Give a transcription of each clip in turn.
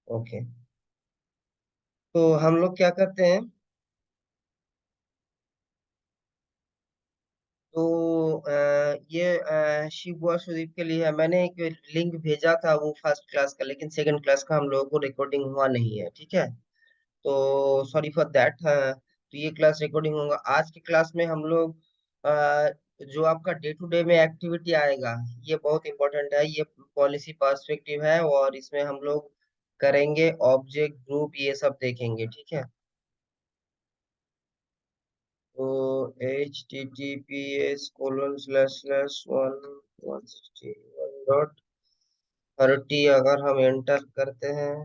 Okay. तो हम लोग क्या करते हैं, तो ये शिव व सुदीप के लिए है। मैंने एक लिंक भेजा था वो फर्स्ट क्लास का, लेकिन सेकंड क्लास का हम लोगों को रिकॉर्डिंग हुआ नहीं है, ठीक है। तो सॉरी फॉर दैट। तो ये क्लास रिकॉर्डिंग होगा। आज की क्लास में हम लोग जो आपका डे टू डे में एक्टिविटी आएगा, ये बहुत इंपॉर्टेंट है। ये पॉलिसी पर्सपेक्टिव है और इसमें हम लोग करेंगे ऑब्जेक्ट ग्रुप, ये सब देखेंगे, ठीक है। तो https://1.161.30 अगर हम एंटर करते हैं।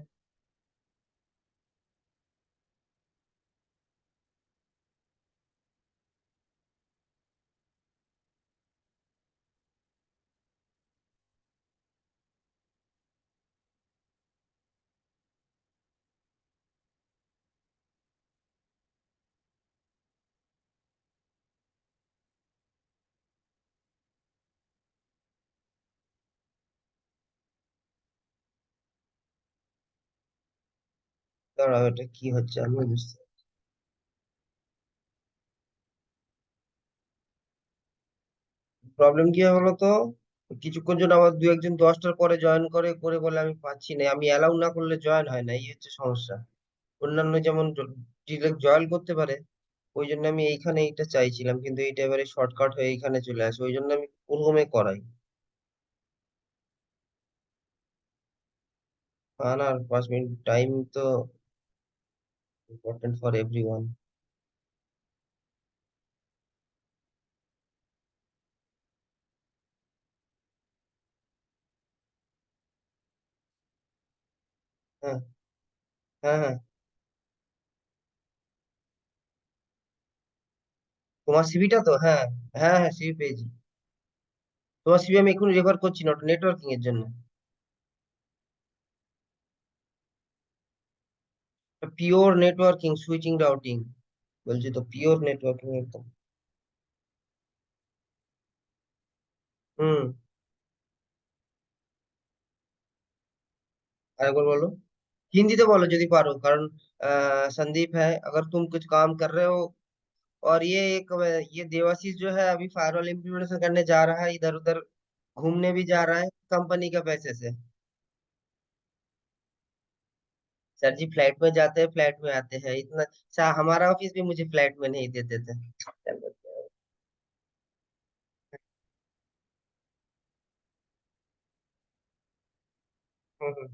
দাঁড়াও, এটা কি হচ্ছে আমি বুঝতে। প্রবলেম কি হয় বলো তো, কিছুক্ষণ জন্য আবার দু একজন 10টার পরে জয়েন করে করে বলে আমি পাচ্ছি না, আমি অ্যালাউ না করলে জয়েন হয় না, এই হচ্ছে সমস্যা। অন্যান্য যেমন ডিরেক্ট জয়েন করতে পারে, ওই জন্য আমি এইখানে এইটা চাইছিলাম, কিন্তু এইটা এবারে শর্টকাট হয়ে এইখানে চলে আসে, ওই জন্য আমি প্রথমে করাই। हाँ ना, 5 मिनट टाइम तो इम्पोर्टेंट फॉर एवरीवन। हाँ हाँ हाँ। তোমার সিভিটা তো, হ্যাঁ হ্যাঁ হ্যাঁ, সিভি পেয়েছি। তোমার সিভি আমি এখন রেফার করছি না, নেটওয়ার্কিং এর জন্য। পিওর নেটওয়ার্কিং, সুইচিং রাউটিং বলছি তো, পিওর নেটওয়ার্কিং একদম। হুম। আরেকবার বলো। हिंदी बोलो यदि पारो, कारण संदीप है, अगर तुम कुछ काम कर रहे हो। और ये देवाशीष जो है अभी फायरवॉल इम्प्लीमेंटेशन करने जा रहा है, इधर उधर घूमने भी जा रहा है कंपनी के पैसे से। सर जी फ्लाइट में जाते हैं, फ्लाइट में आते हैं, इतना अच्छा हमारा ऑफिस भी मुझे फ्लाइट में नहीं देते थे। चलो। हम्म,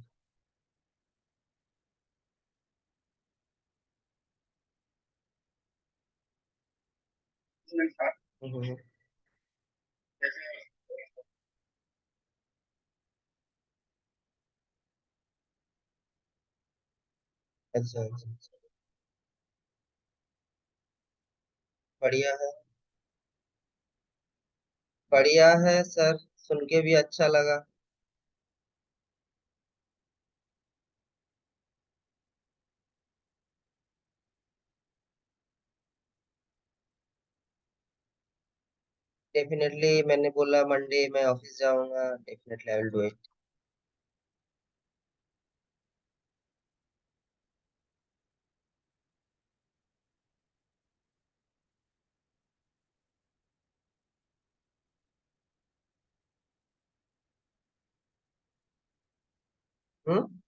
हम्म, अच्छा अच्छा अच्छा। बढ़िया है। बढ़िया है सर, सुन के भी अच्छा लगा। डेफिनेटली, मैंने बोला मंडे मैं ऑफिस जाऊंगा, definitely I will do it. Hmm.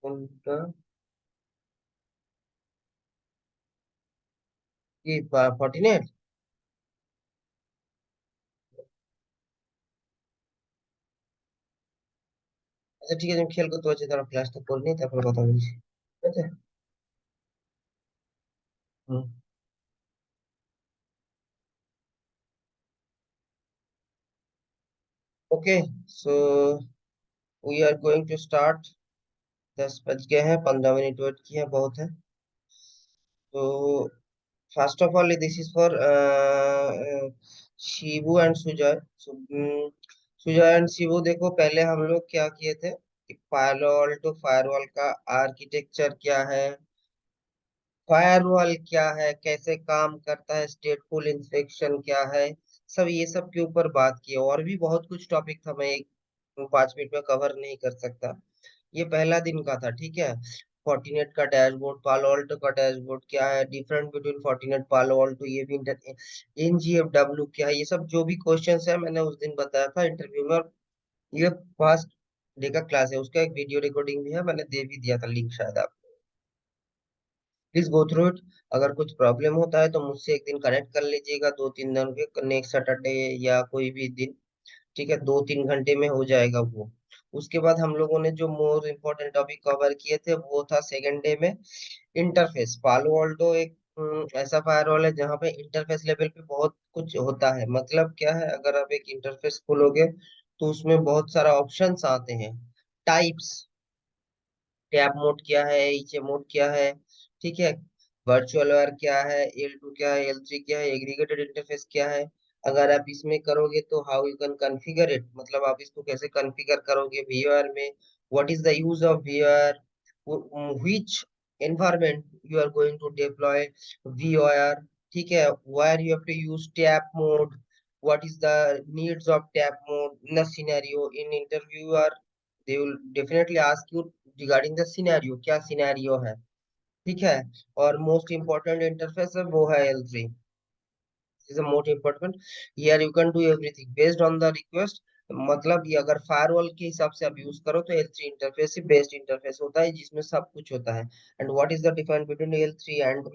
उनका কি 49। আচ্ছা ঠিক আছে, আমি খেয়াল করতে পারছি, তারা ক্লাসটা করে নিই, তারপরে কথা বলছি, ঠিক আছে। হুম। Okay. So we are going to start. 10 बज गए हैं, 15 मिनट वेट किया, बहुत है। तो first of all this is for Shivu and Sujay. Sujay and Shivu, देखो पहले हम लोग क्या किए थे, फायरवॉल टू फायरवॉल का आर्किटेक्चर क्या है, फायरवॉल क्या है, कैसे काम करता है, स्टेटफुल इंस्पेक्शन क्या है, सब ये सब के ऊपर बात की। और भी बहुत कुछ टॉपिक था, मैं 5 मिनट में कवर नहीं कर सकता। ये पहला दिन का था, ठीक है। फोर्टिनेट का डैशबोर्ड, पालो अल्टो का डैशबोर्ड क्या है, डिफरेंट बिटवीन फोर्टिनेट पालो अल्टो, ये भी एनजीएफडब्ल्यू क्या है, ये सब जो भी क्वेश्चंस है मैंने उस दिन बताया था इंटरव्यू में। और ये फर्स्ट डे का क्लास है, उसका एक वीडियो रिकॉर्डिंग भी है, मैंने दे भी दिया था लिंक शायद आप। Please go through it. अगर कुछ प्रॉब्लम होता है तो मुझसे एक दिन कनेक्ट कर लीजिएगा, 2-3 दिन के, नेक्स्ट सैटरडे या कोई भी दिन, ठीक है। 2-3 घंटे में हो जाएगा वो। उसके बाद हम लोगों ने जो मोर इम्पोर्टेंट टॉपिक कवर किए थे वो था सेकेंड डे में इंटरफेस। पालो ऑल्टो एक ऐसा फायरवॉल है जहाँ पे इंटरफेस लेवल पे बहुत कुछ होता है। मतलब क्या है, अगर आप एक इंटरफेस खोलोगे तो उसमें बहुत सारा ऑप्शंस आते हैं, टाइप्स, टैब मोड क्या है, ईचे मोड क्या है, ठीक है, वर्चुअल वार क्या है, L2 क्या है, L3 क्या है, एग्रीगेटेड इंटरफेस क्या है। अगर आप इसमें करोगे तो how you can configure it, मतलब आप इसको कैसे कॉन्फ़िगर करोगे वीआर में, what is the use of VR, which environment you are going to deploy VR, ठीक है, where you have to use tab mode, what is the needs of tab mode in a scenario in interviewer, they will definitely ask you regarding the scenario, क्या scenario है, ठीक है। और most important interface है वो है L3, is most important. Here you can do everything based on the request. मतलब ये अगर फायरवॉल के हिसाब से आप यूज करो तो L3 इंटरफेस ही बेस्ट इंटरफेस होता है जिसमें सब कुछ होता है। And what is the difference between L3 and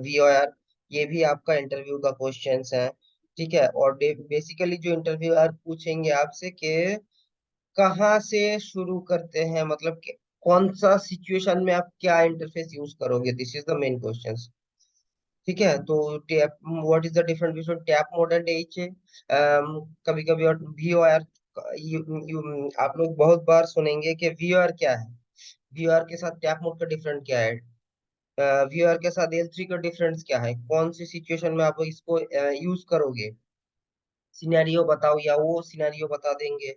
VOR, ये भी आपका इंटरव्यू का क्वेश्चंस है, ठीक है। और बेसिकली जो इंटरव्यूअर पूछेंगे आपसे कि कहाँ से शुरू करते हैं, मतलब कि कौन सा सिचुएशन में आप क्या इंटरफेस यूज करोगे, this is the main question, ठीक है। तो tap, what is the difference between tap mode and H, कभी कभी, और VOR, आप लोग बहुत बार सुनेंगे कि VOR क्या है, VOR के साथ टैप मोड का डिफरेंट क्या है, VOR के साथ L3 का डिफरेंस क्या है, कौन सी सिचुएशन में आप इसको यूज करोगे, सिनेरियो बताओ, या वो सिनेरियो बता देंगे,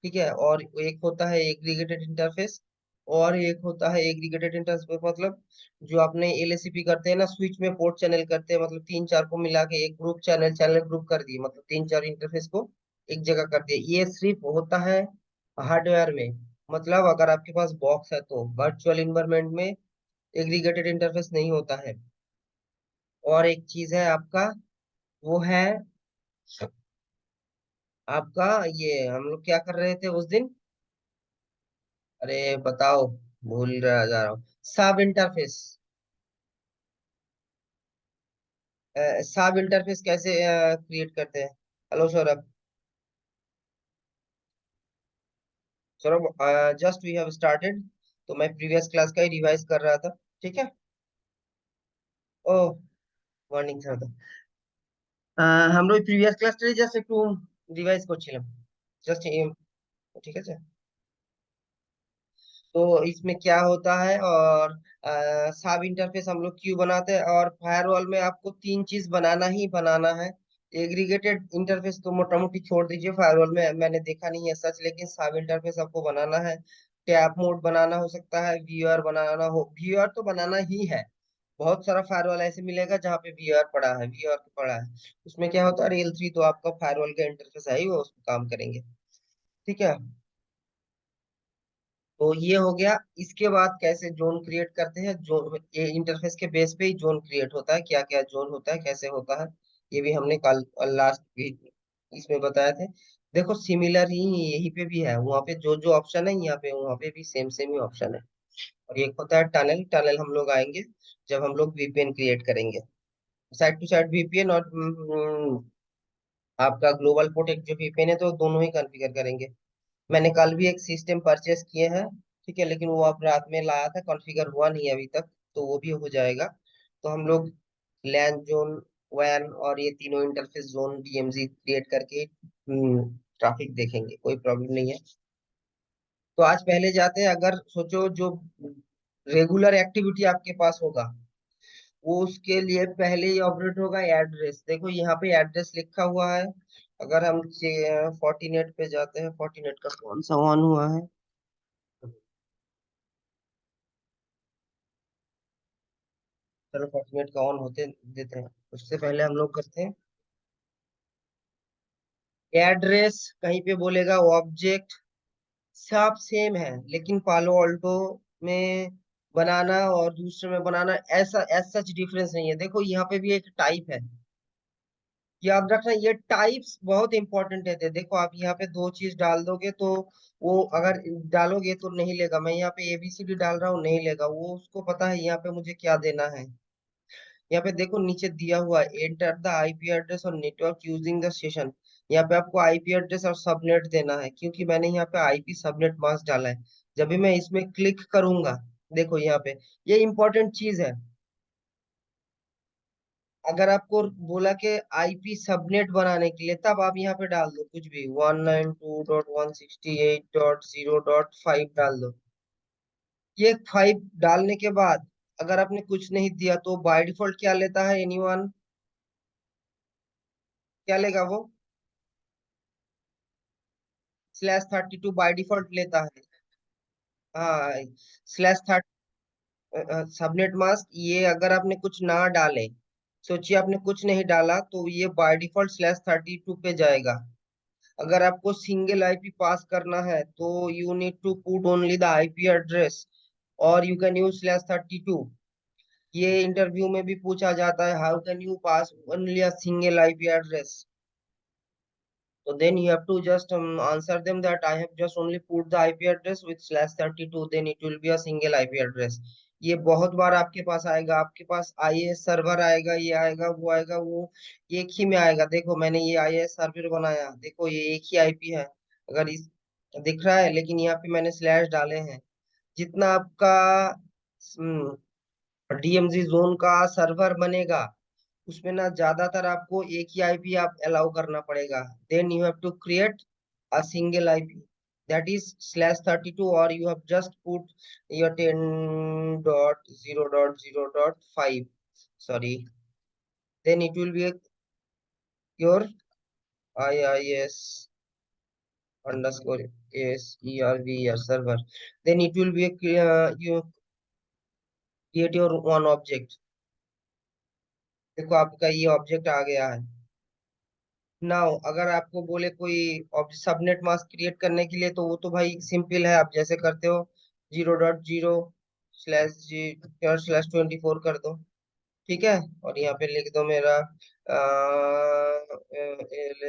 ठीक है। और एक होता है एग्रीगेटेड इंटरफेस, और एक होता है एग्रीगेटेड इंटरफेस, मतलब जो आपने LACP करते हैं ना, स्विच में पोर्ट चैनल करते हैं, मतलब 3-4 को मिला के एक ग्रुप चैनल, चैनल ग्रुप कर दिए, मतलब 3-4 इंटरफेस को एक जगह कर दिए। ये सिर्फ होता है हार्डवेयर में, मतलब अगर आपके पास बॉक्स है तो वर्चुअल इन्वायरमेंट में एग्रीगेटेड इंटरफेस नहीं होता है। और एक चीज है आपका, वो है आपका, ये हम लोग क्या कर रहे थे उस दिन, अरे बताओ, भूल रहा जा रहा हूँ, सब इंटरफेस। सब इंटरफेस कैसे क्रिएट करते हैं। Hello Saurabh, Saurabh, just we have started, तो मैं प्रीवियस क्लास का ही रिवाइज कर रहा था, ठीक है। ओह, मॉर्निंग सर। हम लोग प्रीवियस क्लास जस्ट একটু রিভাইজ করছিলাম, জাস্ট, ঠিক আছে। तो इसमें क्या होता है, और सब इंटरफेस हम लोग क्यों बनाते हैं, और फायरवॉल में आपको तीन चीज बनाना ही बनाना है। एग्रीगेटेड इंटरफेस तो मोटा मोटी छोड़ दीजिए, फायरवॉल में मैंने देखा नहीं है सच, लेकिन सब इंटरफेस आपको बनाना है। टैब मोड बनाना हो सकता है, VOR बनाना हो, VOR तो बनाना ही है। बहुत सारा फायरवॉल ऐसे मिलेगा जहाँ पे VOR पड़ा है, VOR पड़ा है, उसमें क्या होता है, L3 तो आपका फायरवॉल का इंटरफेस है ही, वो उसको काम करेंगे, ठीक है। तो ये हो गया। इसके बाद कैसे जोन क्रिएट करते हैं, जोन ये इंटरफेस के बेस पे ही जोन क्रिएट होता है, क्या क्या जोन होता है, कैसे होता है, ये भी हमने कल लास्ट इसमें बताए थे। देखो सिमिलर ही यहीं पे भी है, वहाँ पे जो जो ऑप्शन है यहाँ पे वहाँ पे भी सेम सेम ही ऑप्शन है। और एक होता है टनल, टनल हम लोग आएंगे जब हम लोग VPN क्रिएट करेंगे, साइड टू साइड VPN, और आपका ग्लोबल पोर्ट एक जो VPN है, तो दोनों ही कॉन्फ़िगर करेंगे। मैंने कल भी एक सिस्टम परचेस किए हैं, ठीक है, लेकिन वो अब रात में लाया था, कॉन्फ़िगर हुआ नहीं अभी तक, तो वो भी हो जाएगा। तो हम लोग लैन जोन, वैन और ये तीनों इंटरफेस जोन DMZ क्रिएट करके ट्रैफिक देखेंगे, कोई प्रॉब्लम नहीं है। तो आज पहले जाते हैं, अगर सोचो जो रेगुलर एक्टिविटी आपके पास होगा वो उसके लिए पहले ही ऑपरेट होगा एड्रेस, देखो यहाँ पे एड्रेस लिखा हुआ है। अगर हम फोर्टिनेट पे जाते हैं, फोर्टिनेट का कौन सा ऑन हुआ है, चलो फोर्टिनेट का ऑन होते देते हैं, उससे पहले हम लोग करते हैं एड्रेस, कहीं पे बोलेगा ऑब्जेक्ट, सब सेम है, लेकिन पालो ऑल्टो में बनाना और दूसरे में बनाना ऐसा एज सच डिफरेंस नहीं है। देखो यहाँ पे भी एक टाइप है, याद रखना, ये टाइप्स बहुत इंपॉर्टेंट है। देखो आप यहाँ पे दो चीज डाल दोगे तो वो अगर डालोगे तो नहीं लेगा। मैं यहाँ पे एबीसीडी डाल रहा हूँ, नहीं लेगा वो, उसको पता है यहाँ पे मुझे क्या देना है। यहाँ पे देखो नीचे दिया हुआ है एंटर द आईपी एड्रेस और नेटवर्क यूजिंग द सेशन। यहाँ पे आपको आईपी एड्रेस और सबनेट देना है, क्योंकि मैंने यहाँ पे आईपी सबनेट मास्क डाला है। जब भी मैं इसमें क्लिक करूंगा, देखो यहाँ पे ये इंपॉर्टेंट चीज है। अगर आपको बोला कि आईपी सबनेट बनाने के लिए, तब आप यहाँ पे डाल दो कुछ भी 192.168.0.5 डाल दो। ये 5 डालने के बाद अगर आपने कुछ नहीं दिया तो बाय डिफॉल्ट क्या लेता है एनीवन, क्या लेगा वो? /32 बाय डिफॉल्ट लेता है। हाँ, सबनेट मास्क, ये अगर आपने कुछ ना डाले, सोचिए आपने कुछ नहीं डाला तो ये बाय डिफॉल्ट /32 पे जाएगा। अगर आपको सिंगल आईपी पास करना है तो you need to put only the IP address और यू कैन यूज /32। ये इंटरव्यू में भी पूछा जाता है, how can you pass only a single IP address? So then you have to just answer them that I have just only put the IP address with /32, then it will be a single IP address. ये बहुत बार आपके पास आएगा, आपके पास IAS server आएगा, ये आएगा वो आएगा, वो एक ही में आएगा। देखो मैंने ये आईएएस सर्वर बनाया, देखो ये एक ही आईपी है, अगर इस दिख रहा है, लेकिन यहाँ पे मैंने स्लैश डाले हैं। जितना आपका डीएमजी जोन का सर्वर बनेगा, उसमें ना ज्यादातर आपको एक ही आईपी आप अलाउ करना पड़ेगा। Then you have to create a single IP that is /32, और you have just put your 10.0.0.5, sorry, then it will be your IIS underscore server server, then it will be you create your one object। देखो आपका ये object आ गया है। Now अगर आपको बोले कोई सबनेट मास्क क्रिएट करने के लिए, तो वो तो भाई सिंपल है, आप जैसे करते हो 0.0/24 कर दो, ठीक है। और यहाँ पे लिख दो मेरा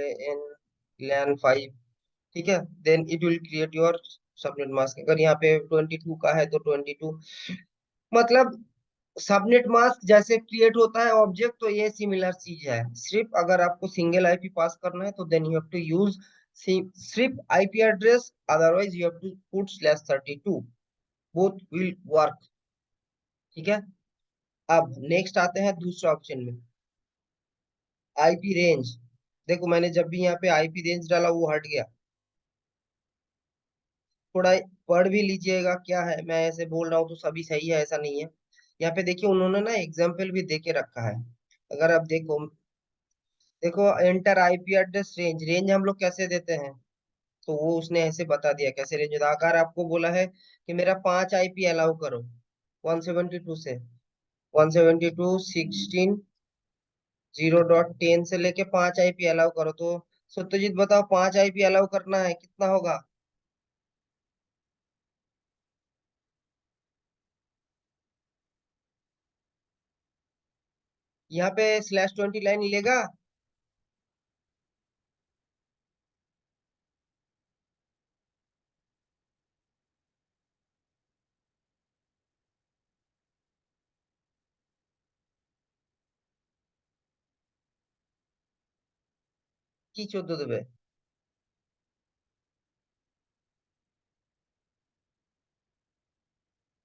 LAN LAN 5, ठीक है। Then it will create your subnet mask. अगर यहाँ पे 22 का है तो 22, मतलब सबनेट मास्क जैसे क्रिएट होता है ऑब्जेक्ट, तो ये सिमिलर चीज है। सिर्फ अगर आपको सिंगल आईपी पास करना है तो then you have to use सिर्फ IP address, otherwise you have to put /32, both will work, ठीक है। अब नेक्स्ट आते हैं दूसरे ऑप्शन में, आईपी रेंज। देखो मैंने जब भी यहाँ पे आईपी रेंज डाला वो हट गया। थोड़ा पढ़ भी लीजिएगा क्या है, मैं ऐसे बोल रहा हूँ तो सभी सही है ऐसा नहीं है। यहाँ पे देखिए उन्होंने ना एग्जाम्पल भी देके रखा है। अगर आप देखो, देखो enter IP address range, range हम लोग कैसे देते हैं, तो वो उसने ऐसे बता दिया कैसे रेंज होता है। अगर आपको बोला है कि मेरा 5 आईपी अलाउ करो 172 से, 172.16.0.10 से लेके 5 आईपी अलाउ करो, तो सत्यजीत बताओ 5 आईपी अलाउ करना है कितना होगा? यहाँ पे /20 लाइन लेगा কি 14 দেবে?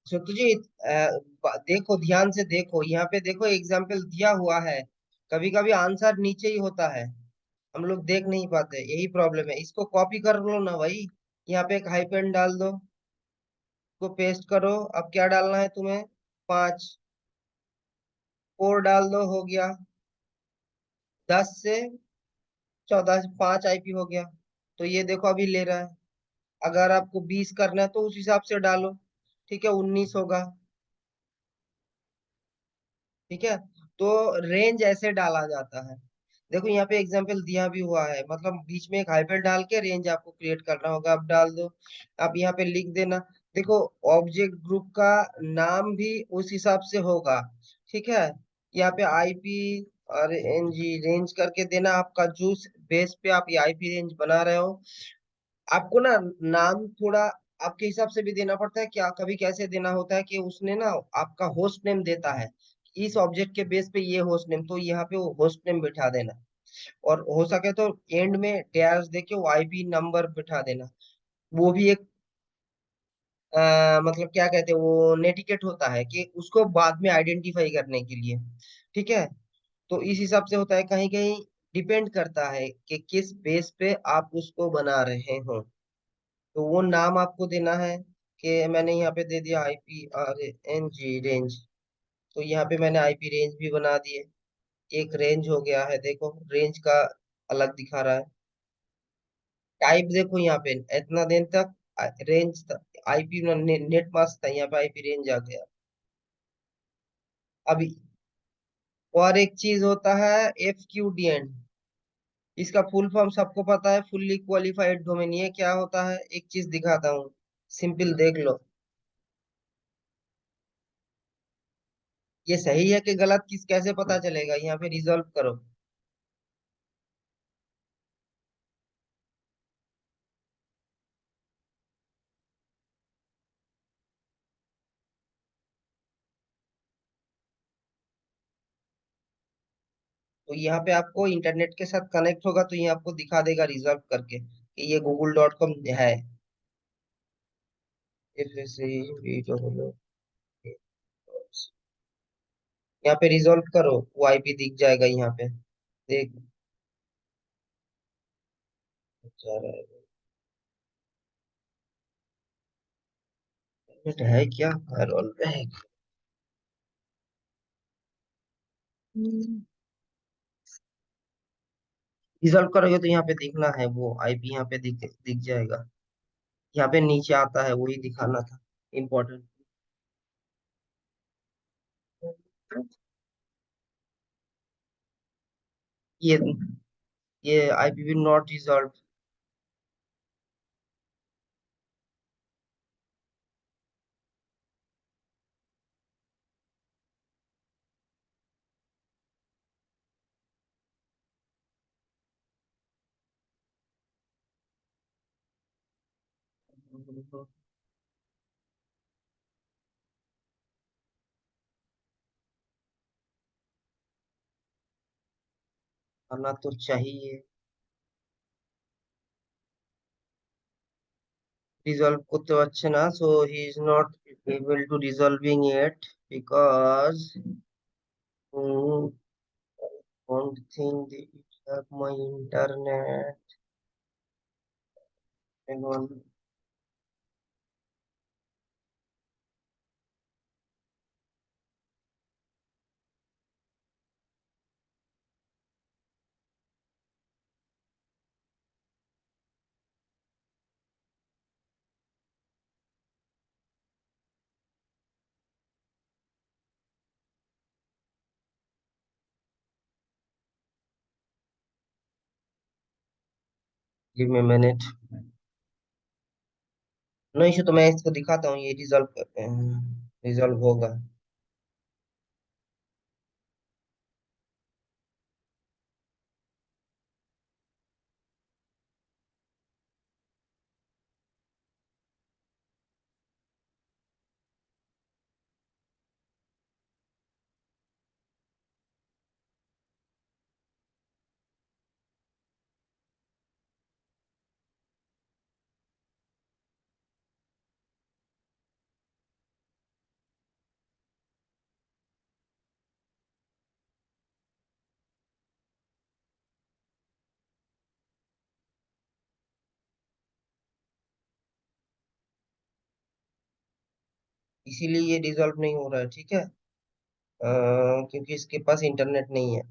सत्यजीत देखो ध्यान से देखो, यहाँ पे देखो एग्जाम्पल दिया हुआ है। कभी कभी आंसर नीचे ही होता है, हम लोग देख नहीं पाते, यही प्रॉब्लम है। इसको कॉपी कर लो ना भाई, यहाँ पे एक हाइपन डाल दो, इसको पेस्ट करो। अब क्या डालना है तुम्हें? 5 4 डाल दो, हो गया। 10 से 14, 5 आईपी हो गया। तो ये देखो अभी ले रहा है। अगर आपको 20 करना है तो उस हिसाब से डालो, ठीक है, 19 होगा, ठीक है। तो रेंज ऐसे डाला जाता है। देखो यहाँ पे एग्जांपल दिया भी हुआ है, मतलब बीच में एक हाइफन डाल के रेंज आपको क्रिएट करना होगा, आप डाल दो। आप यहाँ पे लिख देना। देखो ऑब्जेक्ट ग्रुप का नाम भी उस हिसाब से होगा, ठीक है। यहाँ पे आईपी और एनजी रेंज करके देना, आपका जो बेस पे आप ये आईपी रेंज बना रहे हो। आपको ना नाम थोड़ा आपके हिसाब से भी देना पड़ता है, क्या कभी कैसे देना होता है कि उसने ना आपका होस्ट नेम देता है, इस ऑब्जेक्ट के बेस पे ये होस्ट नेम, तो यहाँ पे वो होस्ट नेम बिठा देना। और हो सके तो एंड में डैश देके वो आईपी नंबर बिठा देना। वो भी एक मतलब क्या कहते हैं, वो नेटिकेट होता है कि उसको बाद में आइडेंटिफाई करने के लिए, ठीक है। तो इस हिसाब से होता है, कहीं कहीं डिपेंड करता है कि किस बेस पे आप उसको बना रहे हो। तो वो नाम आपको देना है कि मैंने यहाँ पे दे दिया IP R N G range. तो यहाँ पे मैंने आईपी रेंज भी बना दिए, एक रेंज हो गया है, देखो रेंज का अलग दिखा रहा है। टाइप देखो यहाँ पे इतना दिन तक रेंज आईपी नेट मास्क था, यहाँ पे आईपी रेंज आ गया। अभी और एक चीज होता है एफ क्यू डी एन। इसका फुल फॉर्म सबको पता है, फुल्ली क्वालिफाइड डोमेन। ये क्या होता है, एक चीज दिखाता हूँ, सिंपल देख लो। ये सही है कि गलत किस कैसे पता चलेगा, यहाँ पे रिजॉल्व करो। तो यहाँ पे आपको इंटरनेट के साथ कनेक्ट होगा, तो ये आपको दिखा देगा रिजॉल्व करके कि ये google.com है। यहाँ पे रिजॉल्व करो, वो आईपी दिख जाएगा यहाँ पे, देख जा रहा है। इंटरनेट है क्या, फायरवॉल है। रिजॉल्व करोगे तो यहाँ पे दिखना है, वो आईपी यहाँ पे दिख दिख जाएगा। यहाँ पे नीचे आता है, वही दिखाना था इम्पोर्टेंट। ये ये आईपी नॉट रिजॉल्व। आना तो चाहिए। रिजॉल्व করতে পারছে না, so he is not able to resolving it because don't think that it have my internet. Hang on, give me a minute। नहीं इशू, तो मैं इसको दिखाता हूँ, ये रिजॉल्व करते हैं, रिजॉल्व होगा। इसीलिए ये रिजॉल्व नहीं हो रहा है, ठीक है। क्योंकि इसके पास इंटरनेट नहीं है,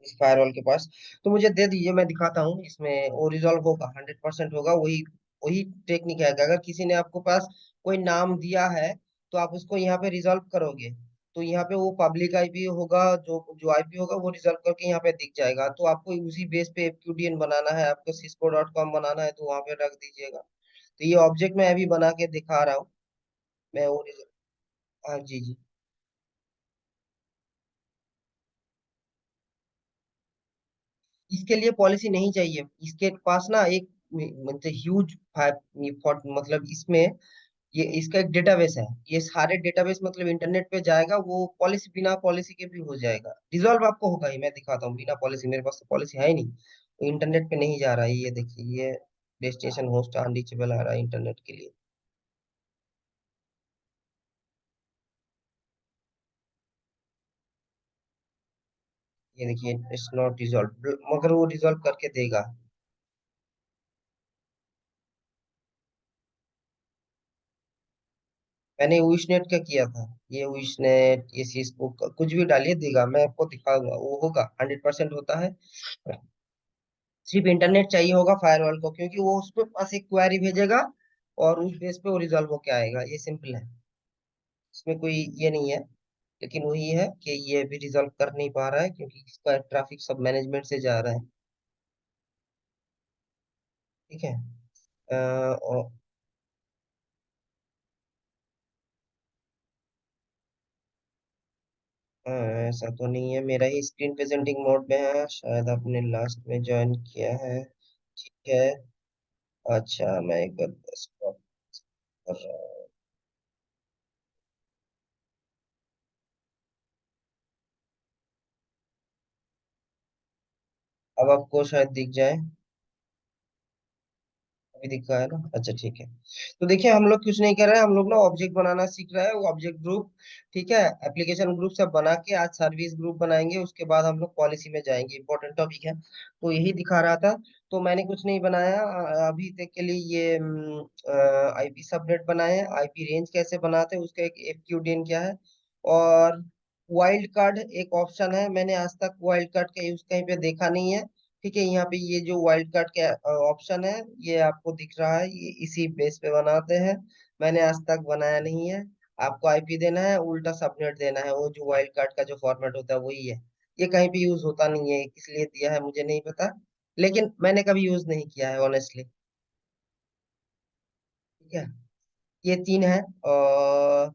इस फायरवॉल के पास। तो मुझे दे दीजिए, मैं दिखाता हूँ, इसमें वो रिजॉल्व होगा, 100% होगा। वही वही टेक्निक है कि अगर किसी ने आपको पास कोई नाम दिया है, तो आप उसको यहाँ पे रिजॉल्व करोगे। तो यहाँ पे वो पब्लिक आईपी होगा, जो जो आईपी होगा वो रिजल्व करके यहाँ पे दिख जाएगा। तो आपको उसी बेस पे एफक्यूडीएन बनाना है, आपको cisco.com बनाना है, तो वहाँ पे रख दीजिएगा। तो ये ऑब्जेक्ट मैं अभी बना के दिखा रहा हूँ। मैं वो हाँ जी जी। इसके लिए पॉलिसी नहीं चाहिए, इसके पास ना एक मतलब ह्यूज मतलब इसमें ये इसका एक डेटाबेस है। ये सारे डेटाबेस मतलब इंटरनेट पे जाएगा, वो पॉलिसी बिना पॉलिसी के भी हो जाएगा, रिजॉल्व आपको होगा ही। मैं दिखाता हूँ बिना पॉलिसी, मेरे पास तो पॉलिसी है ही नहीं, तो इंटरनेट पे नहीं जा रहा है। ये देखिए, ये डेस्टिनेशन होस्ट अनरीचेबल आ रहा है इंटरनेट के लिए। ये देखिए, इट्स नॉट रिजॉल्व, मगर वो रिजॉल्व करके देगा। मैंने विशनेट का किया था। ये विशनेट, ये सिस्को कुछ भी डालिए देगा, मैं आपको दिखाऊंगा, वो होगा 100% होता है। सिर्फ इंटरनेट चाहिए होगा फायरवॉल को, क्योंकि वो उसपे पास एक क्वेरी भेजेगा और उस बेस पे वो रिजॉल्व होके आएगा। ये सिंपल है, इसमें कोई ये नहीं है। लेकिन वही है कि ये भी रिजॉल्व कर नहीं पा रहा है, क्योंकि इसका ट्रैफिक सब मैनेजमेंट से जा रहा है। ठीक है। और ऐसा तो नहीं है, मेरा ही स्क्रीन प्रेजेंटिंग मोड में है, शायद आपने लास्ट में ज्वाइन किया है। ठीक है। अच्छा, मैं एक बार stop कर रहा हूँ। अब आपको शायद दिख जाए। अभी दिख रहा है ना? अच्छा ठीक है। तो देखिए, हम लोग कुछ नहीं कर रहे हैं, हम लोग ना ऑब्जेक्ट बनाना सीख रहे हैं, वो ऑब्जेक्ट ग्रुप। ठीक है। एप्लीकेशन ग्रुप सब बना के आज सर्विस ग्रुप बनाएंगे, उसके बाद हम लोग पॉलिसी में जाएंगे, इंपॉर्टेंट टॉपिक है। तो यही दिखा रहा था। तो मैंने कुछ नहीं बनाया अभी तक के लिए। ये आईपी सबनेट बनाए हैं, आईपी रेंज कैसे बनाते हैं, उसका एक एफक्यूडीएन क्या है। और वाइल्ड कार्ड एक ऑप्शन है, मैंने आज तक वाइल्ड कार्ड का यूज कहीं पे देखा नहीं है। ठीक है। यहाँ पे ये जो वाइल्ड कार्ड का ऑप्शन है, ये आपको दिख रहा है, ये इसी बेस पे बनाते हैं। मैंने आज तक बनाया नहीं है। आपको आईपी देना है, उल्टा सबनेट देना है, वो जो वाइल्ड कार्ड का जो फॉर्मेट होता है वही है। ये कहीं पे यूज होता नहीं है, किस लिए दिया है मुझे नहीं पता, लेकिन मैंने कभी यूज नहीं किया है ऑनेस्टली। ठीक है। ये तीन है। और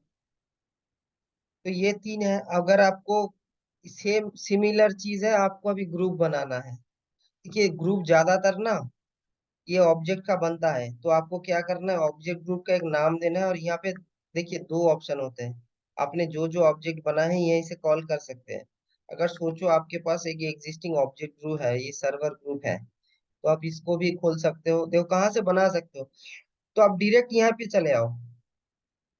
तो ये तीन है। अगर आपको सेम सिमिलर चीज है, आपको अभी ग्रुप बनाना है। देखिए, ग्रुप ज्यादातर ना ये ऑब्जेक्ट का बनता है, तो आपको क्या करना है, ऑब्जेक्ट ग्रुप का एक नाम देना है, और यहाँ पे देखिए दो ऑप्शन होते हैं। आपने जो जो ऑब्जेक्ट बना है यहीं से कॉल कर सकते हैं। अगर सोचो आपके पास एक एग्जिस्टिंग ऑब्जेक्ट ग्रुप है, ये सर्वर ग्रुप है, तो आप इसको भी खोल सकते हो। देखो कहाँ से बना सकते हो, तो आप डायरेक्ट यहाँ पे चले आओ,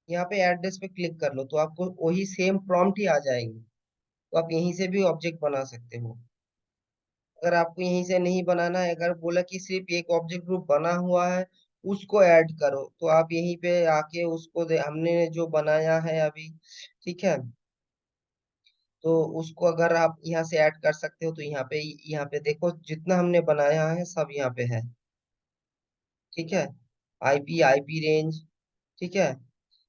यहाँ पे एड्रेस पे क्लिक कर लो, तो आपको वही सेम प्रॉम्प्ट ही आ जाएंगे। तो आप यहीं से भी ऑब्जेक्ट बना सकते हो। अगर आपको यहीं से नहीं बनाना है, अगर बोला कि सिर्फ एक ऑब्जेक्ट ग्रुप बना हुआ है, उसको ऐड करो, तो आप यहीं पे आके उसको हमने जो बनाया है अभी। ठीक है। तो उसको अगर आप यहाँ से ऐड कर सकते हो, तो यहाँ पे देखो जितना हमने बनाया है सब यहाँ पे है। ठीक है। IP, IP range. ठीक है।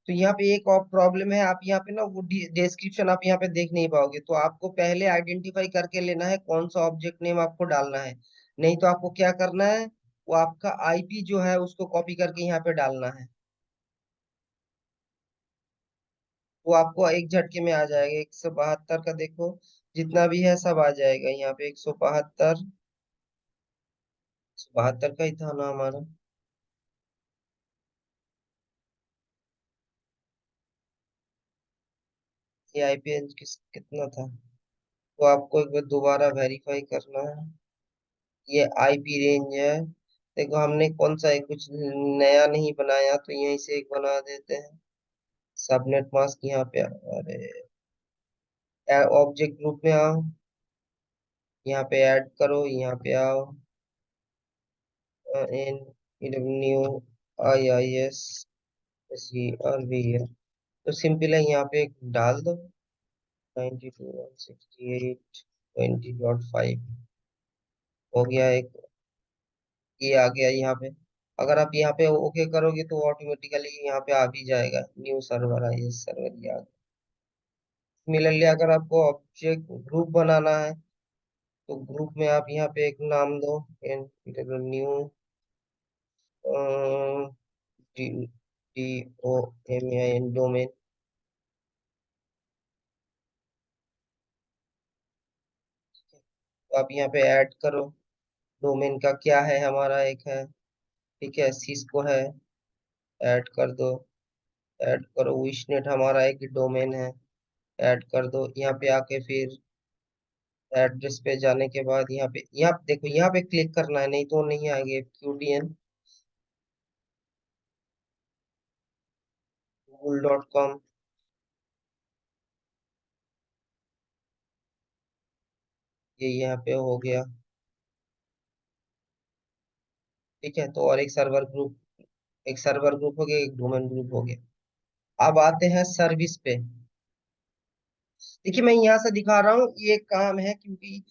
तो यहाँ पे एक और प्रॉब्लम है, आप यहाँ पे ना वो डिस्क्रिप्शन आप यहाँ पे देख नहीं पाओगे, तो आपको पहले आइडेंटिफाई करके लेना है कौन सा ऑब्जेक्ट नेम आपको डालना है। नहीं तो आपको क्या करना है, वो आपका आईपी जो है उसको कॉपी करके यहाँ पे डालना है। वो आपको एक झटके में आ जाएगा, 172 का देखो, जितना भी है सब आ जाएगा यहाँ पे। 172, 172 का ही था ना हमारा। ये आईपी किस कितना था, तो आपको एक बार दोबारा वेरीफाई करना है। ये आईपी रेंज है। देखो हमने कौन सा है, कुछ नया नहीं बनाया, तो यहीं से एक बना देते हैं। सबनेट मास्क यहाँ पे अरे ऑब्जेक्ट ग्रुप में आओ, यहाँ पे ऐड करो, यहाँ पे आओ, in new I I S C R B है। तो सिंपल है, यहाँ पे एक डाल दो, 92.168.20.5 हो गया एक। ये आ गया यहाँ पे। अगर आप यहाँ पे ओके करोगे तो ऑटोमेटिकली यहाँ पे आ भी जाएगा, new server I S server, ये आ गया। सिमिलरली अगर आपको ऑब्जेक्ट ग्रुप बनाना है तो ग्रुप में आप यहाँ पे एक नाम दो, new D D O M A N domain. तो आप यहाँ पे ऐड करो, डोमेन का क्या है, हमारा एक है, ठीक है, सिस्को है, ऐड कर दो। ऐड करो, विशनेट हमारा एक डोमेन है, ऐड कर दो। यहाँ पे आके फिर एड्रेस पे जाने के बाद यहाँ पे देखो, यहाँ पे क्लिक करना है, नहीं तो नहीं आएंगे। QTN google.com, ये यहाँ पे हो गया। ठीक है, तो और एक सर्वर ग्रुप हो गया, एक डोमेन ग्रुप हो गया। अब आते हैं सर्विस पे। देखिए मैं यहाँ से दिखा रहा हूँ, ये काम है क्योंकि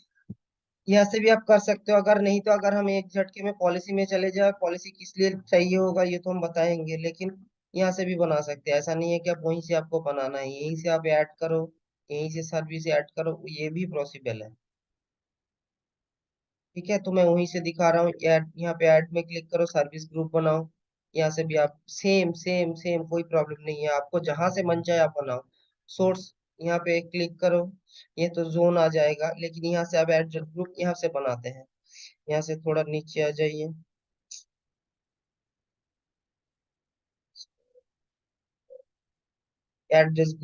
यहाँ से भी आप कर सकते हो। अगर नहीं तो अगर हम एक झटके में पॉलिसी में चले जाए, पॉलिसी किस लिए चाहिए होगा ये तो हम बताएंगे, लेकिन यहाँ से भी बना सकते हैं। ऐसा नहीं है कि आप वहीं से आपको बनाना है, यहीं से आप ऐड करो, यहीं से सर्विस ऐड करो, ये भी पॉसिबल है। ठीक है, तो मैं वहीं से दिखा रहा हूँ। ऐड, यहाँ पे ऐड में क्लिक करो, सर्विस ग्रुप बनाओ। यहाँ से भी आप सेम सेम सेम, कोई प्रॉब्लम नहीं है, आपको जहां से मन चाहे आप बनाओ। सोर्स, यहाँ पे क्लिक करो, ये तो जोन आ जाएगा, लेकिन यहाँ से आप एड ग्रुप यहाँ से बनाते हैं। यहाँ से थोड़ा नीचे आ जाइए, एड्रेस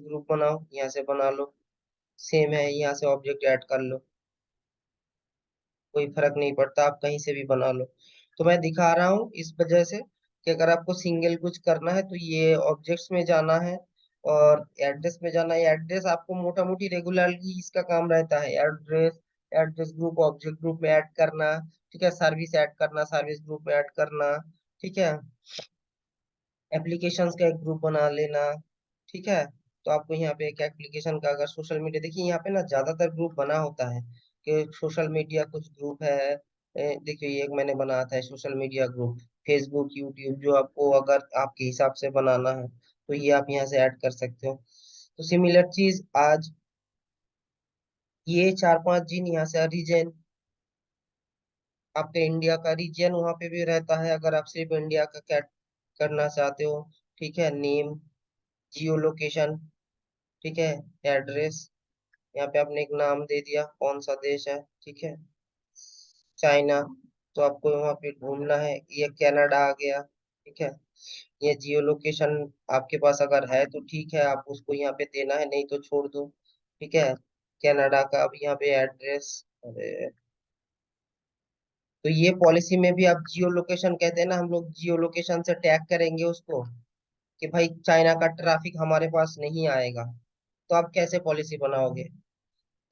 ग्रुप बनाओ, यहाँ से बना लो। सेम है, यहाँ से ऑब्जेक्ट ऐड कर लो, कोई फर्क नहीं पड़ता, आप कहीं से भी बना लो। तो मैं दिखा रहा हूँ इस वजह से कि अगर आपको सिंगल कुछ करना है तो ये ऑब्जेक्ट्स में जाना है और एड्रेस में जाना है। एड्रेस आपको मोटा मोटी रेगुलरली इसका काम रहता है, address, address group object group में ऐड करना। ठीक है, सर्विस ऐड करना, सर्विस ग्रुप में ऐड करना। ठीक है, एप्लीकेशंस का एक ग्रुप बना लेना। ठीक है, तो आपको यहाँ पे एक एप्लीकेशन का, अगर सोशल मीडिया, देखिए यहाँ पे ना ज्यादातर ग्रुप बना होता है कि सोशल मीडिया कुछ ग्रुप है। देखिए ये एक मैंने बनाया था social media group, Facebook, YouTube, जो आपको अगर आपके हिसाब से बनाना है तो ये आप यहाँ से ऐड कर सकते हो। तो सिमिलर चीज आज ये चार पांच जिन यहाँ से रीजन, आपके इंडिया का रीजन वहां पे भी रहता है, अगर आप सिर्फ इंडिया का क्या करना चाहते हो। ठीक है, नेम, जियो लोकेशन, ठीक है, एड्रेस, यहाँ पे आपने एक नाम दे दिया कौन सा देश है। ठीक है, चाइना, तो आपको वहाँ पे घूमना है। ये कनाडा आ गया। ठीक है, ये जियो लोकेशन आपके पास अगर है तो ठीक है, आप उसको यहाँ पे देना है, नहीं तो छोड़ दो। ठीक है, कनाडा का अब यहाँ पे एड्रेस, अरे, तो ये पॉलिसी में भी आप जियो लोकेशन कहते हैं ना, हम लोग जियो लोकेशन से टैग करेंगे उसको कि भाई चाइना का ट्रैफिक हमारे पास नहीं आएगा। तो आप कैसे पॉलिसी बनाओगे?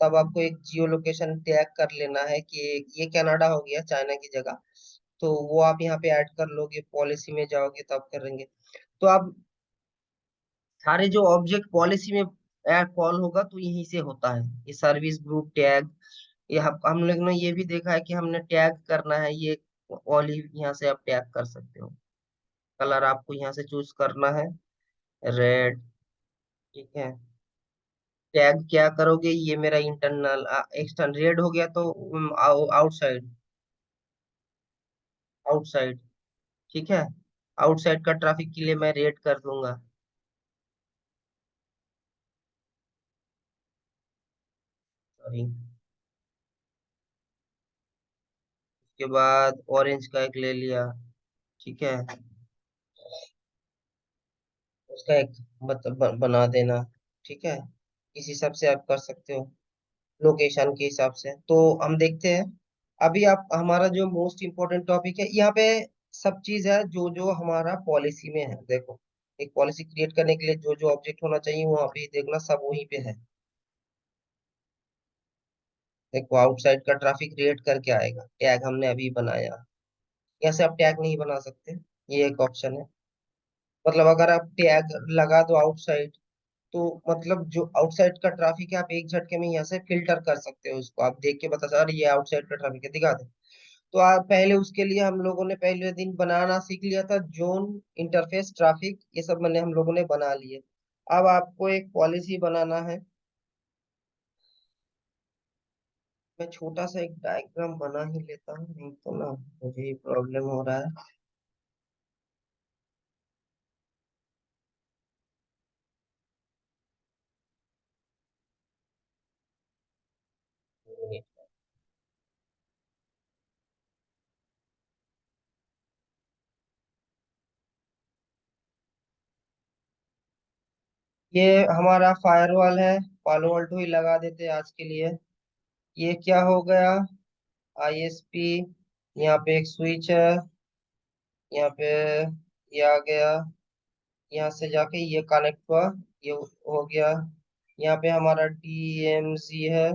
तब आपको एक जियो लोकेशन टैग कर लेना है कि ये कनाडा हो गया चाइना की जगह, तो वो आप यहाँ पे ऐड कर लोगे, पॉलिसी में जाओगे तब करेंगे। तो आप सारे जो ऑब्जेक्ट पॉलिसी में ऐड कॉल होगा तो यहीं से होता है, ये सर्विस ग्रुप टैग। ये हम लोग ने ये भी देखा है कि हमने टैग करना है, ये ऑलिव यहाँ से आप टैग कर सकते हो। कलर आपको यहाँ से चूज करना है, रेड। ठीक है, टैग क्या करोगे, ये मेरा इंटरनल, एक्सटर्नल रेड हो गया तो आउटसाइड, आउटसाइड। ठीक है, आउटसाइड का ट्रैफिक के लिए मैं रेड कर दूंगा। सॉरी, उसके बाद ऑरेंज का एक ले लिया। ठीक है, उसका एक मतलब बना देना। ठीक है, इस हिसाब से आप कर सकते हो, लोकेशन के हिसाब से। तो हम देखते हैं, अभी आप हमारा जो मोस्ट इम्पोर्टेंट टॉपिक है यहाँ पे, सब चीज है जो जो हमारा पॉलिसी में है। देखो, एक पॉलिसी क्रिएट करने के लिए जो जो ऑब्जेक्ट होना चाहिए वहां पे देखना, सब वहीं पे है। देखो, आउटसाइड का ट्रैफिक क्रिएट करके आएगा, टैग हमने अभी बनाया। यहाँ से आप टैग नहीं बना सकते, ये एक ऑप्शन है। मतलब अगर आप टैग लगा दो आउटसाइड, तो मतलब जो आउटसाइड का ट्रैफिक है आप एक झटके में यहाँ से फिल्टर कर सकते हो, उसको आप देख के बता सकते, अरे ये आउटसाइड का ट्रैफिक है, दिखा दे। तो आप पहले उसके लिए हम लोगों ने पहले दिन बनाना सीख लिया था, जोन, इंटरफेस, ट्रैफिक, ये सब मैंने हम लोगों ने बना लिए। अब आपको एक पॉलिसी बनाना है। मैं छोटा सा एक डायग्राम बना ही लेता हूँ, नहीं तो ना मुझे ही प्रॉब्लम हो रहा है। ये हमारा फायरवॉल है, पालो अल्टो ही लगा देते हैं आज के लिए। ये क्या हो गया, आईएसपी। यहाँ पे एक स्विच है, यहाँ पे ये आ गया, यहाँ से जाके ये कनेक्ट हुआ, ये हो गया। यहाँ पे हमारा डीएमसी है,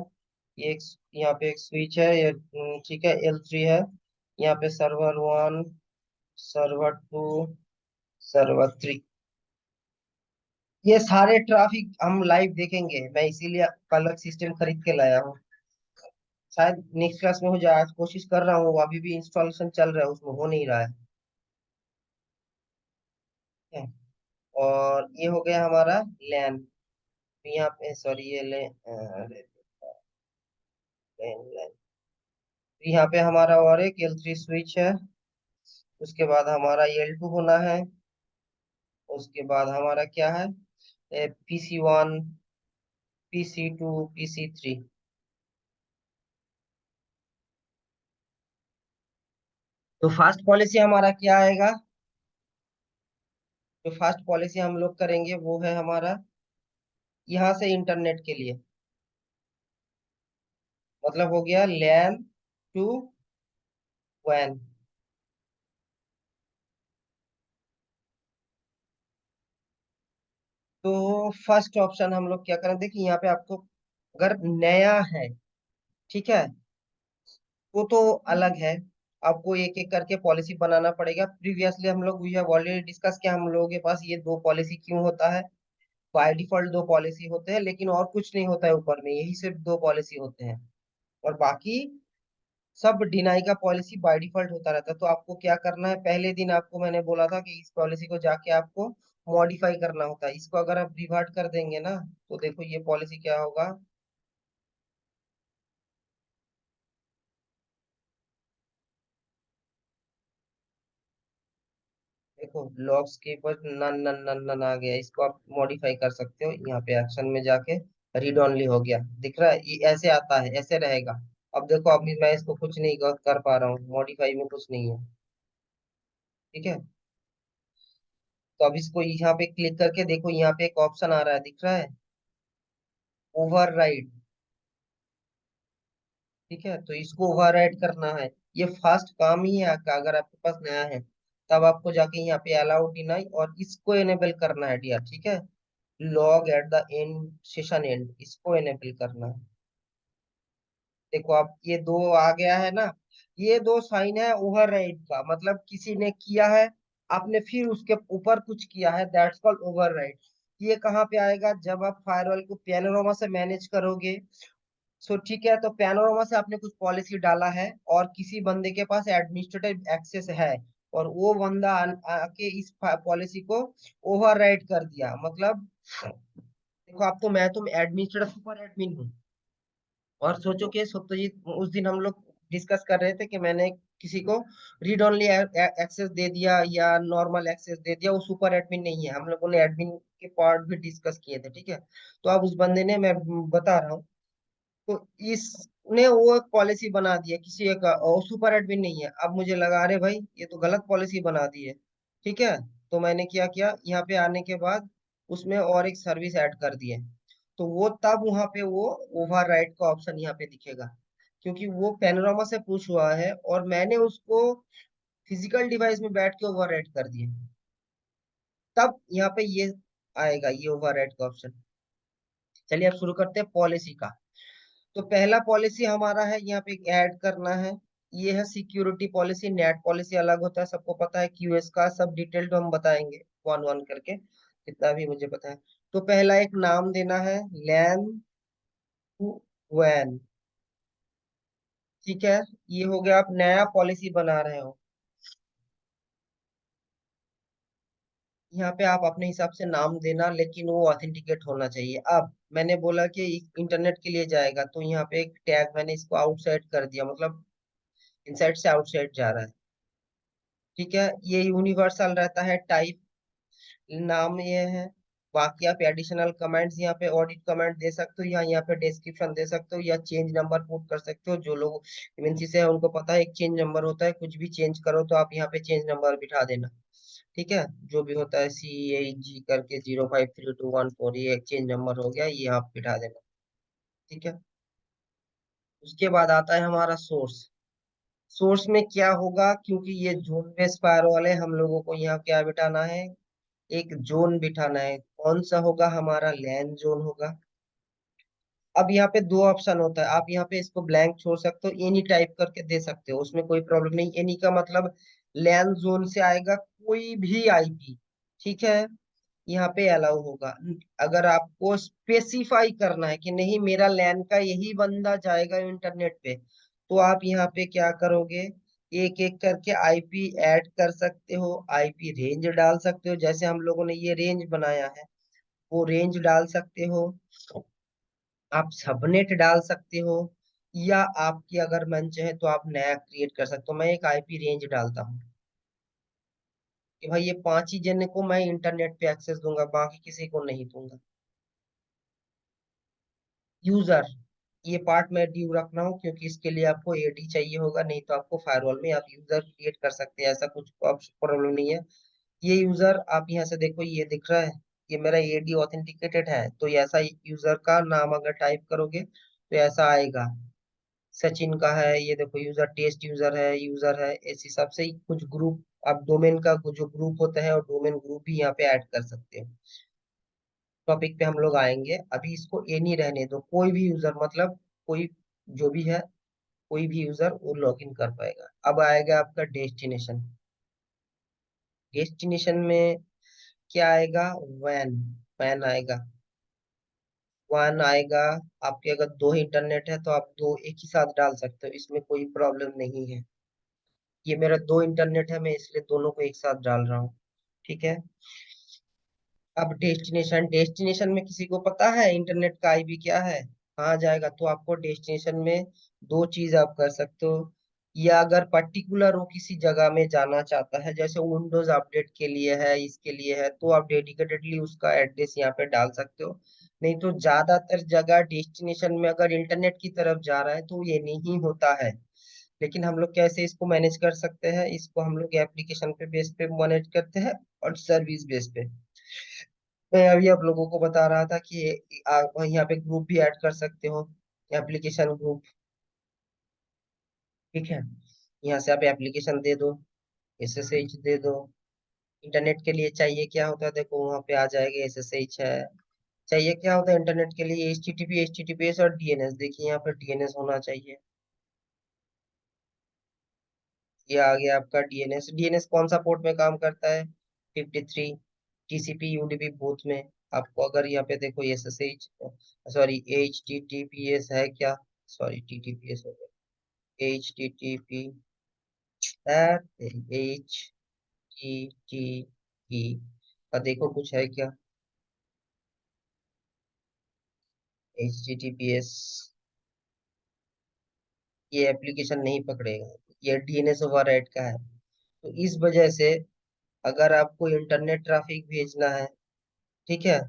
ये एक, यहाँ पे एक स्विच है ये, ठीक है, L3 है। यहाँ पे सर्वर 1, सर्वर 2, सर्वर 3। ये सारे ट्रैफिक हम लाइव देखेंगे, मैं इसीलिए अलग सिस्टम खरीद के लाया हूँ। शायद नेक्स्ट क्लास में हो जाए, आज कोशिश कर रहा हूँ, अभी भी इंस्टॉलेशन चल रहा है, उसमें हो नहीं रहा है। ठीक है? और ये हो गया हमारा लैन। यहाँ पे सॉरी, ये ले लैन। यहाँ पे हमारा और एक L3 स्विच है। उसके बाद हमारा L2 होना है। उसके बाद हमारा क्या है, PC1, PC2, PC3। तो फास्ट पॉलिसी हमारा क्या आएगा, जो फास्ट पॉलिसी हम लोग करेंगे वो है हमारा यहाँ से इंटरनेट के लिए, मतलब हो गया लैन टू वैन। तो फर्स्ट ऑप्शन हम लोग क्या करें, देखिए यहाँ पे आपको अगर नया है, ठीक है, वो तो अलग है। आपको एक एक करके पॉलिसी बनाना पड़ेगा। प्रीवियसली हम लोग वी हैव ऑलरेडी डिस्कस किया, हम लोगों के पास ये दो पॉलिसी क्यों होता है। बाय डिफॉल्ट दो पॉलिसी होते हैं, लेकिन और कुछ नहीं होता है ऊपर में, यही सिर्फ दो पॉलिसी होते हैं। और बाकी सब डिनाई का पॉलिसी बाय डिफॉल्ट होता रहता है। तो आपको क्या करना है, पहले दिन आपको मैंने बोला था कि इस पॉलिसी को जाके आपको मॉडिफाई करना होता है। इसको अगर आप रिवर्ट कर देंगे ना, तो देखो ये पॉलिसी क्या होगा। देखो लॉग्स के ऊपर नन नन नन नन आ गया, इसको आप मॉडिफाई कर सकते हो। यहाँ पे एक्शन में जाके रीड ओनली हो गया, दिख रहा है, ये ऐसे आता है, ऐसे रहेगा। अब देखो अभी मैं इसको कुछ नहीं कर पा रहा हूँ, मॉडिफाई में कुछ नहीं है। ठीक है, तो अब इसको यहाँ पे क्लिक करके देखो, यहाँ पे एक ऑप्शन आ रहा है, दिख रहा है, ओवरराइड। ठीक है, तो इसको ओवरराइड करना है। ये फास्ट काम ही है आपका, अगर आपके पास नया है तब आपको जाके यहाँ पे अलाउ डिनाई और इसको एनेबल करना है डियर। ठीक है, log at the end, session and, इसको एनेबल करना है। देखो अब ये दो आ गया है ना, ये दो साइन है ओवरराइड का, मतलब किसी ने किया है, आपने फिर उसके ऊपर कुछ किया है, दैट्स कॉल्ड ओवरराइड। ये कहाँ पे आएगा, जब आप फायरवॉल को पैनोरामा से मैनेज करोगे। सो ठीक है, तो पैनोरामा से आपने कुछ पॉलिसी डाला है और किसी बंदे के पास एडमिनिस्ट्रेटिव एक्सेस है, और वो बंदा आके इस पॉलिसी को ओवरराइड कर दिया, मतलब देखो आप तो, मैं तो एडमिनिस्ट्रेटर सुपर एडमिन हूँ। और सोचो कि सत्यजीत, उस दिन हम लोग डिस्कस कर रहे थे कि मैंने किसी को रीड ओनली एक्सेस दे दिया या नॉर्मल एक्सेस दे दिया, वो सुपर एडमिन नहीं है। हम लोगों ने एडमिन के पार्ट भी डिस्कस किए थे। ठीक है, तो अब उस बंदे ने, मैं बता रहा हूँ, तो इसने वो एक पॉलिसी बना दी है किसी एक, और सुपर एडमिन नहीं है। अब मुझे लगा अरे भाई ये तो गलत पॉलिसी बना दी है। ठीक है, तो मैंने क्या किया, यहाँ पे आने के बाद उसमें और एक सर्विस ऐड कर दिए। तो वो तब वहां पे वो ओवरराइड का ऑप्शन यहाँ पे दिखेगा, क्योंकि वो पैनोरामा से पुश हुआ है और मैंने उसको फिजिकल डिवाइस में बैठ के ओवरराइड कर दिया। तब यहाँ पे ये आएगा, ये ओवरराइड का ऑप्शन। चलिए अब शुरू करते हैं पॉलिसी का। तो पहला पॉलिसी हमारा है, यहाँ पे ऐड करना है। ये है सिक्योरिटी पॉलिसी। नेट पॉलिसी अलग होता है, सबको पता है। क्यूएस का सब डिटेल तो हम बताएंगे वन वन करके, जितना भी मुझे पता है। तो पहला एक नाम देना है, लैन टू वैन। ठीक है, ये हो गया, आप नया पॉलिसी बना रहे हो। यहाँ पे आप अपने हिसाब से नाम देना, लेकिन वो ऑथेंटिकेट होना चाहिए। अब मैंने बोला कि इंटरनेट के लिए जाएगा, तो यहाँ पे एक टैग मैंने इसको आउटसाइड कर दिया, मतलब इनसाइड से आउटसाइड जा रहा है। ठीक है, ये यूनिवर्सल रहता है टाइप, नाम ये है। बाकी आप एडिशनल कमेंट्स यहाँ पे ऑडिट कमेंट दे सकते हो, या यहाँ पे डिस्क्रिप्शन दे सकते हो, या चेंज नंबर पुट कर सकते हो। जो लोग एमएनसी से है उनको पता है एक चेंज नंबर होता है, कुछ भी चेंज करो तो आप यहाँ पे चेंज नंबर बिठा देना। ठीक है, जो भी होता है CAG करके 053214, ये एक्सचेंज नंबर हो गया, ये आप बिठा देना। ठीक है, उसके बाद आता है हमारा सोर्स। सोर्स में क्या होगा, क्योंकि ये जोन बेस्ड फायरवॉल है, हम लोगों को यहाँ क्या बिठाना है, एक जोन बिठाना है। कौन सा होगा, हमारा लैन जोन होगा। अब यहाँ पे दो ऑप्शन होता है, आप यहाँ पे इसको ब्लैंक छोड़ सकते हो, एनी टाइप करके दे सकते हो, उसमें कोई प्रॉब्लम नहीं। एनी का मतलब लैन जोन से आएगा कोई भी आईपी। ठीक है, यहाँ पे अलाउ होगा। अगर आपको स्पेसिफाई करना है कि नहीं मेरा लैन का यही बंदा जाएगा इंटरनेट पे, तो आप यहाँ पे क्या करोगे, एक एक करके आईपी ऐड कर सकते हो, आईपी रेंज डाल सकते हो, जैसे हम लोगों ने ये रेंज बनाया है वो रेंज डाल सकते हो। आप सबनेट डाल सकते हो, या आपकी अगर मन चाहे तो आप नया क्रिएट कर सकते हो। मैं एक आईपी रेंज डालता हूँ कि भाई ये पांच ही जने को मैं इंटरनेट पे एक्सेस दूंगा, बाकी किसी को नहीं दूंगा। यूजर, ये पार्ट मैं ड्यू रख रहा हूँ क्योंकि इसके लिए आपको एडी चाहिए होगा, नहीं तो आपको फायरवॉल में आप यूजर क्रिएट कर सकते हैं, ऐसा कुछ प्रॉब्लम नहीं है। ये यूजर आप यहाँ से देखो, ये दिख रहा है, ये मेरा एडी ऑथेंटिकेटेड है, तो ये ऐसा यूजर का नाम अगर टाइप करोगे तो ऐसा आएगा। सचिन का है, ये देखो यूजर टेस्ट यूजर है, इस हिसाब से ही कुछ ग्रुप, आप डोमेन का जो ग्रुप होता है और डोमेन ग्रुप भी यहाँ पे ऐड कर सकते हो। टॉपिक पे हम लोग आएंगे, अभी इसको ए नहीं रहने दो, कोई भी यूजर मतलब कोई जो भी है, कोई भी यूजर वो लॉग इन कर पाएगा। अब आएगा आपका डेस्टिनेशन। डेस्टिनेशन में क्या आएगा, वैन, वैन आएगा, वन आएगा। आपके अगर दो इंटरनेट है तो आप दो एक ही साथ डाल सकते हो, इसमें कोई प्रॉब्लम नहीं है। ये मेरा दो इंटरनेट है, मैं इसलिए दोनों को एक साथ डाल रहा हूँ। ठीक है, अब डेस्टिनेशन, डेस्टिनेशन में किसी को पता है इंटरनेट का आईपी क्या है, कहाँ जाएगा, तो आपको डेस्टिनेशन में दो चीज आप कर सकते हो। या अगर पर्टिकुलर वो किसी जगह में जाना चाहता है, जैसे विंडोज अपडेट के लिए है, इसके लिए है, तो आप डेडिकेटेडली उसका एड्रेस यहाँ पे डाल सकते हो। नहीं तो ज्यादातर जगह डेस्टिनेशन में अगर इंटरनेट की तरफ जा रहा है तो ये नहीं होता है। लेकिन हम लोग कैसे इसको मैनेज कर सकते हैं, इसको हम लोग एप्लीकेशन पे बेस पे मैनेज करते हैं और सर्विस बेस पे। मैं अभी आप लोगों को बता रहा था कि आप यहाँ पे ग्रुप भी ऐड कर सकते हो, एप्लीकेशन ग्रुप। ठीक है, यहाँ से आप एप्लीकेशन दे दो, SSH दे दो। इंटरनेट के लिए चाहिए क्या होता है, देखो वहाँ पे आ जाएगा, SSH है। चाहिए क्या होता है इंटरनेट के लिए, HTTP HTTPS और DNS, देखिए यहाँ पर DNS होना चाहिए। ये आ गया आपका DNS। DNS कौन सा पोर्ट में काम करता है, 53। TCP UDP बोथ में। आपको अगर यहाँ पे देखो SSH, सॉरी HTTPS है क्या, सॉरी TTPS हो गया, HTTP, HTTP का देखो कुछ है क्या, HTTPS, ये एप्लीकेशन नहीं पकड़ेगा, ये DNS ओवरराइड का है। तो इस वजह से अगर आपको इंटरनेट ट्रैफिक भेजना है, ठीक है,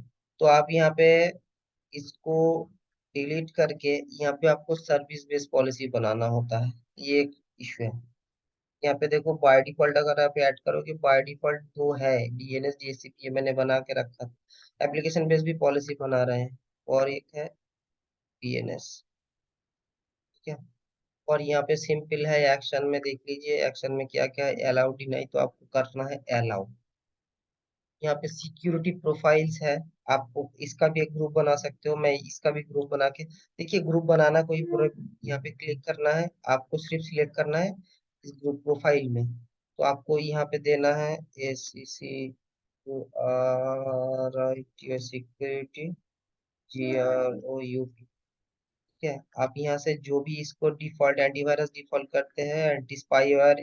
तो आप यहाँ पे इसको डिलीट करके यहाँ पे आपको सर्विस बेस्ड पॉलिसी बनाना होता है, ये एक इश्यू है। यहाँ पे देखो बाय डिफॉल्ट अगर आप ऐड करोगे, बाय डिफॉल्ट दो है, DNS DHCP, ये मैंने बना के रखा था। एप्लीकेशन बेस्ड भी पॉलिसी बना रहे हैं, और एक है DNS। ठीक है, और यहाँ पे सिंपल है, एक्शन में देख लीजिए, एक्शन में क्या क्या है, अलाउ डिनाई, तो आपको करना है अलाउ। यहाँ पे सिक्योरिटी प्रोफाइल्स है, आपको इसका भी एक ग्रुप बना सकते हो, मैं इसका भी ग्रुप बना के, देखिए ग्रुप बनाना कोई पूरा, यहाँ पे क्लिक करना है, आपको सिर्फ सिलेक्ट करना है इस ग्रुप प्रोफाइल में, तो आपको यहाँ पे देना है सिक्योरिटी, GROUP। ठीक है, आप यहाँ से जो भी इसको डिफॉल्ट एंटीवायरस डिफॉल्ट करते हैं, एंटी स्पाईवेयर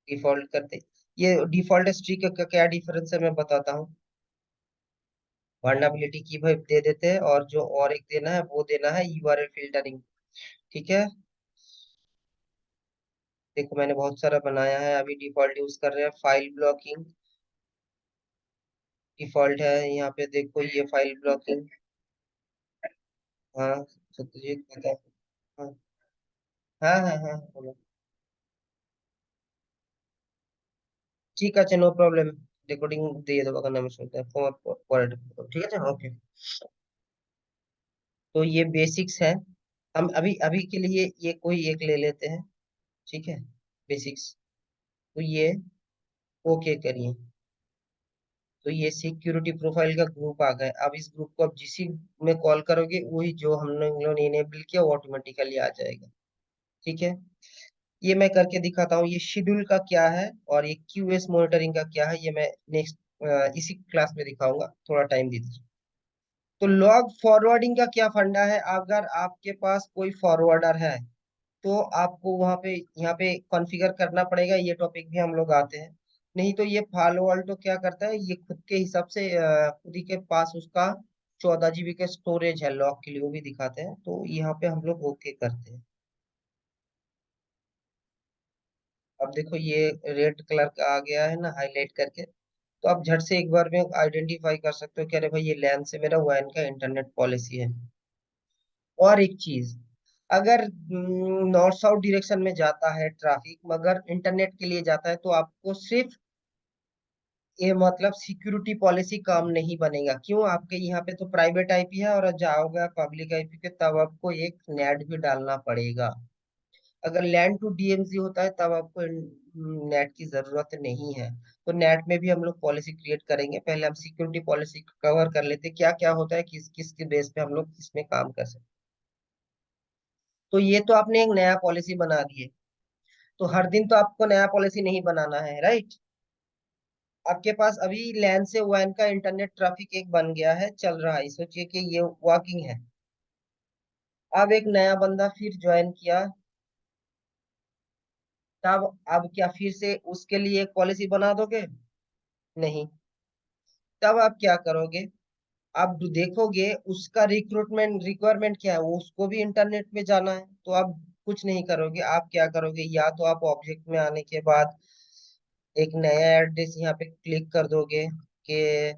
डिफॉल्ट करते हैं, ये डिफॉल्ट स्ट्रिंग का क्या डिफरेंस है मैं बताता हूँ। वर्नेबिलिटी की भाई दे देते हैं, और जो और एक देना है वो देना है यूआरएल फिल्टरिंग। ठीक है। देखो मैंने बहुत सारा बनाया है, अभी डिफॉल्ट यूज कर रहे हैं। फाइल ब्लॉकिंग डिफॉल्ट है यहाँ पे, देखो ये फाइल ब्लॉकिंग। हाँ सत्यजीत बता। हाँ हाँ हाँ हाँ बोलो। ठीक है, अच्छा नो प्रॉब्लम। रिकॉर्डिंग दे दो अगर नहीं सुनते हैं ठीक है, चलो ओके। तो ये बेसिक्स है। हम अभी अभी के लिए ये कोई एक ले लेते हैं। ठीक है, बेसिक्स। तो ये ओके करिए। तो ये सिक्योरिटी प्रोफाइल का ग्रुप आ गया। अब इस ग्रुप को आप जिसी में कॉल करोगे वही जो हम लोगों ने इनेबल किया वो ऑटोमेटिकली आ जाएगा। ठीक है। ये मैं करके दिखाता हूँ। ये शेड्यूल का क्या है और ये क्यूएस मॉनिटरिंग का क्या है, ये मैं नेक्स्ट इसी क्लास में दिखाऊंगा, थोड़ा टाइम दीजिए। तो लॉग फॉरवर्डिंग का क्या फंडा है, अगर आपके पास कोई फॉरवर्डर है तो आपको वहां पे यहाँ पे कॉन्फ़िगर करना पड़ेगा। ये टॉपिक भी हम लोग आते हैं। नहीं तो ये फालो ऑल्टो क्या करता है, ये खुद के हिसाब से खुद ही के पास उसका 14 GB का स्टोरेज है लॉग के लिए, वो भी दिखाते हैं। तो यहाँ पे हम लोग ओके करते हैं। अब देखो ये रेड कलर का आ गया है ना हाईलाइट करके। तो आप झट से एक बार में आइडेंटिफाई कर सकते हो कि अरे भाई ये लैन से मेरा वैन का इंटरनेट पॉलिसी है। और एक चीज, अगर नॉर्थ साउथ डायरेक्शन में जाता है ट्रैफिक मगर इंटरनेट के लिए जाता है, तो आपको सिर्फ ये मतलब सिक्योरिटी पॉलिसी काम नहीं बनेगा। क्यों, आपके यहाँ पे तो प्राइवेट आईपी है और जाओगे पब्लिक आईपी पे तब आपको एक नेट भी डालना पड़ेगा। अगर लैंड टू डीएमसी होता है तब आपको नेट की जरूरत नहीं है। तो नेट में भी हम लोग पॉलिसी क्रिएट करेंगे। पहले हम सिक्योरिटी पॉलिसी कवर कर लेते हैं, क्या क्या होता है, किस किस के बेस पे हम लोग इसमें काम कर सकते हैं। तो ये तो आपने एक नया पॉलिसी बना दिए। तो हर दिन तो आपको नया पॉलिसी नहीं बनाना है, राइट। आपके पास अभी लैन से वैन का इंटरनेट ट्रैफिक एक बन गया है, चल रहा है, सोचिए कि ये वर्किंग है। अब एक नया बंदा फिर ज्वाइन किया, तब अब क्या फिर से उसके लिए एक पॉलिसी बना दोगे? नहीं। तब आप क्या करोगे, आप देखोगे उसका रिक्रूटमेंट रिक्वायरमेंट क्या है, वो उसको भी इंटरनेट में जाना है। तो आप कुछ नहीं करोगे, आप क्या करोगे, या तो आप ऑब्जेक्ट में आने के बाद एक नया एड्रेस यहाँ पे क्लिक कर दोगे कि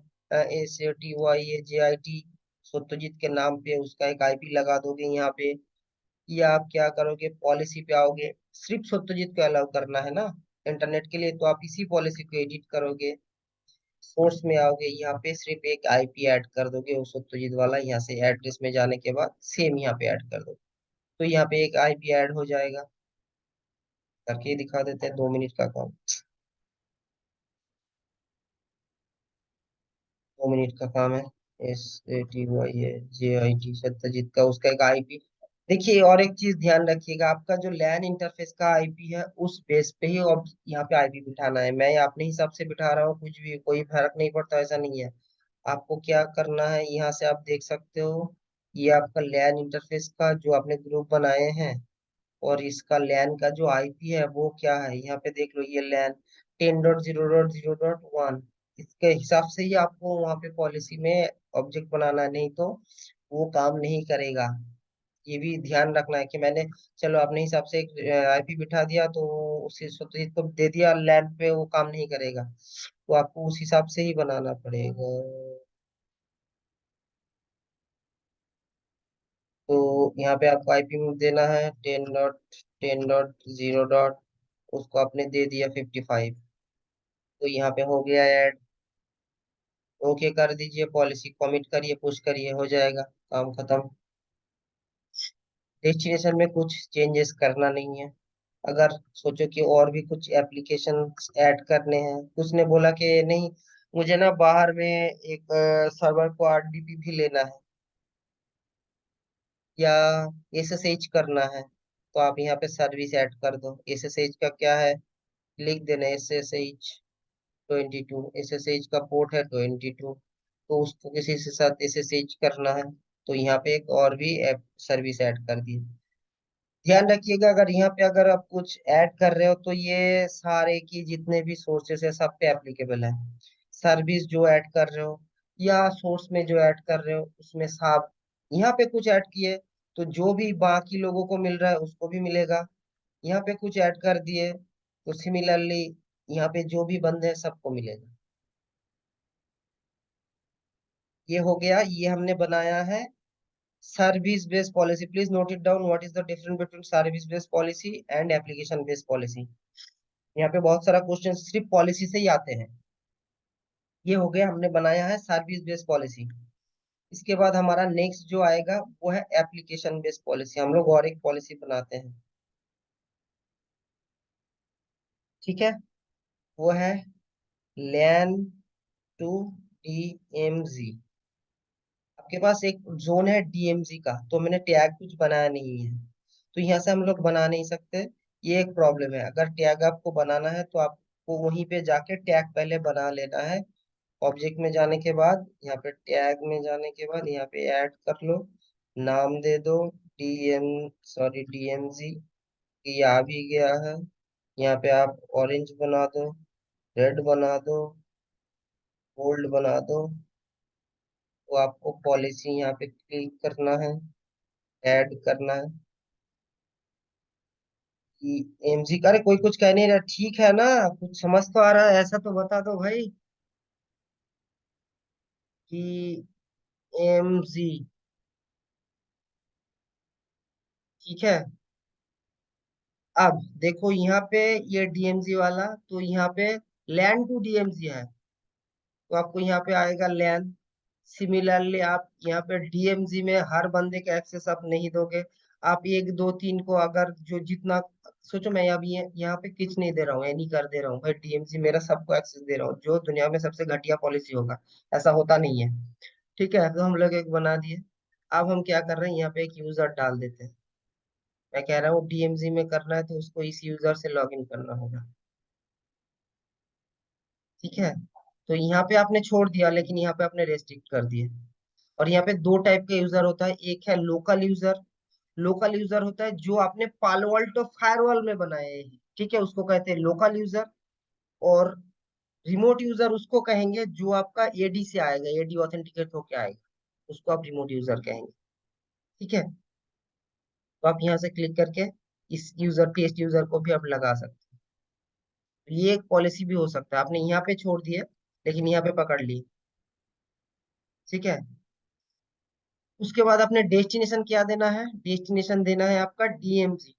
SATYAJIT सत्यजीत के नाम पे उसका एक आईपी लगा दोगे यहाँ पे। या आप क्या करोगे, पॉलिसी पे आओगे, सिर्फ सत्यजीत को अलाउ करना है ना इंटरनेट के लिए, तो आप इसी पॉलिसी को एडिट करोगे। सोर्स में आओगे, यहाँ पे सिर्फ एक आईपी ऐड कर दोगे वो सत्यजीत वाला, यहाँ से एड्रेस में जाने के बाद सेम यहाँ पे ऐड कर दो। तो यहाँ पे एक आईपी ऐड हो जाएगा। करके दिखा देते हैं, 2 मिनट का काम। 2 मिनट का काम है। SATYAJIT सत्यजीत का उसका एक आईपी। देखिए और एक चीज ध्यान रखिएगा, आपका जो लैन इंटरफेस का आईपी है उस बेस पे ही अब यहाँ पे आईपी बिठाना है। मैं अपने हिसाब से बिठा रहा हूँ, कुछ भी कोई फर्क नहीं पड़ता, ऐसा नहीं है। आपको क्या करना है, यहाँ से आप देख सकते हो, ये आपका लैन इंटरफेस का जो आपने ग्रुप बनाए हैं, और इसका लैन का जो आईपी है वो क्या है, यहाँ पे देख लो, ये लैन 10.0.0.1। इसके हिसाब से ही आपको वहाँ पे पॉलिसी में ऑब्जेक्ट बनाना है, नहीं तो वो काम नहीं करेगा। ये भी ध्यान रखना है कि मैंने चलो अपने हिसाब से एक आईपी बिठा दिया तो उसी स्वतः को दे दिया लैन पे, वो काम नहीं करेगा। तो आपको उस हिसाब से ही बनाना पड़ेगा। तो यहाँ पे आपको आईपी देना है 10.10.0. उसको आपने दे दिया 55। तो यहाँ पे हो गया ऐड। ओके कर दीजिए, पॉलिसी कमिट करिए, पुश करिए, हो जाएगा काम खत्म। डेस्टिनेशन में कुछ चेंजेस करना नहीं है। अगर सोचो कि और भी कुछ एप्लीकेशन ऐड करने हैं, कुछ ने बोला कि नहीं मुझे ना बाहर में एक सर्वर को आरडीपी भी लेना है, या एसएसएच करना है, तो आप यहाँ पे सर्विस ऐड कर दो। एसएसएच का क्या है, लिख देना SSH 22। SSH का पोर्ट है 22, तो उसको किसी से साथ SSH करना है, तो यहाँ पे एक और भी ऐप सर्विस ऐड कर दी। ध्यान रखिएगा, अगर यहाँ पे अगर आप कुछ ऐड कर रहे हो तो ये सारे की जितने भी सोर्सेस है सब पे एप्लीकेबल है। सर्विस जो ऐड कर रहे हो या सोर्स में जो ऐड कर रहे हो उसमें सब यहाँ पे कुछ ऐड किए तो जो भी बाकी लोगों को मिल रहा है उसको भी मिलेगा। यहाँ पे कुछ ऐड कर दिए तो सिमिलरली यहाँ पे जो भी बंद है सबको मिलेगा। ये हो गया, ये हमने बनाया है service based policy. Please note it down, what is the difference between service based policy and application based policy. यहाँ पे बहुत सारा क्वेश्चन सिर्फ पॉलिसी से ही आते हैं। ये हो गया, हमने बनाया है सर्विस बेस्ड पॉलिसी। इसके बाद हमारा नेक्स्ट जो आएगा वो है एप्लीकेशन बेस्ड पॉलिसी। हम लोग और एक पॉलिसी बनाते हैं, ठीक है। वो है लैन टू डीएमजी। आपके पास एक जोन है डीएमजी का, तो मैंने टैग कुछ बनाया नहीं है, तो यहाँ से हम लोग बना नहीं सकते। ये एक प्रॉब्लम है। अगर टैग आपको बनाना है तो आपको वहीं पे जाके टैग पहले बना लेना है। ऑब्जेक्ट में जाने के बाद यहाँ पे टैग में जाने के बाद यहाँ पे ऐड कर लो, नाम दे दो डीएम, सॉरी डीएमजी। ये आ भी गया है। यहाँ पे आप ऑरेंज बना दो, रेड बना दो, गोल्ड बना दो। तो आपको पॉलिसी यहाँ पे क्लिक करना है, ऐड करना है कि एमजी। अरे कोई कुछ कह नहीं रहा, ठीक है ना? कुछ समझ तो आ रहा है, ऐसा तो बता दो भाई कि एमजी, ठीक है। अब देखो यहाँ पे ये डीएमजी वाला, तो यहाँ पे लैन टू डीएमजी है, तो आपको यहाँ पे आएगा लैन। सिमिलरली आप यहाँ पे डीएमजी में हर बंदे का एक्सेस आप नहीं दोगे। आप एक दो तीन को अगर जो जितना सोचो, मैं अभी यहाँ पे किच नहीं दे रहा हूँ, नहीं कर दे रहा हूँ भाई, डीएमजी मेरा सबको एक्सेस दे रहा हूँ, जो दुनिया में सबसे घटिया पॉलिसी होगा, ऐसा होता नहीं है। ठीक है, तो हम लोग एक बना दिए। अब हम क्या कर रहे हैं, यहाँ पे एक यूजर डाल देते हैं। मैं कह रहा हूँ डीएमजी में करना है तो उसको इस यूजर से लॉग इन करना होगा, ठीक है। तो यहाँ पे आपने छोड़ दिया, लेकिन यहाँ पे आपने रेस्ट्रिक्ट कर दिया। और यहाँ पे दो टाइप का यूजर होता है, एक है लोकल यूजर। लोकल यूजर होता है जो आपने पालो अल्टो फायरवॉल में बनाए हैं, ठीक है, उसको कहते हैं लोकल यूजर। और रिमोट यूजर उसको कहेंगे जो आपका एडी से आएगा, एडी ऑथेंटिकेट होके आएगा, उसको आप रिमोट यूजर कहेंगे, ठीक है। तो आप यहाँ से क्लिक करके इस यूजर पेस्ट यूजर को भी आप लगा सकते हैं। ये एक पॉलिसी भी हो सकता है, आपने यहाँ पे छोड़ दिए लेकिन यहाँ पे पकड़ ली, ठीक है। उसके बाद अपने डेस्टिनेशन क्या देना है, डेस्टिनेशन देना है आपका डीएमजी।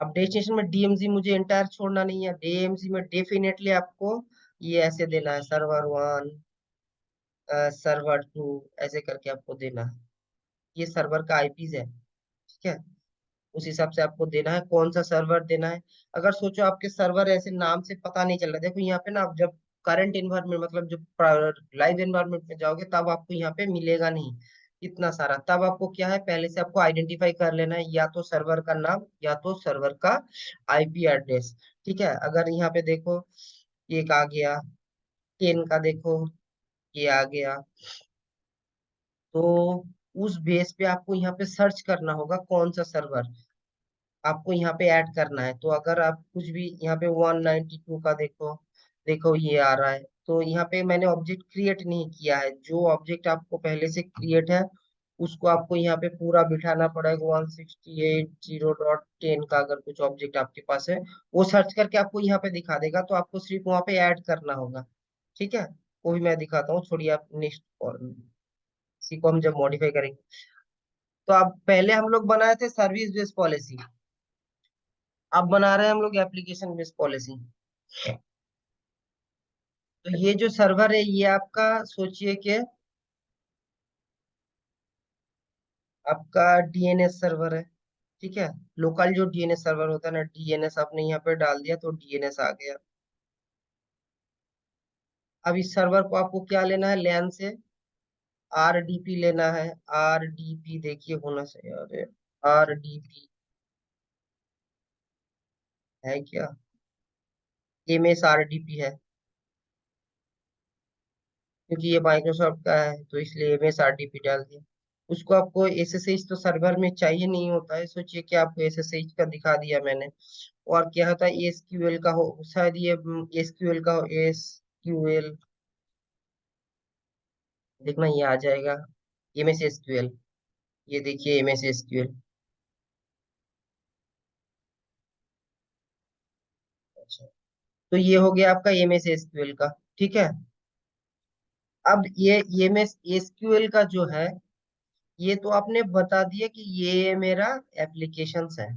अब डेस्टिनेशन में डीएमजी मुझे एंटायर छोड़ना नहीं है, डीएमजी में डेफिनेटली आपको ये ऐसे देना है, सर्वर 1, सर्वर 2, ऐसे करके आपको देना है। ये सर्वर का आईपीज है, ठीक है। उस हिसाब से आपको देना है, कौन सा सर्वर देना है। अगर सोचो आपके सर्वर ऐसे नाम से पता नहीं चल रहा, देखो यहाँ पे ना, आप जब करंट एनवायरमेंट मतलब जब लाइव एनवायरमेंट में जाओगे तब आपको यहाँ पे मिलेगा नहीं इतना सारा। तब आपको क्या है, पहले से आपको आइडेंटिफाई कर लेना है, या तो सर्वर का नाम या तो सर्वर का आईपी एड्रेस, ठीक है। अगर यहाँ पे देखो एक आ गया, 10 का देखो ये आ गया, तो उस बेस पे आपको यहाँ पे सर्च करना होगा कौन सा सर्वर आपको यहाँ पे ऐड करना है। तो अगर आप कुछ भी यहाँ पे 192 का देखो, देखो ये आ रहा है, तो यहाँ पे मैंने ऑब्जेक्ट क्रिएट नहीं किया है। जो ऑब्जेक्ट आपको पहले से क्रिएट है उसको आपको यहाँ पे पूरा बिठाना पड़ेगा। 168.0.10 का अगर कुछ ऑब्जेक्ट आपके पास है, वो सर्च करके आपको यहाँ पे दिखा देगा, तो आपको सिर्फ वहाँ पे ऐड करना होगा, ठीक है। वो भी मैं दिखाता हूँ, छोड़िए आप नेक्स्ट, और इसी को हम जब मॉडिफाई करेंगे। तो अब पहले हम लोग बनाए थे सर्विस बेस्ड पॉलिसी, अब बना रहे हैं हम लोग एप्लीकेशन बेस्ड पॉलिसी। तो ये जो सर्वर है ये आपका सोचिए कि आपका डीएनएस सर्वर है, ठीक है। लोकल जो डीएनएस सर्वर होता है ना, डीएनएस आपने यहाँ पे डाल दिया तो डीएनएस आ गया। अब इस सर्वर को आपको क्या लेना है, लैन से आरडीपी लेना है। आरडीपी देखिए होना चाहिए, अरे आरडीपी है क्या, एमएस आरडीपी है, क्योंकि ये माइक्रोसॉफ्ट का है तो इसलिए एमएस आरडीपी डाल दिया। उसको आपको एसएसएच तो सर्वर में चाहिए नहीं होता है, सोचिए कि आपको एसएसएच का दिखा दिया मैंने। और क्या होता है एसक्यूएल का हो, शायद ये एसक्यूएल का हो, एसक्यूएल देखना ये आ जाएगा, एमएस एसक्यूएल। ये देखिए एमएस एसक्यूएल। अच्छा, तो ये हो गया आपका एमएस एसक्यूएल का। ठीक है। अब ये एमएस एसक्यूएल का जो है, ये तो आपने बता दिया कि ये मेरा एप्लीकेशंस है।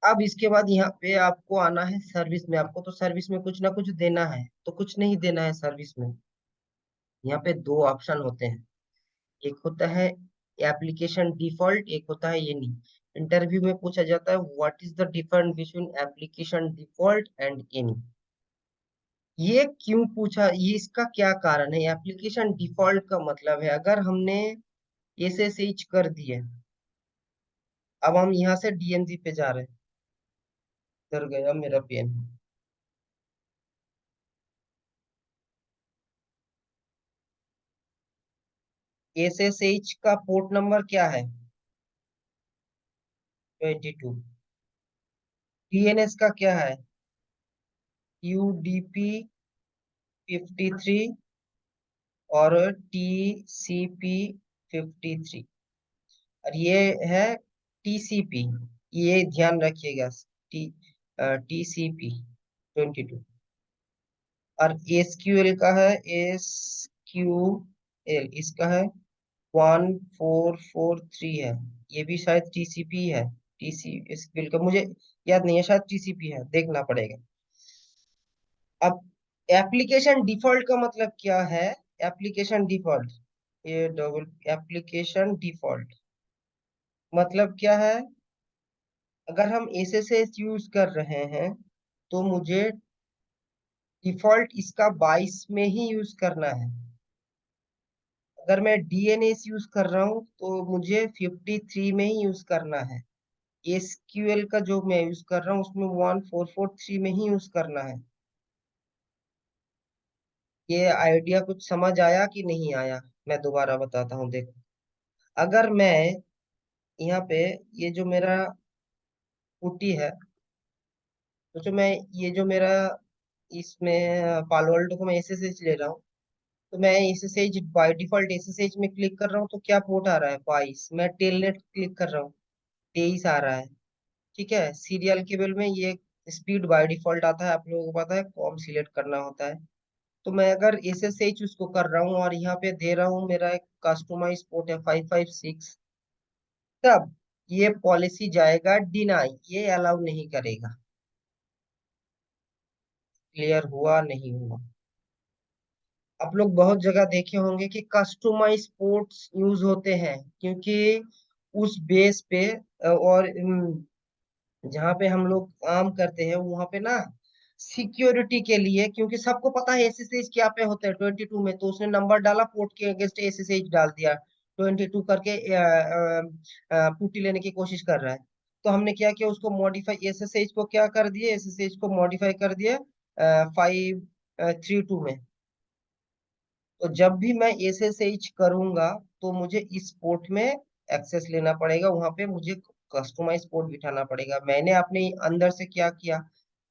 अब इसके बाद यहाँ पे आपको आना है सर्विस में। आपको तो सर्विस में कुछ ना कुछ देना है, तो कुछ नहीं देना है सर्विस में। यहाँ पे दो ऑप्शन होते हैं, एक होता है एप्लीकेशन डिफॉल्ट, एक होता है एनी। इंटरव्यू में पूछा जाता है what is the difference between application default and any. ये क्यों पूछा, ये इसका क्या कारण है? एप्लीकेशन डिफॉल्ट का मतलब है अगर हमने एसएसएच कर दिए, अब हम यहाँ से डीएमजी पे जा रहे हैं। इधर गया मेरा पेन। एसएसएच का पोर्ट नंबर क्या है? 22। डीएनएस का क्या है? यूडीपी 53 और टीसीपी 53। और ये है टीसीपी, ये ध्यान रखिएगा। T TCP 22। और एसक्यूएल का है एसक्यूएल, इसका है 1443 है। ये भी शायद टीसीपी है। टीसी एसक्यूएल का मुझे याद नहीं है, शायद टीसीपी है, देखना पड़ेगा। अब एप्लीकेशन डिफॉल्ट का मतलब क्या है? एप्लीकेशन डिफॉल्ट, ये डबल एप्लीकेशन डिफॉल्ट मतलब क्या है? अगर हम एसएसएच यूज कर रहे हैं तो मुझे डिफॉल्ट इसका 22 में ही यूज करना है। अगर मैं डीएनएस यूज कर रहा हूँ तो मुझे 53 में ही यूज करना है। एसक्यूएल का जो मैं यूज कर रहा हूँ उसमें 1443 में ही यूज करना है। ये आइडिया कुछ समझ आया कि नहीं आया? मैं दोबारा बताता हूँ, देखो। अगर मैं यहाँ पे, ये जो मेरा पुटी है, तो जो मैं, ये जो मेरा इसमें पालो अल्टो को मैं एसएसएच ले रहा हूँ, तो मैं एसएसएच बाय डिफॉल्ट एसएसएच में क्लिक कर रहा हूँ तो क्या पोर्ट आ रहा है? 22। मैं टेलनेट क्लिक कर रहा हूँ, 23 आ रहा है। ठीक है। सीरियल केबल में ये स्पीड बाय डिफॉल्ट आता है, आप लोगों को पता है, कॉम सिलेक्ट करना होता है। तो मैं अगर एसएसएच उसको कर रहा हूँ और यहाँ पे दे रहा हूँ मेरा एक कस्टमाइज पोर्ट है 556, तब ये पॉलिसी जाएगा डिनाई, ये अलाउ नहीं करेगा। क्लियर हुआ नहीं हुआ? आप लोग बहुत जगह देखे होंगे कि कस्टमाइज पोर्ट्स यूज होते हैं, क्योंकि उस बेस पे और जहाँ पे हम लोग काम करते हैं वहां पे ना सिक्योरिटी के लिए, क्योंकि सबको पता है एसएसएच क्या पे होता है 22 में, तो उसने नंबर डाला पोर्ट के अगेंस्ट एसएसएच डाल दिया, 22 करके पुट्टी लेने की कोशिश कर रहा है। तो हमने क्या किया, उसको मॉडिफाई एसएसएच को क्या कर दिए, एसएसएच को मॉडिफाई कर दिए 532 में। तो जब भी मैं एसएसएच करूंगा तो मुझे इस पोर्ट में एक्सेस लेना पड़ेगा, वहां पे मुझे कस्टमाइज पोर्ट बिठाना पड़ेगा। मैंने अपने अंदर से क्या किया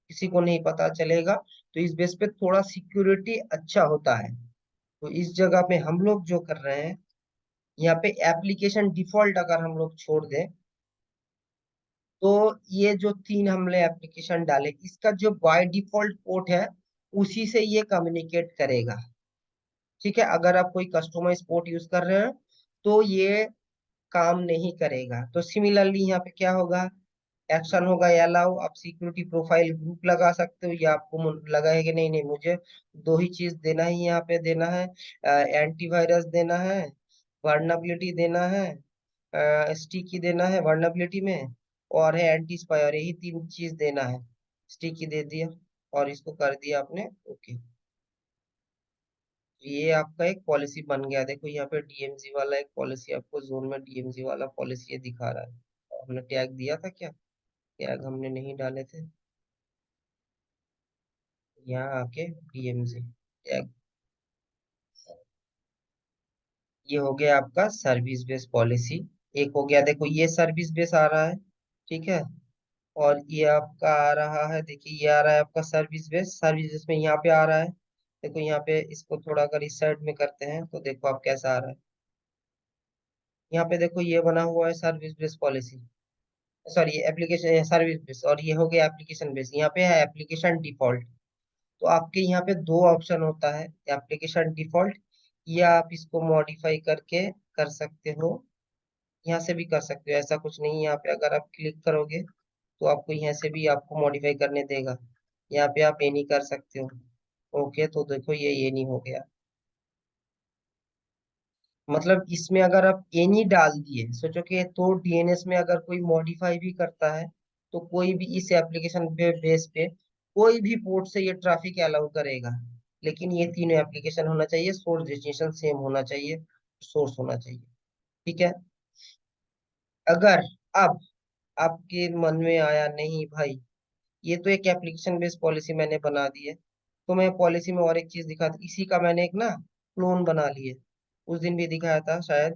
किसी को नहीं पता चलेगा, तो इस बेस पे थोड़ा सिक्योरिटी अच्छा होता है। तो इस जगह पे हम लोग जो कर रहे हैं, यहाँ पे एप्लीकेशन डिफॉल्ट अगर हम लोग छोड़ दें, तो ये जो तीन हमने एप्लीकेशन डाले, इसका जो बाय डिफॉल्ट पोर्ट है उसी से ये कम्युनिकेट करेगा। ठीक है। अगर आप कोई कस्टमाइज पोर्ट यूज कर रहे हैं तो ये काम नहीं करेगा। तो सिमिलरली यहाँ पे क्या होगा, एक्शन होगा अलाउ। आप सिक्योरिटी प्रोफाइल ग्रुप लगा सकते हो, या आपको लगा है कि नहीं नहीं मुझे दो ही चीज देना ही यहाँ पे देना है, एंटीवायरस देना है, वर्नेबिलिटी देना है, स्टिकी देना है वर्नेबिलिटी में, और है एंटी स्पायर, यही तीन चीज देना है। स्टिकी दे दिया और इसको कर दिया आपने ओके। ये आपका एक पॉलिसी बन गया। देखो यहाँ पे डीएमजी वाला एक पॉलिसी, आपको जोन में डीएमजी वाला पॉलिसी ये दिखा रहा है। हमने टैग दिया था क्या? टैग हमने नहीं डाले थे। यहाँ आके डीएमजी टैग, ये हो गया आपका सर्विस बेस पॉलिसी। एक हो गया, देखो ये सर्विस बेस आ रहा है, ठीक है। और ये आपका आ रहा है, देखिए ये आ रहा है आपका सर्विस बेस में यहाँ पे आ रहा है। देखो यहाँ पे इसको थोड़ा अगर इस साइड में करते हैं तो देखो आप कैसा आ रहा है। यहाँ पे देखो ये बना हुआ है service base policy, sorry application service base, और ये हो गया एप्लीकेशन बेस। यहाँ पे है एप्लीकेशन डिफॉल्ट। तो आपके यहाँ पे दो ऑप्शन होता है, एप्लीकेशन डिफॉल्ट, या आप इसको मॉडिफाई करके कर सकते हो। यहाँ से भी कर सकते हो, ऐसा कुछ नहीं है। यहाँ पे अगर आप क्लिक करोगे तो आपको यहाँ से भी आपको मॉडिफाई करने देगा। यहाँ पे आप एनी कर सकते हो। ओके, तो देखो ये नहीं हो गया। मतलब इसमें अगर आप एनी डाल दिए, सोचो कि तो डीएनएस में अगर कोई मॉडिफाई भी करता है तो कोई भी इस एप्लीकेशन पे बेस पे कोई भी पोर्ट से ये ट्रैफिक अलाउ करेगा। लेकिन ये तीनों एप्लीकेशन होना चाहिए, सोर्स डेस्टिनेशन सेम होना चाहिए, सोर्स होना चाहिए, ठीक है। अगर अब आपके मन में आया नहीं भाई, ये तो एक एप्लीकेशन बेस्ड पॉलिसी मैंने बना दी है, तो मैं पॉलिसी में और एक चीज दिखा इसी का मैंने एक ना क्लोन बना लिए, उस दिन भी दिखाया था शायद।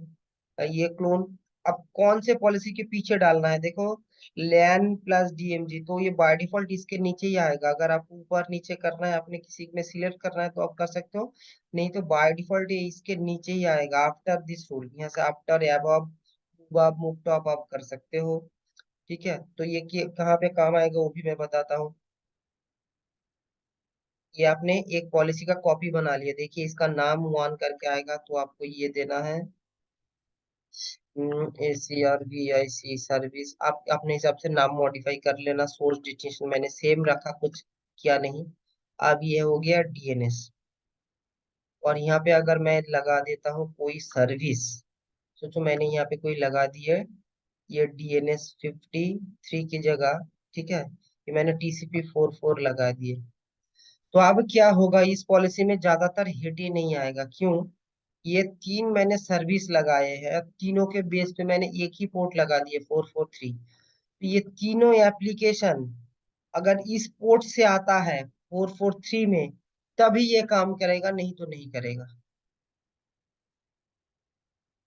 ये क्लोन अब कौन से पॉलिसी के पीछे डालना है, देखो लैन प्लस डीएमजी, तो ये बाय डिफॉल्ट इसके नीचे ही आएगा। अगर आपको ऊपर नीचे करना है, आपने किसी में सिलेक्ट करना है तो आप कर सकते हो, नहीं तो बाय डिफॉल्ट ये इसके नीचे ही आएगा। आफ्टर दिस रूल, यहाँ से आफ्टर एब आप मूव टॉप आप कर सकते हो, ठीक है। तो ये कहाँ पे काम आएगा वो भी मैं बताता हूँ। ये आपने एक पॉलिसी का कॉपी बना लिया, देखिए इसका नाम वन करके आएगा, तो आपको ये देना है ACRVIC सर्विस। आप अपने हिसाब से नाम मॉडिफाई कर लेना, सोर्स डेस्टिनेशन मैंने सेम रखा, कुछ किया नहीं। अब ये हो गया डीएनएस। और यहाँ पे अगर मैं लगा देता हूँ कोई सर्विस, सोचो मैंने यहाँ पे कोई लगा दी है, ये DNS 53 की जगह, ठीक है, ये मैंने TCP 44 लगा दिए। तो अब क्या होगा, इस पॉलिसी में ज्यादातर हिट ही नहीं आएगा, क्यों? ये तीन मैंने सर्विस लगाए हैं, तीनों के बेस पे मैंने एक ही पोर्ट लगा दिए 443। तो ये तीनों एप्लीकेशन अगर इस पोर्ट से आता है 443 में, तभी ये काम करेगा, नहीं तो नहीं करेगा।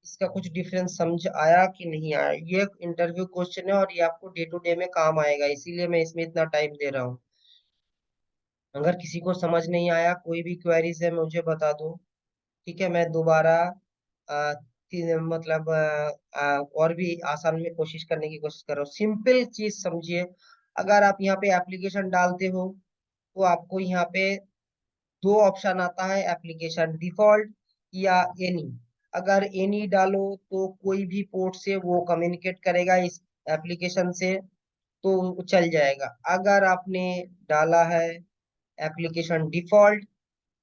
इसका कुछ डिफरेंस समझ आया कि नहीं आया? ये इंटरव्यू क्वेश्चन है और ये आपको डे टू डे में काम आएगा, इसीलिए मैं इसमें इतना टाइम दे रहा हूँ। अगर किसी को समझ नहीं आया, कोई भी क्वेरीज है मुझे बता दो, ठीक है। मैं दोबारा मतलब और भी आसान में कोशिश करने की कोशिश कर रहा हूँ। सिंपल चीज समझिए, अगर आप यहाँ पे एप्लीकेशन डालते हो तो आपको यहाँ पे दो ऑप्शन आता है, एप्लीकेशन डिफॉल्ट या एनी। अगर एनी डालो तो कोई भी पोर्ट से वो कम्युनिकेट करेगा इस एप्लीकेशन से, तो चल जाएगा। अगर आपने डाला है एप्लीकेशन डिफॉल्ट,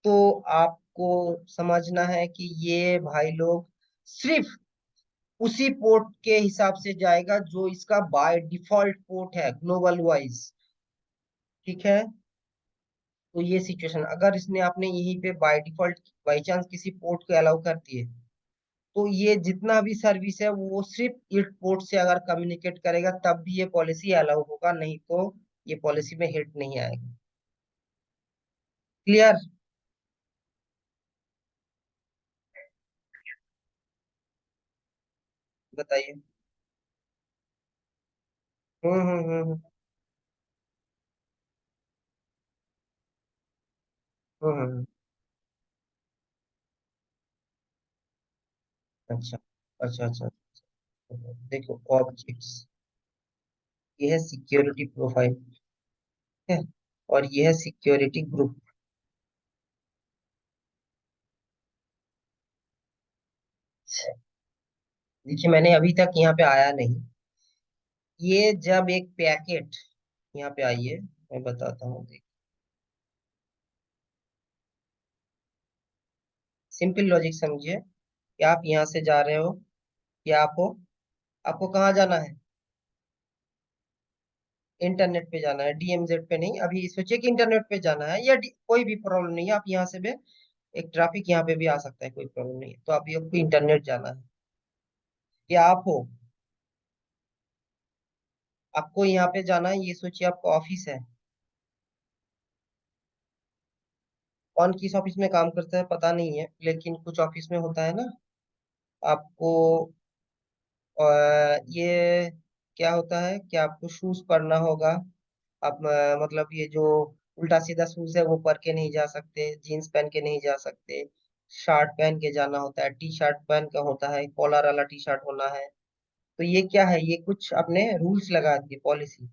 तो आपको समझना है कि ये भाई लोग सिर्फ उसी पोर्ट के हिसाब से जाएगा जो इसका बाय डिफॉल्ट पोर्ट है ग्लोबल वाइज, ठीक है। तो ये सिचुएशन, अगर इसने आपने यहीं पे बाय डिफॉल्ट बाई चांस किसी पोर्ट को अलाउ कर दिए, तो ये जितना भी सर्विस है वो सिर्फ इस पोर्ट से अगर कम्युनिकेट करेगा तब भी ये पॉलिसी अलाउ होगा, नहीं तो ये पॉलिसी में हिट नहीं आएगा। क्लियर? बताइए। हम्म। हम्म। अच्छा अच्छा अच्छा। देखो ऑब्जेक्ट्स, ये है सिक्योरिटी प्रोफाइल, है, और ये है सिक्योरिटी ग्रुप। देखिए मैंने अभी तक यहाँ पे आया नहीं, ये जब एक पैकेट यहाँ पे आइए, मैं बताता हूँ। सिंपल लॉजिक समझिए कि आप यहाँ से जा रहे हो, या आपको आपको कहाँ जाना है? इंटरनेट पे जाना है, DMZ पे नहीं। अभी सोचिए कि इंटरनेट पे जाना है, या कोई भी प्रॉब्लम नहीं है, आप यहाँ से भी एक ट्रैफिक यहाँ पे भी आ सकता है, कोई प्रॉब्लम नहीं है। तो अभी आपको इंटरनेट जाना है, या आप हो, आपको यहाँ पे जाना है, ये सोचिए आपका ऑफिस है। कौन किस ऑफिस में काम करता है पता नहीं है, लेकिन कुछ ऑफिस में होता है ना, आपको ये क्या होता है कि आपको शूज पहनना होगा। आप मतलब ये जो उल्टा सीधा शूज है वो पहन के नहीं जा सकते, जीन्स पहन के नहीं जा सकते, शर्ट पहन के जाना होता है, टी शर्ट पहन का होता है, कॉलर वाला टी शर्ट होना है। तो ये क्या है, ये कुछ अपने रूल्स लगा दिए, पॉलिसी।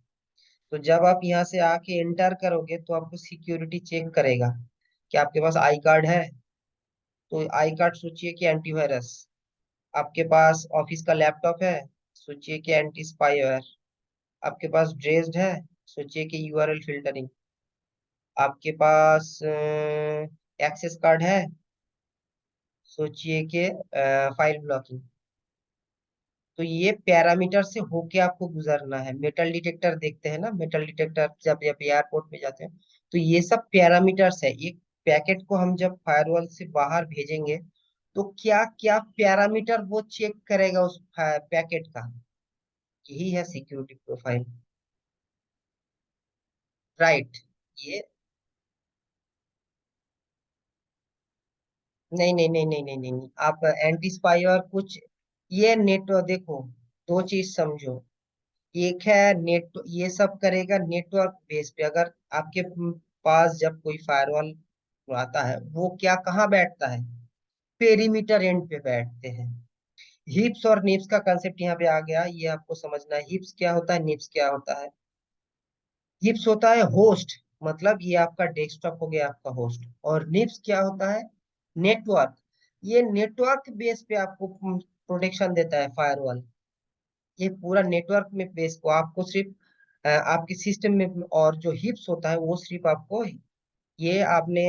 तो जब आप यहाँ से आके एंटर करोगे तो आपको सिक्योरिटी चेक करेगा कि आपके पास आई कार्ड है। तो आई कार्ड सोचिए कि एंटीवायरस। आपके पास ऑफिस का लैपटॉप है, सोचिए कि एंटी स्पाईवेयर। आपके पास ड्रेस्ड है, सोचिए कि यूआरएल फिल्टरिंग। आपके पास एक्सेस कार्ड है, सोचिए कि फाइल ब्लॉकिंग। तो ये पैरामीटर से होके आपको गुजरना है। मेटल डिटेक्टर देखते हैं ना, मेटल डिटेक्टर जब जब एयरपोर्ट पे जाते हैं, तो ये सब पैरामीटर्स है। एक पैकेट को हम जब फायरवॉल से बाहर भेजेंगे तो क्या क्या पैरामीटर वो चेक करेगा उस पैकेट का, यही है सिक्योरिटी प्रोफाइल। राइट। ये नहीं नहीं नहीं नहीं नहीं नहीं नहीं। आप एंटी स्पाई और कुछ, ये नेटवर्क देखो, दो चीज समझो। एक है नेट, ये सब करेगा नेटवर्क बेस पे। अगर आपके पास जब कोई फायरवॉल आता है, वो क्या कहाँ बैठता है, पेरीमीटर एंड पे बैठते हैं। हिप्स और निप्स का कंसेप्ट यहाँ पे आ गया, ये आपको समझना है। हिप्स क्या होता है, निप्स क्या होता है। हिप्स होता है होस्ट, मतलब ये आपका डेस्कटॉप हो गया आपका होस्ट। और निप्स क्या होता है, नेटवर्क। ये नेटवर्क बेस पे आपको प्रोटेक्शन देता है फायरवॉल। ये पूरा नेटवर्क में बेस को आपको सिर्फ आपके सिस्टम में। और जो हिप्स होता है वो सिर्फ आपको, ये आपने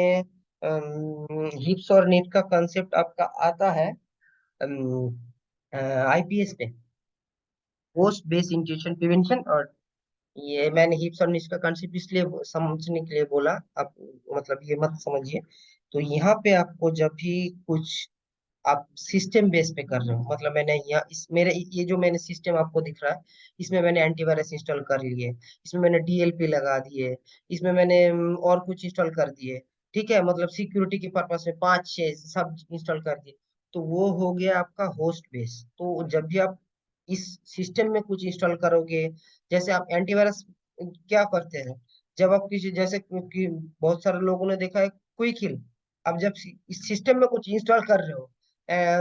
हिप्स और निप्स का कंसेप्ट आपका आता है आईपीएस पे, पोस्ट बेस इंट्रूशन प्रिवेंशन। और ये मैंने हिप्स और निच का कंसेप्ट इसलिए समझने के लिए बोला, आप मतलब ये मत समझिए। तो यहाँ पे आपको जब भी कुछ आप सिस्टम बेस पे कर रहे हो, मतलब मैंने यहाँ इस मेरे ये जो मैंने सिस्टम आपको दिख रहा है, इसमें मैंने एंटीवायरस इंस्टॉल कर लिए, इसमें मैंने डीएलपी लगा दिए, इसमें मैंने और कुछ इंस्टॉल कर दिए। ठीक है, मतलब सिक्योरिटी के पर्पस में पांच छह सब इंस्टॉल कर दिए। तो वो हो गया आपका होस्ट बेस। तो जब भी आप इस सिस्टम में कुछ इंस्टॉल करोगे, जैसे आप एंटीवायरस क्या करते हैं, जब आप किसी जैसे कि बहुत सारे लोगों ने देखा है क्विक हिल। अब जब इस सिस्टम में कुछ इंस्टॉल कर रहे हो,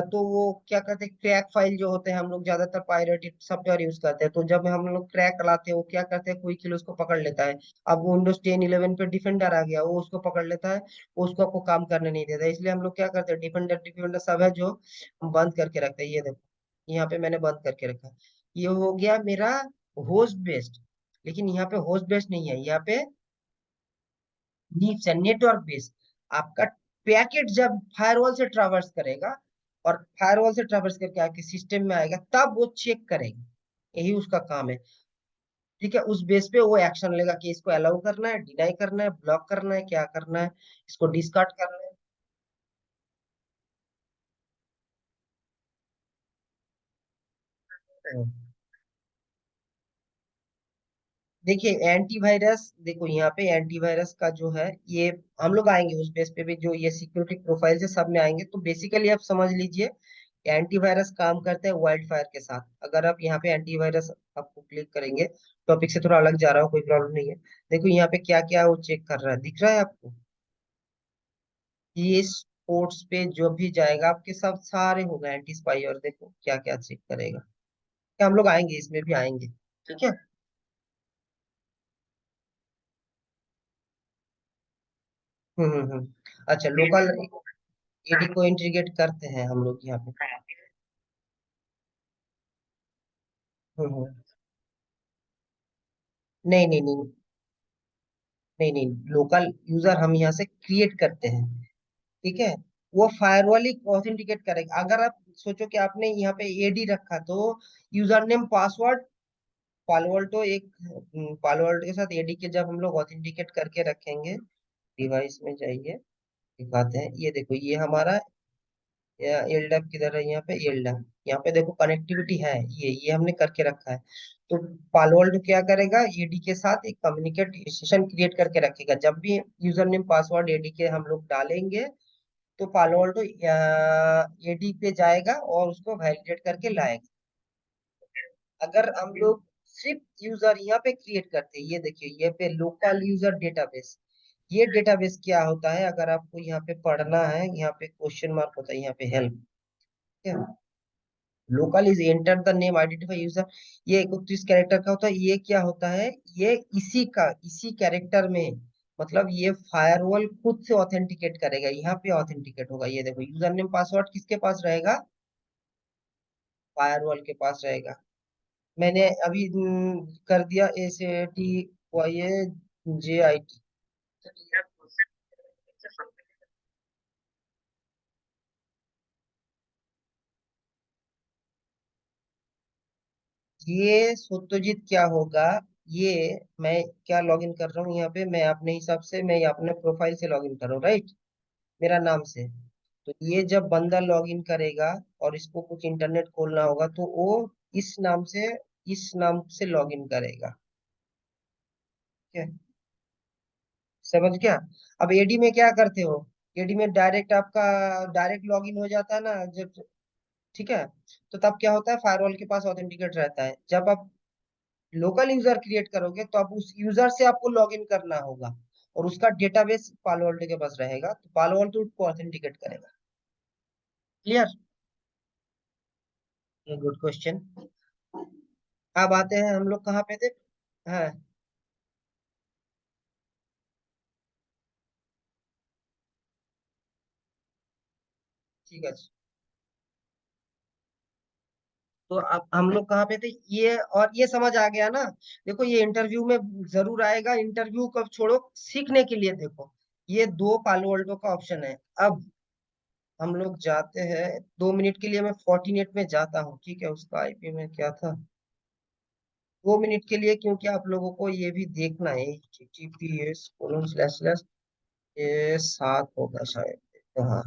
तो वो क्या करते हैं, क्रैक फाइल जो होते हैं, हम लोग ज्यादातर पायरेटेड सॉफ्टवेयर यूज करते हैं, तो जब हम लोग क्रैक लाते हैं, वो क्या करते हैं, कोई किलो उसको पकड़ लेता है। अब विंडोज 10 11 पे डिफेंडर आ गया, वो उसको पकड़ लेता है, वो उसको आपको काम करने नहीं देता। इसलिए हम लोग क्या करते हैं, डिफेंडर डिफेंडर सब है जो हम बंद करके रखते हैं। ये देखो, यहाँ पे मैंने बंद करके रखा है। ये हो गया मेरा होस्ट बेस्ड। लेकिन यहाँ पे होस्ट बेस्ड नहीं है, यहाँ पे नीड्स है नेटवर्क बेस्ड। आपका पैकेट जब फायरवॉल से ट्रैवर्स करेगा, और फायरवॉल से ट्रैवर्स करके आपके सिस्टम में आएगा, तब वो चेक करेगा। यही उसका काम है। ठीक है, उस बेस पे वो एक्शन लेगा कि इसको अलाउ करना है, डिनाई करना है, ब्लॉक करना है, क्या करना है, इसको डिस्कार्ड करना है। देखिए एंटीवायरस, देखो यहाँ पे एंटीवायरस का जो है, ये हम लोग आएंगे उस बेस पे भी, जो ये सिक्योरिटी प्रोफाइल से सब में आएंगे। तो बेसिकली आप समझ लीजिए, एंटीवायरस काम करते हैं वाइल्ड फायर के साथ। अगर आप यहाँ पे एंटीवायरस आपको क्लिक करेंगे, टॉपिक से थोड़ा अलग जा रहा हूँ, कोई प्रॉब्लम नहीं है। देखो यहाँ पे क्या क्या वो चेक कर रहा है, दिख रहा है आपको। ये स्पोर्ट्स पे जो भी जाएगा आपके सब सारे होगा एंटी स्पाई, और देखो क्या क्या चेक करेगा। क्या हम लोग आएंगे, इसमें भी आएंगे। ठीक है। अच्छा, लोकल एडी को इंटीग्रेट करते हैं हम लोग यहाँ पे। हम्म। नहीं नहीं नहीं नहीं नहीं, लोकल यूजर हम यहाँ से क्रिएट करते हैं। ठीक है, वो फायरवॉल ही ऑथेंटिकेट करेगा। अगर आप सोचो कि आपने यहाँ पे एडी रखा, तो यूजर नेम पासवर्ड पालवर्ल्टो एक, पालवर्ल्टो के साथ एडी के जब हम लोग ऑथेंटिकेट करके रखेंगे, डिवाइस में जाइए, दिखाते हैं। ये देखो, ये हमारा एलडैप किधर है, यहाँ पे एलडैप। यहाँ पे देखो कनेक्टिविटी है, ये हमने करके रखा है। तो पालवर्ल्ड क्या करेगा, एडी के साथ एक कम्युनिकेट सेशन क्रिएट करके रखेगा। जब भी यूजर नेम पासवर्ड एडी के हम लोग डालेंगे, तो पालो अल्टो एडी पे जाएगा और उसको वैलिडेट करके लाएगा। अगर हम लोग सिर्फ यूजर यहाँ पे क्रिएट करते हैं, ये देखिए ये पे लोकल यूजर डेटाबेस, ये डेटाबेस क्या होता है, अगर आपको यहाँ पे पढ़ना है, यहाँ पे क्वेश्चन मार्क होता है, यहाँ पे help, local is enter the name identify user, ये 31 कैरेक्टर का होता है। ये क्या होता है, ये इसी कैरेक्टर में, मतलब ये फायरवॉल खुद से ऑथेंटिकेट करेगा, यहाँ पे ऑथेंटिकेट होगा। ये देखो यूजर नेम पासवर्ड किसके पास रहेगा, फायरवॉल के पास रहेगा। मैंने अभी कर दिया SATYAJIT। ये सत्यजीत क्या होगा, ये मैं क्या लॉगिन कर रहा हूँ यहाँ पे, मैं अपने हिसाब से, मैं अपने प्रोफाइल से लॉगिन कर रहा हूँ, राइट, मेरा नाम से। तो ये जब बंदा लॉगिन करेगा और इसको कुछ इंटरनेट खोलना होगा, तो वो इस नाम से लॉगिन करेगा। ठीक है, समझ गया। अब एडी में क्या करते हो, एडी में डायरेक्ट आपका डायरेक्ट लॉगिन हो जाता है ना जब, ठीक है। तो तब क्या होता है, फायरवॉल के पास ऑथेंटिकेट रहता है। जब आप लोकल यूजर क्रिएट करोगे तो आप उस यूजर से आपको लॉगिन करना होगा, और उसका डेटाबेस पालो अल्टो के पास रहेगा, तो पालो अल्टो उसको ऑथेंटिकेट करेगा। क्लियर, ये गुड क्वेश्चन। अब आते हैं हम लोग कहाँ पे थे। हाँ, ठीक है। तो अब हम लोग कहाँ पे थे, ये और ये समझ आ गया ना। देखो ये इंटरव्यू में जरूर आएगा, इंटरव्यू कब छोड़ो, सीखने के लिए देखो, ये दो पालो अल्टो का ऑप्शन है। अब हम लोग जाते हैं, 2 मिनट के लिए मैं फोर्टिनेट में जाता हूँ, ठीक है, उसका आईपी में क्या था, 2 मिनट के लिए, क्योंकि आप लोगों को ये भी देखना है। https:// ये 7 होगा शायद, तो हाँ।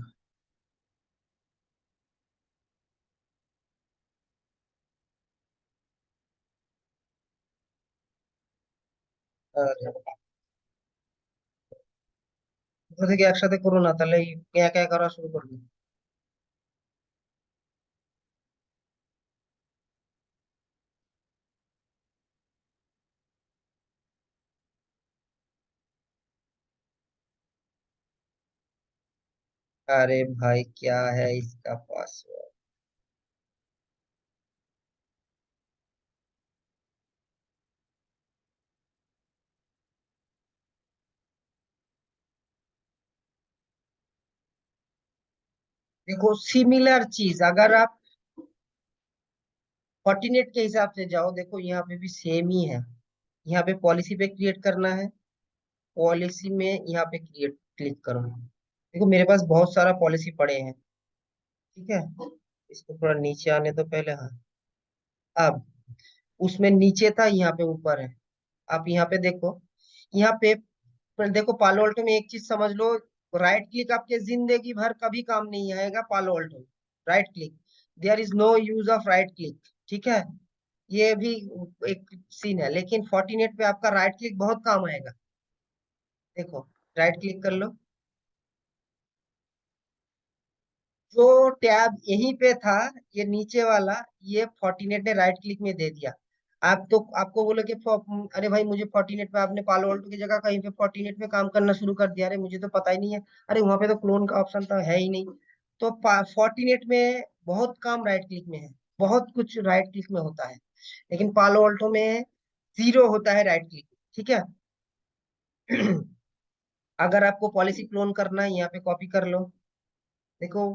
থেকে একসাথে করো না, তাহলে একা একা করা শুরু করবে। अरे भाई क्या है इसका पासवर्ड, देखो सिमिलर चीज, अगर आप फोर्टिनेट के हिसाब से जाओ, देखो यहाँ पे भी सेम ही है। यहाँ पे पॉलिसी पे क्रिएट करना है, पॉलिसी में यहाँ पे क्रिएट क्लिक करो। देखो मेरे पास बहुत सारा पॉलिसी पड़े हैं, ठीक है। इसको थोड़ा नीचे आने तो पहले, हाँ। अब उसमें नीचे था, यहाँ पे ऊपर है। आप यहाँ पे देखो, यहाँ पे पर देखो पालो अल्टो में एक चीज समझ लो, राइट क्लिक आपके जिंदगी भर कभी काम नहीं आएगा Palo Alto, right click, there is no use of right click, ठीक है। ये भी एक सीन है, लेकिन फोर्टिनेट पे आपका राइट क्लिक बहुत काम आएगा। देखो राइट क्लिक कर लो, जो टैब यहीं पे था, ये नीचे वाला, ये फोर्टिनेट ने राइट क्लिक में दे दिया। आप तो आपको बोले कि अरे भाई मुझे फोर्टिनेट पे, आपने पालो अल्टो की जगह कहीं पे फोर्टिनेट पे काम करना शुरू कर दिया, अरे मुझे तो पता ही नहीं है, अरे वहां पे तो क्लोन का ऑप्शन तो है ही नहीं। तो फोर्टिनेट में बहुत काम राइट क्लिक में है, बहुत कुछ राइट क्लिक में होता है, लेकिन पालो अल्टो में जीरो होता है राइट क्लिक, ठीक है। अगर आपको पॉलिसी क्लोन करना है, यहाँ पे कॉपी कर लो, देखो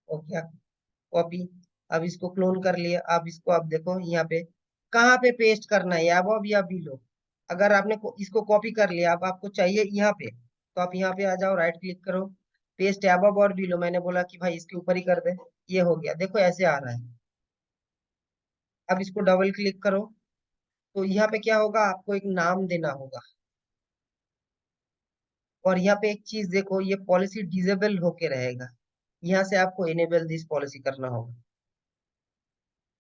हो गया कॉपी। अब इसको क्लोन कर लिया, अब इसको आप देखो यहाँ पे कहाँ पे पेस्ट करना है, अब या बिलो। अगर आपने इसको कॉपी कर लिया, अब आपको चाहिए यहाँ पे, तो आप यहाँ पे आ जाओ, राइट क्लिक करो, पेस्ट अब और बिलो, मैंने बोला कि भाई इसके ऊपर ही कर दे, ये हो गया, देखो ऐसे आ रहा है। अब इसको डबल क्लिक करो, तो यहाँ पे क्या होगा, आपको एक नाम देना होगा। और यहाँ पे एक चीज देखो, ये पॉलिसी डिजेबल होके रहेगा, यहाँ से आपको इनेबल दिस पॉलिसी करना होगा।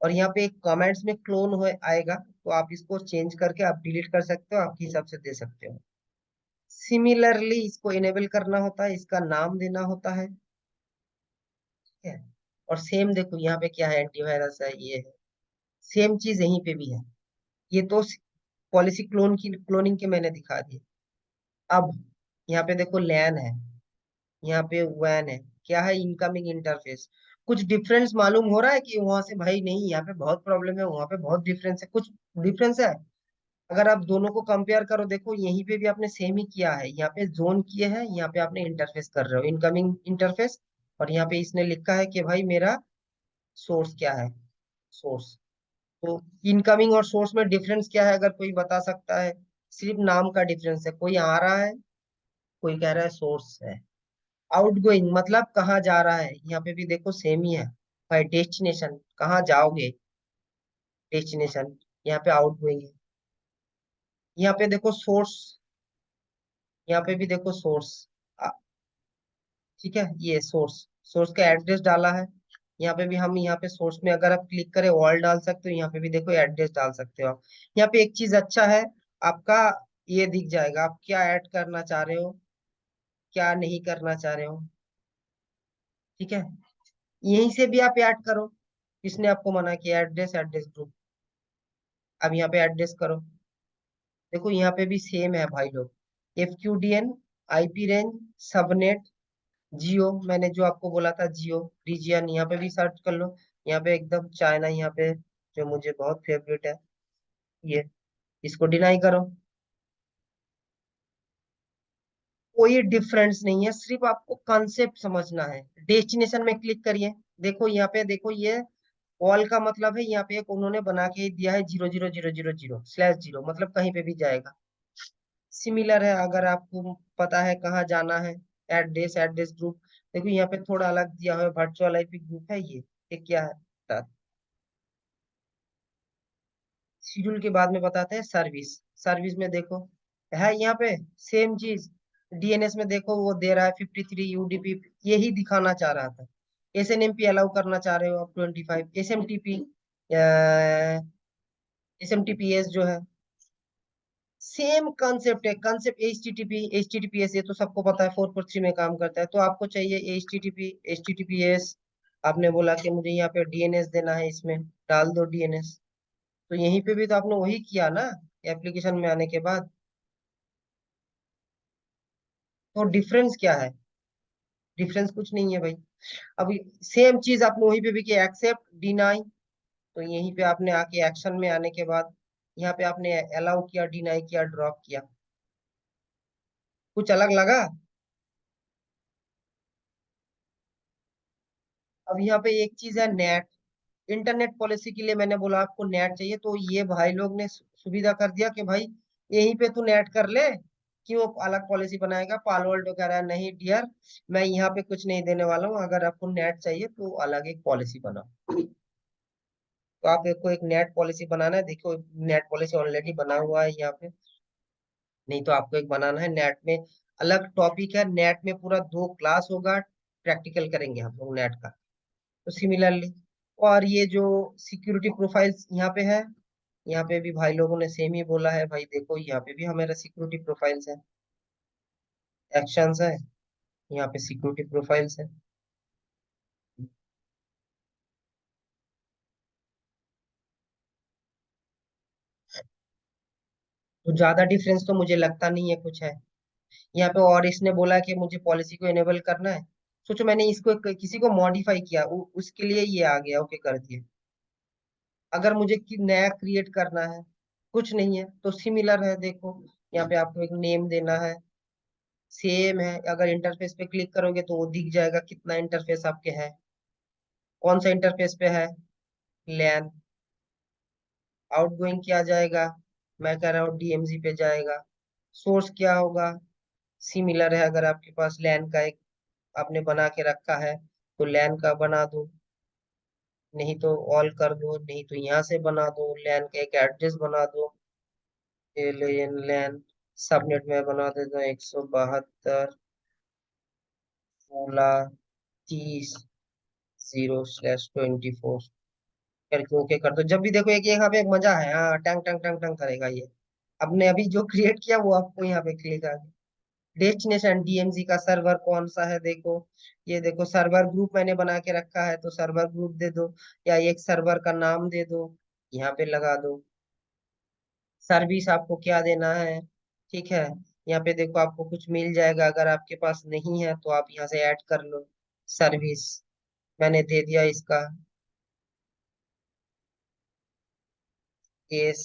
और यहाँ पे एक कमेंट्स में क्लोन हो आएगा, तो आप इसको चेंज करके आप डिलीट कर सकते हो, आपके हिसाब से दे सकते हो। सिमिलरली इसको इनेबल करना होता है, इसका नाम देना होता है, ठीक है। और सेम देखो यहाँ पे क्या है, एंटीवायरस है, ये है, सेम चीज यहीं पे भी है। ये तो पॉलिसी क्लोनिंग के मैंने दिखा दी। अब यहाँ पे देखो लैन है, यहाँ पे वैन है, क्या है, इनकमिंग इंटरफेस। कुछ डिफरेंस मालूम हो रहा है कि वहां से, भाई नहीं, यहाँ पे बहुत प्रॉब्लम है, वहां पे बहुत डिफरेंस है, कुछ डिफरेंस है? अगर आप दोनों को कंपेयर करो, देखो यहीं पे भी आपने सेम ही किया है, यहाँ पे जोन किए हैं, यहाँ पे आपने इंटरफेस कर रहे हो, इनकमिंग इंटरफेस। और यहाँ पे इसने लिखा है कि भाई मेरा सोर्स क्या है, सोर्स। तो इनकमिंग और सोर्स में डिफरेंस क्या है, अगर कोई बता सकता है? सिर्फ नाम का डिफरेंस है, कोई आ रहा है, कोई कह रहा है सोर्स है। आउटगोइंग मतलब कहाँ जा रहा है, यहाँ पे भी देखो सेम ही है। भाई डेस्टिनेशन, कहाँ जाओगे, डेस्टिनेशन। यहाँ पे आउटगोइंग है। यहाँ पे देखो सोर्स, यहाँ पे भी देखो सोर्स, ठीक है, ये सोर्स, सोर्स का एड्रेस डाला है। यहाँ पे भी हम, यहाँ पे सोर्स में अगर आप क्लिक करें ऑल डाल सकते हो, यहाँ पे भी देखो एड्रेस डाल सकते हो आप। यहाँ पे एक चीज अच्छा है, आपका ये दिख जाएगा आप क्या ऐड करना चाह रहे हो, क्या नहीं करना चाह रहे हो, ठीक है। यहीं से भी आप ऐड करो, किसने आपको मना किया, एड्रेस, एड्रेस ग्रुप। अब यहाँ पे एड्रेस करो, देखो यहाँ पे भी सेम है भाई लोग। FQDN, IP रेंज, सबनेट, जियो, मैंने जो आपको बोला था जियो रीजियन, यहाँ पे भी सर्च कर लो। यहाँ पे एकदम चाइना, यहाँ पे जो मुझे बहुत फेवरेट है, ये, इसको डिनाई करो। कोई डिफरेंस नहीं है, सिर्फ आपको कॉन्सेप्ट समझना है। डेस्टिनेशन में क्लिक करिए, देखो यहाँ पे देखो, ये ऑल का मतलब है, यहाँ पे एक उन्होंने बना के ही दिया है, 00000/0, मतलब कहीं पे भी जाएगा। सिमिलर है, अगर आपको पता है कहाँ जाना है, एड्रेस, एड्रेस ग्रुप। देखो यहाँ पे थोड़ा अलग दिया हुआ है, वर्चुअल IP ग्रुप है ये क्या है? शेड्यूल के बाद में बताते हैं सर्विस। सर्विस में देखो है यहाँ पे सेम चीज। DNS में देखो वो दे रहा है 53 UDP, यही दिखाना चाह रहा था। SNMP अलाउ करना चाह रहे हो आप 25, SMTPS जो है, सेम कॉन्सेप्ट है। कॉन्सेप्ट HTTPS ये तो सबको पता है, 443 में काम करता है। तो आपको चाहिए HTTPS, आपने बोला कि मुझे यहाँ पे DNS देना है, इसमें डाल दो DNS। तो यहीं पे भी तो आपने वही किया ना, एप्लीकेशन में आने के बाद। तो डिफरेंस क्या है? डिफरेंस कुछ नहीं है भाई। अभी सेम चीज आपने वहीं पे भी किया, एक्सेप्ट, डिनाई। तो यहीं पे आपने आके एक्शन में आने के बाद, यहाँ पे आपने अलाउ किया, डिनाई किया, ड्रॉप किया। कुछ अलग लगा? अब यहाँ पे एक चीज है, नेट। इंटरनेट पॉलिसी के लिए मैंने बोला आपको नेट चाहिए, तो ये भाई लोग ने सुविधा कर दिया कि भाई यहीं पे तू नेट कर ले। क्यों अलग पॉलिसी बनाएगा? पालो अल्टो कह रहा है नहीं डियर, मैं यहाँ पे कुछ नहीं देने वाला हूँ, अगर आपको नेट चाहिए तो अलग एक पॉलिसी बनाओ। तो आपको एक नेट पॉलिसी बनाना है, देखो नेट पॉलिसी ऑलरेडी बना हुआ है यहाँ पे। नहीं तो आपको एक बनाना है नेट में, अलग टॉपिक है नेट में, पूरा 2 क्लास होगा, प्रैक्टिकल करेंगे हम लोग नेट का। तो सिमिलरली, और ये जो सिक्योरिटी प्रोफाइल्स यहाँ पे है, यहाँ पे भी भाई लोगों ने सेम ही बोला है, भाई देखो यहाँ पे भी हमारा सिक्योरिटी प्रोफाइल्स है, एक्शंस है, यहाँ पे सिक्योरिटी प्रोफाइल्स है। तो ज्यादा डिफरेंस तो मुझे लगता नहीं है कुछ है यहाँ पे। और इसने बोला कि मुझे पॉलिसी को इनेबल करना है। सोचो मैंने इसको किसी को मॉडिफाई किया, उसके लिए ये आ गया, ओके कर दिया। अगर मुझे नया क्रिएट करना है, कुछ नहीं है, तो सिमिलर है देखो। यहाँ पे आपको एक नेम देना है, सेम है। अगर इंटरफेस पे क्लिक करोगे तो वो दिख जाएगा कितना इंटरफेस आपके है, कौन सा इंटरफेस पे है, लैन। आउटगोइंग क्या जाएगा, मैं कह रहा हूँ DMZ पे जाएगा। सोर्स क्या होगा, सिमिलर है। अगर आपके पास लैन का एक आपने बना के रखा है, तो लैन का बना दो, नहीं तो ऑल कर दो, नहीं तो यहाँ से बना दो, लैन का एक एड्रेस बना दो, एलियन लैन। सबनेट में बना देता हूँ 172.16.30/24 करके ओके कर दो। जब भी देखो एक यहाँ पे एक मजा है, हाँ, टंग टंग टंग टंग करेगा ये। आपने अभी जो क्रिएट किया वो आपको यहाँ पे क्लिक आ गया। डेस्टिनेशन डीएमजी का सर्वर कौन सा है देखो, ये देखो सर्वर ग्रुप मैंने बना के रखा है तो सर्वर ग्रुप दे दो, या एक सर्वर का नाम दे दो, यहाँ पे लगा दो। सर्विस आपको क्या देना है, ठीक है। यहाँ पे देखो आपको कुछ मिल जाएगा, अगर आपके पास नहीं है तो आप यहाँ से ऐड कर लो। सर्विस मैंने दे दिया इसका एस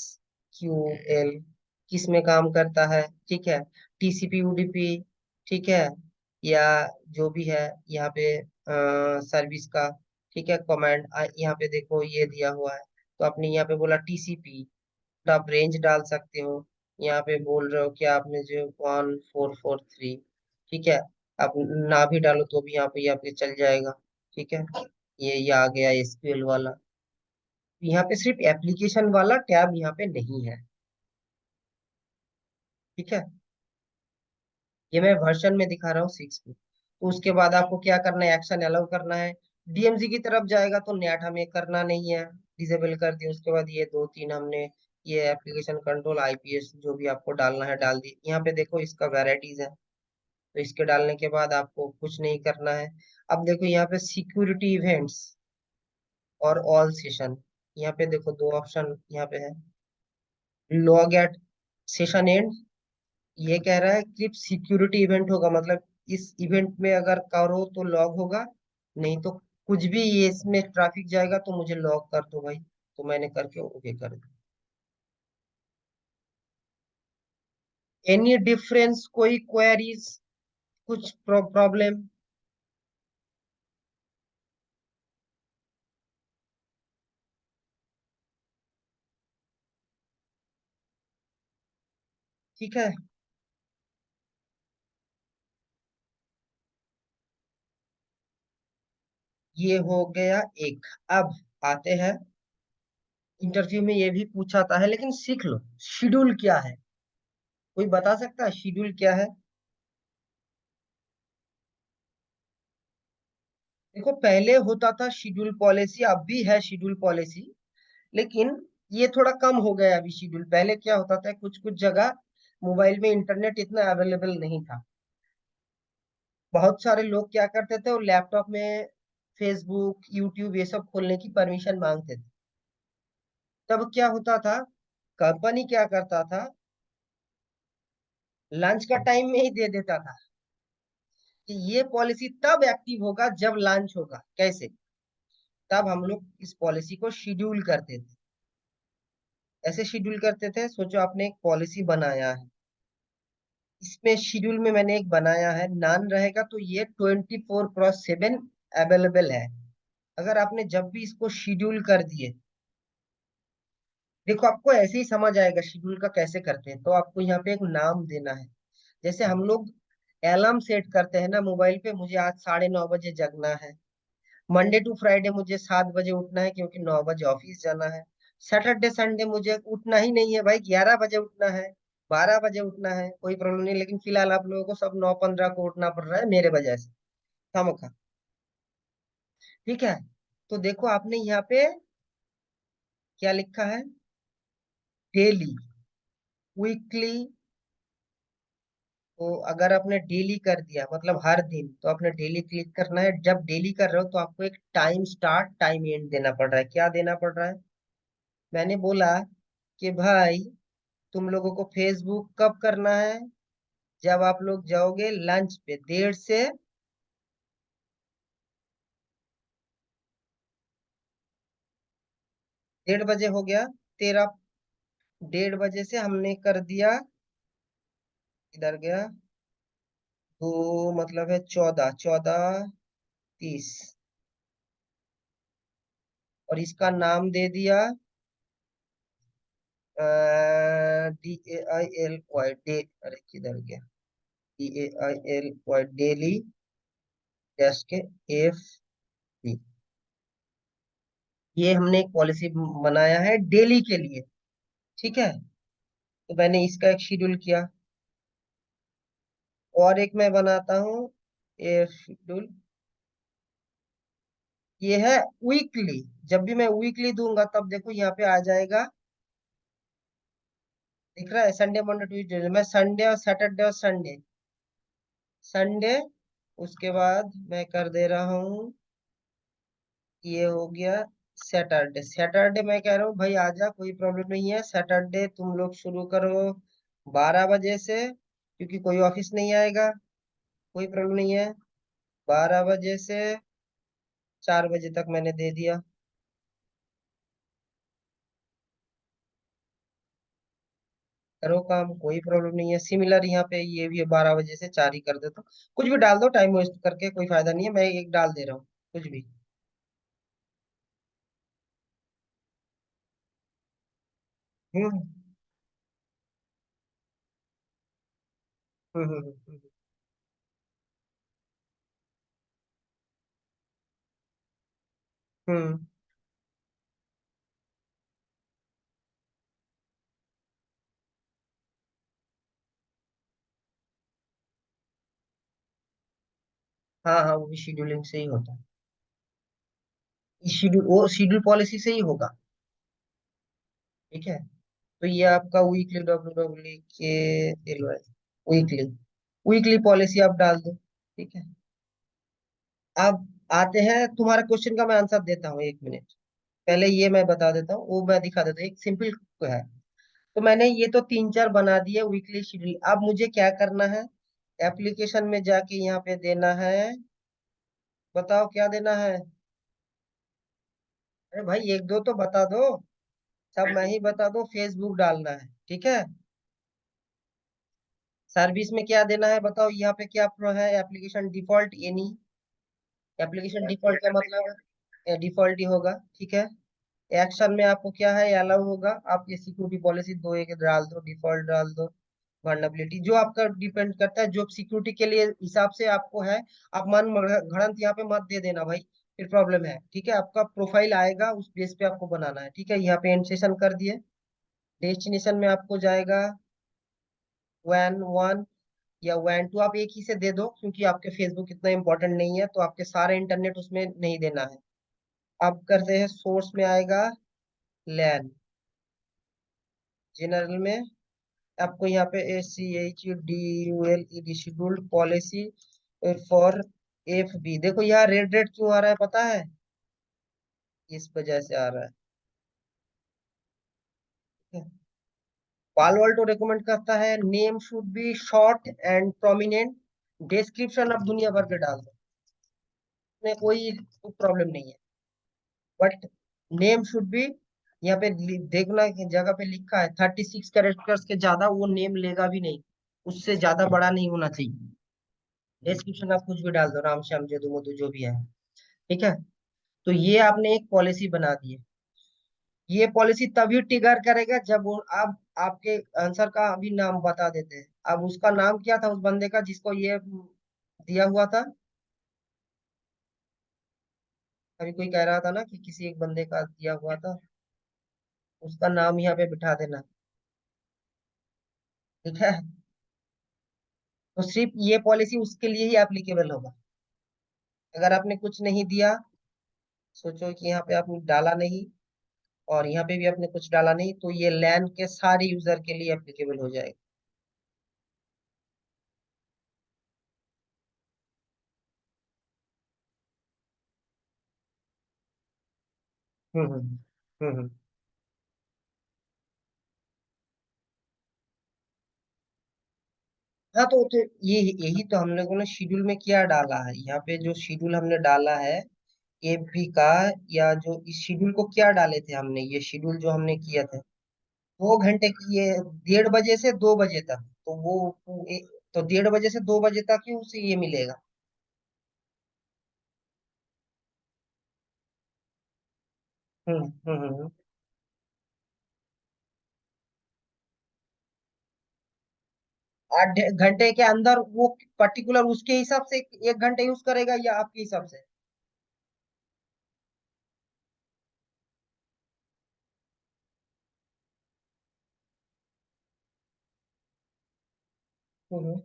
क्यू एल, किस में काम करता है, ठीक है। टीसीपी यूडीपी, ठीक है, या जो भी है यहाँ पे सर्विस का, ठीक है। कमांड यहाँ पे देखो ये दिया हुआ है, तो आपने यहाँ पे बोला टीसीपी, तो आप रेंज डाल सकते हो। यहाँ पे बोल रहे हो कि आपने जो 1443, ठीक है। आप ना भी डालो तो भी यहाँ पे चल जाएगा, ठीक है। ये आ गया एसक्यूएल वाला। यहाँ पे सिर्फ एप्लीकेशन वाला टैब यहाँ पे नहीं है, ठीक है। ये मैं वर्जन में दिखा रहा हूँ 6 में। तो उसके बाद आपको क्या करना है, एक्शन अलाउ करना है। डीएमजी की तरफ जाएगा तो नेट हमें करना नहीं है, डिसेबल कर दिया। उसके बाद ये दो तीन हमने, ये एप्लीकेशन कंट्रोल आईपीएस जो भी आपको डालना है डाल दी। यहाँ पे देखो इसका वैरायटीज है, तो इसके डालने के बाद आपको कुछ नहीं करना है। अब देखो यहाँ पे सिक्योरिटी इवेंट्स और ऑल सेशन, यहाँ पे देखो दो ऑप्शन यहाँ पे है। लॉग एट सेशन एंड, ये कह रहा है कि सिक्योरिटी इवेंट होगा, मतलब इस इवेंट में अगर करो तो लॉग होगा, नहीं तो कुछ भी ये इसमें ट्रैफिक जाएगा तो मुझे लॉग कर दो भाई। तो मैंने करके ओके कर दिया। एनी डिफरेंस, कोई क्वेरीज, कुछ प्रॉब्लम? ठीक है, ये हो गया एक। अब आते हैं, इंटरव्यू में ये भी पूछा था है, लेकिन सीख लो शेड्यूल क्या है। कोई बता सकता है शेड्यूल क्या है? देखो पहले होता था शेड्यूल पॉलिसी, अब भी है शेड्यूल पॉलिसी, लेकिन ये थोड़ा कम हो गया अभी शेड्यूल। पहले क्या होता था, कुछ कुछ जगह मोबाइल में इंटरनेट इतना अवेलेबल नहीं था। बहुत सारे लोग क्या करते थे, वो लैपटॉप में फेसबुक यूट्यूब ये सब खोलने की परमिशन मांगते थे। तब क्या होता था, कंपनी क्या करता था, लंच का टाइम में ही दे देता था कि ये पॉलिसी तब एक्टिव होगा जब लंच होगा। कैसे? तब हम लोग इस पॉलिसी को शेड्यूल करते थे। ऐसे शेड्यूल करते थे, सोचो आपने एक पॉलिसी बनाया है, इसमें शेड्यूल में मैंने एक बनाया है, नान रहेगा तो ये 24/7 अवेलेबल है। अगर आपने जब भी इसको शेड्यूल कर दिए, देखो आपको ऐसे ही समझ आएगा शेड्यूल का कैसे करते हैं। तो आपको यहाँ पे एक नाम देना है। जैसे हम लोग अलार्म सेट करते हैं ना मोबाइल पे, मुझे आज 9:30 बजे जगना है। मंडे टू फ्राइडे मुझे 7 बजे उठना है क्योंकि 9 बजे ऑफिस जाना है। सैटरडे संडे मुझे उठना ही नहीं है भाई, 11 बजे उठना है, 12 बजे उठना है, कोई प्रॉब्लम नहीं। लेकिन फिलहाल आप लोगों को सब 9:15 को उठना पड़ रहा है मेरे वजह से, खामखा। ठीक है, तो देखो आपने यहाँ पे क्या लिखा है, डेली, वीकली। तो अगर आपने डेली कर दिया मतलब हर दिन, तो आपने डेली क्लिक करना है। जब डेली कर रहे हो तो आपको एक टाइम स्टार्ट टाइम एंड देना पड़ रहा है। क्या देना पड़ रहा है? मैंने बोला कि भाई तुम लोगों को फेसबुक कब करना है, जब आप लोग जाओगे लंच पे 1:30 1:30 बजे हो गया तेरा। 1:30 बजे से हमने कर दिया, इधर गया, तो मतलब है 14 14:30, और इसका नाम दे दिया DAIL डे, अरे किधर गया, DAIL डेली डैश के FB। ये हमने एक पॉलिसी बनाया है डेली के लिए, ठीक है। तो मैंने इसका एक शेड्यूल किया, और एक मैं बनाता हूँ ये शेड्यूल, ये है वीकली। जब भी मैं वीकली दूंगा तब देखो यहाँ पे आ जाएगा, दिख रहा है संडे मंडे ट्यूजडे, मैं संडे और सैटरडे और संडे संडे, उसके बाद मैं कर दे रहा हूँ, ये हो गया सैटरडे। सैटरडे मैं कह रहा हूँ भाई आजा, कोई प्रॉब्लम नहीं है। सैटरडे तुम लोग शुरू करो 12 बजे से, क्योंकि कोई ऑफिस नहीं आएगा, कोई प्रॉब्लम नहीं है। 12 बजे से 4 बजे तक मैंने दे दिया। करो काम, कोई प्रॉब्लम नहीं है। सिमिलर यहाँ पे ये भी 12 बजे से 4 ही कर देता हूँ। कुछ भी डाल दो, टाइम वेस्ट करके कोई फायदा नहीं है, मैं एक डाल दे रहा हूँ, कुछ भी। हम्म हम्म हम्म हम्म, हम्म। हाँ हाँ, वो भी शेड्यूलिंग से ही होता है। शेड्यूल, वो शेड्यूल पॉलिसी से ही होगा। ठीक है। तो ये आपका weekly, WWK weekly, weekly policy आप डाल दो। ठीक है। अब आते हैं, तुम्हारा क्वेश्चन का मैं आंसर देता हूँ, 1 मिनट। पहले ये मैं बता देता हूँ, वो मैं दिखा देता हूँ, एक सिंपल है। तो मैंने ये तो 3 4 बना दिए वीकली शेड्यूल। अब मुझे क्या करना है, एप्लीकेशन में जाके यहाँ पे देना है। बताओ क्या देना है। अरे भाई एक दो तो बता दो। सब मैं ही बता दो, फेसबुक डालना है, ठीक है। सर्विस में क्या देना है बताओ, यहाँ पे क्या प्रो है, application default any. Application default का मतलब डिफॉल्ट ही होगा, ठीक है। एक्शन में आपको क्या है, अलाउ होगा। आप ये सिक्योरिटी पॉलिसी दो एक डाल दो, डिफॉल्ट डाल दो। वर्नेबिलिटी जो आपका डिपेंड करता है, जो सिक्योरिटी के लिए हिसाब से आपको है। आप मन गढ़ंत यहाँ पे मत दे देना भाई, फिर प्रॉब्लम है। ठीक है, आपका प्रोफाइल आएगा, उस बेस पे आपको बनाना है। ठीक है, यहाँ पे एंड सेशन कर दिए। डेस्टिनेशन में आपको जाएगा वैन वन या वैन टू, आप एक ही से दे दो, क्योंकि आपके फेसबुक इतना इंपॉर्टेंट नहीं है, तो आपके सारे इंटरनेट उसमें नहीं देना है। अब करते हैं, सोर्स में आएगा लैन, जनरल में आपको यहाँ पे SCHDULED scheduled policy for FB। देखो यहाँ रेड रेड क्यों आ रहा है पता है, इस वजह से आ रहा है। पालो अल्टो रिकमेंड करता है name should be short and prominent, description आप दुनिया भर के डाल दो, में कोई प्रॉब्लम नहीं है, बट नेम शुड बी, यहाँ पे देखना कि जगह पे लिखा है 36 कैरेक्टर्स के ज्यादा वो नेम लेगा भी नहीं, उससे ज्यादा बड़ा नहीं होना चाहिए। डिस्क्रिप्शन आप कुछ भी डाल दो, राम श्याम जदू मधु जो भी है। ठीक है। तो ये आपने एक पॉलिसी बना दी है। ये पॉलिसी तभी ट्रिगर करेगा जब वो आप आपके आंसर का अभी नाम बता देते हैं। अब उसका नाम क्या था उस बंदे का जिसको ये दिया हुआ था। अभी कोई कह रहा था ना कि किसी एक बंदे का दिया हुआ था, उसका नाम यहाँ पे बिठा देना। ठीक है। तो सिर्फ ये पॉलिसी उसके लिए ही एप्लीकेबल होगा। अगर आपने कुछ नहीं दिया, सोचो कि यहाँ पे आपने डाला नहीं, और यहाँ पे भी आपने कुछ डाला नहीं, तो ये लैन के सारे यूजर के लिए एप्लीकेबल हो जाएगा। हम्म हम्म हम्म। हाँ तो ये यही तो हम लोगों ने शेड्यूल में क्या डाला है, यहाँ पे जो शेड्यूल हमने डाला है एफबी का, या जो इस शेड्यूल को क्या डाले थे हमने, ये शेड्यूल जो हमने किया था 2 घंटे की, ये 1:30 से 2 बजे तक, तो तो 1:30 से 2 बजे तक ही उसे ये मिलेगा। हम्म। 8 घंटे के अंदर वो पर्टिकुलर उसके हिसाब से 1 घंटे यूज करेगा या आपके हिसाब से। हम्म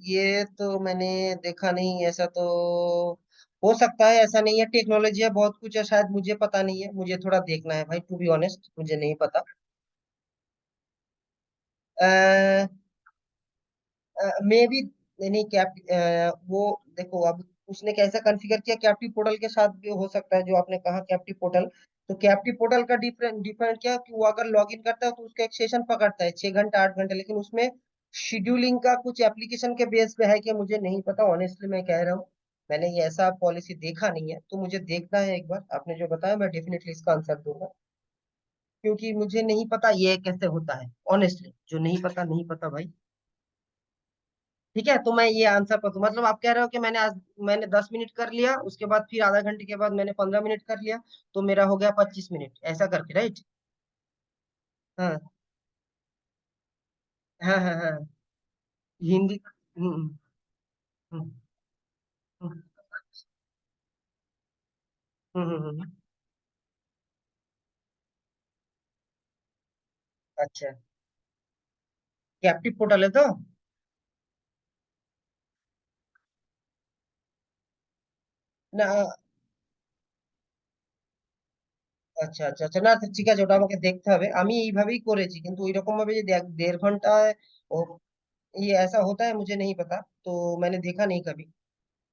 ये तो मैंने देखा नहीं ऐसा तो। हो सकता है, ऐसा नहीं है, टेक्नोलॉजी है, बहुत कुछ है, शायद मुझे पता नहीं है, मुझे थोड़ा देखना है भाई, टू बी ऑनेस्ट मुझे नहीं पता। मे भी, नहीं कैप, वो देखो अब उसने कैसा कॉन्फ़िगर किया, कैप्टिव पोर्टल के साथ भी हो सकता है जो आपने कहा कैप्टिव पोर्टल। तो कैप्टिव पोर्टल का डिफरेंट डिफरेंट क्या कि वो अगर लॉग इन करता है तो उसका एक सेशन पकड़ता है 6 घंटा 8 घंटे, लेकिन उसमें शेड्यूलिंग का कुछ एप्लीकेशन के बेस पे है कि मुझे नहीं पता, ऑनेस्टली मैं कह रहा हूँ। मैंने ये ऐसा पॉलिसी देखा नहीं है, तो मुझे देखना है एक बार, आपने जो बताया मैं डेफिनेटली इसका आंसर दूंगा, क्योंकि मुझे नहीं पता ये कैसे होता है, ऑनेस्टली जो नहीं पता नहीं पता भाई। ठीक है, तो मैं ये आंसर पर, तो मतलब आप कह रहे हो कि मैंने आज, मैंने 10 मिनट कर लिया, उसके बाद फिर आधा घंटे के बाद मैंने 15 मिनट कर लिया, तो मेरा हो गया 25 मिनट, ऐसा करके, राइट? हाँ हाँ हाँ हाँ। हिंदी। हम्म हम्म हम्म हम्म। अच्छा, कैप्टिव पोर्टल है तो না। আচ্ছা আচ্ছা আচ্ছা, না ঠিক আছে, ওটা আমাকে দেখতে হবে, আমি এইভাবেই করেছি, কিন্তু ওইরকম ভাবে যে 1.5 ঘন্টায় ও, ये ऐसा होता है मुझे नहीं पता, तो मैंने देखा नहीं कभी।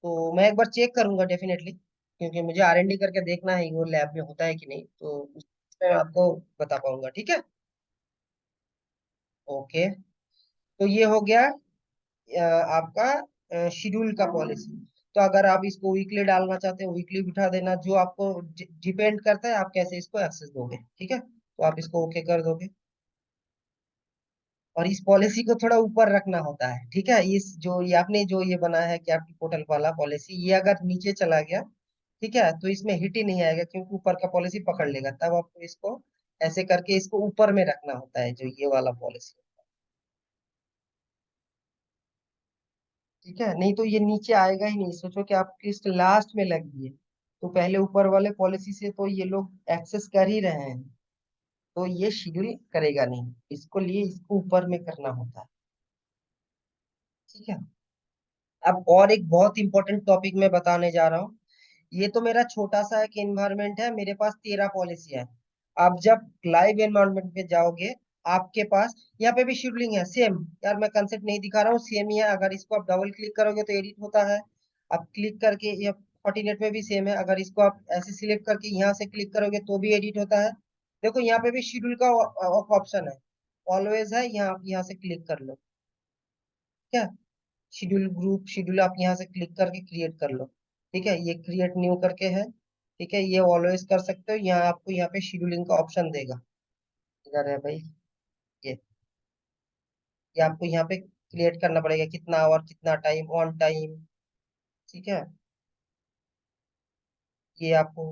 तो मैं एक बार चेक करूंगा डेफिनेटली, क्योंकि मुझे R&D करके देखना है वो लैब में होता है कि नहीं, तो उसमें मैं आपको बता पाऊंगा, ठीक है। ओके, तो ये हो गया आपका शेड्यूल का पॉलिसी। तो अगर आप इसको वीकली डालना चाहते हैं वीकली बिठा देना, जो आपको डिपेंड करता है आप कैसे इसको एक्सेस दोगे, ठीक है, तो आप इसको ओके कर दोगे। और इस पॉलिसी को थोड़ा ऊपर रखना होता है, ठीक है, इस जो ये आपने जो ये बनाया है कि आपकी पोर्टल वाला पॉलिसी, ये अगर नीचे चला गया, ठीक है, तो इसमें हिट ही नहीं आएगा, क्योंकि ऊपर का पॉलिसी पकड़ लेगा, तब आपको इसको ऐसे करके इसको ऊपर में रखना होता है, जो ये वाला पॉलिसी। ठीक है, नहीं तो ये नीचे आएगा ही नहीं, सोचो कि आप किस लास्ट में लग गए, तो पहले ऊपर वाले पॉलिसी से तो ये लोग एक्सेस कर ही रहे हैं, तो ये शेड्यूल करेगा नहीं, इसको लिए इसको ऊपर में करना होता है। ठीक है, अब और एक बहुत इंपॉर्टेंट टॉपिक मैं बताने जा रहा हूँ। ये तो मेरा छोटा सा एक एनवायरनमेंट है, मेरे पास 13 पॉलिसी है। आप जब लाइव एनवायरनमेंट पे जाओगे, आपके पास यहाँ पे भी शेड्यूलिंग है सेम, यार मैं कंसेप्ट नहीं दिखा रहा हूँ, सेम ही है, अगर इसको आप डबल क्लिक करोगे तो एडिट होता है। आप क्लिक करके, ये 48 में भी सेम है, अगर इसको आप ऐसे सिलेक्ट करके यहाँ से क्लिक करोगे तो भी एडिट होता है। देखो यहाँ पे भी शेड्यूल का ऑप्शन है, ऑलवेज है, यहाँ आप यहाँ से क्लिक कर लो, क्या, शेड्यूल ग्रुप शेड्यूल आप यहाँ से क्लिक करके क्रिएट कर लो। ठीक है, ये क्रिएट न्यू करके है, ठीक है, ये ऑलवेज कर सकते हो, यहाँ आपको यहाँ पे शेड्यूलिंग का ऑप्शन देगा, इधर है भाई, ये ये आपको यहाँ पे क्रिएट करना पड़ेगा, कितना आवर कितना टाइम ऑन टाइम। ठीक है, ये आपको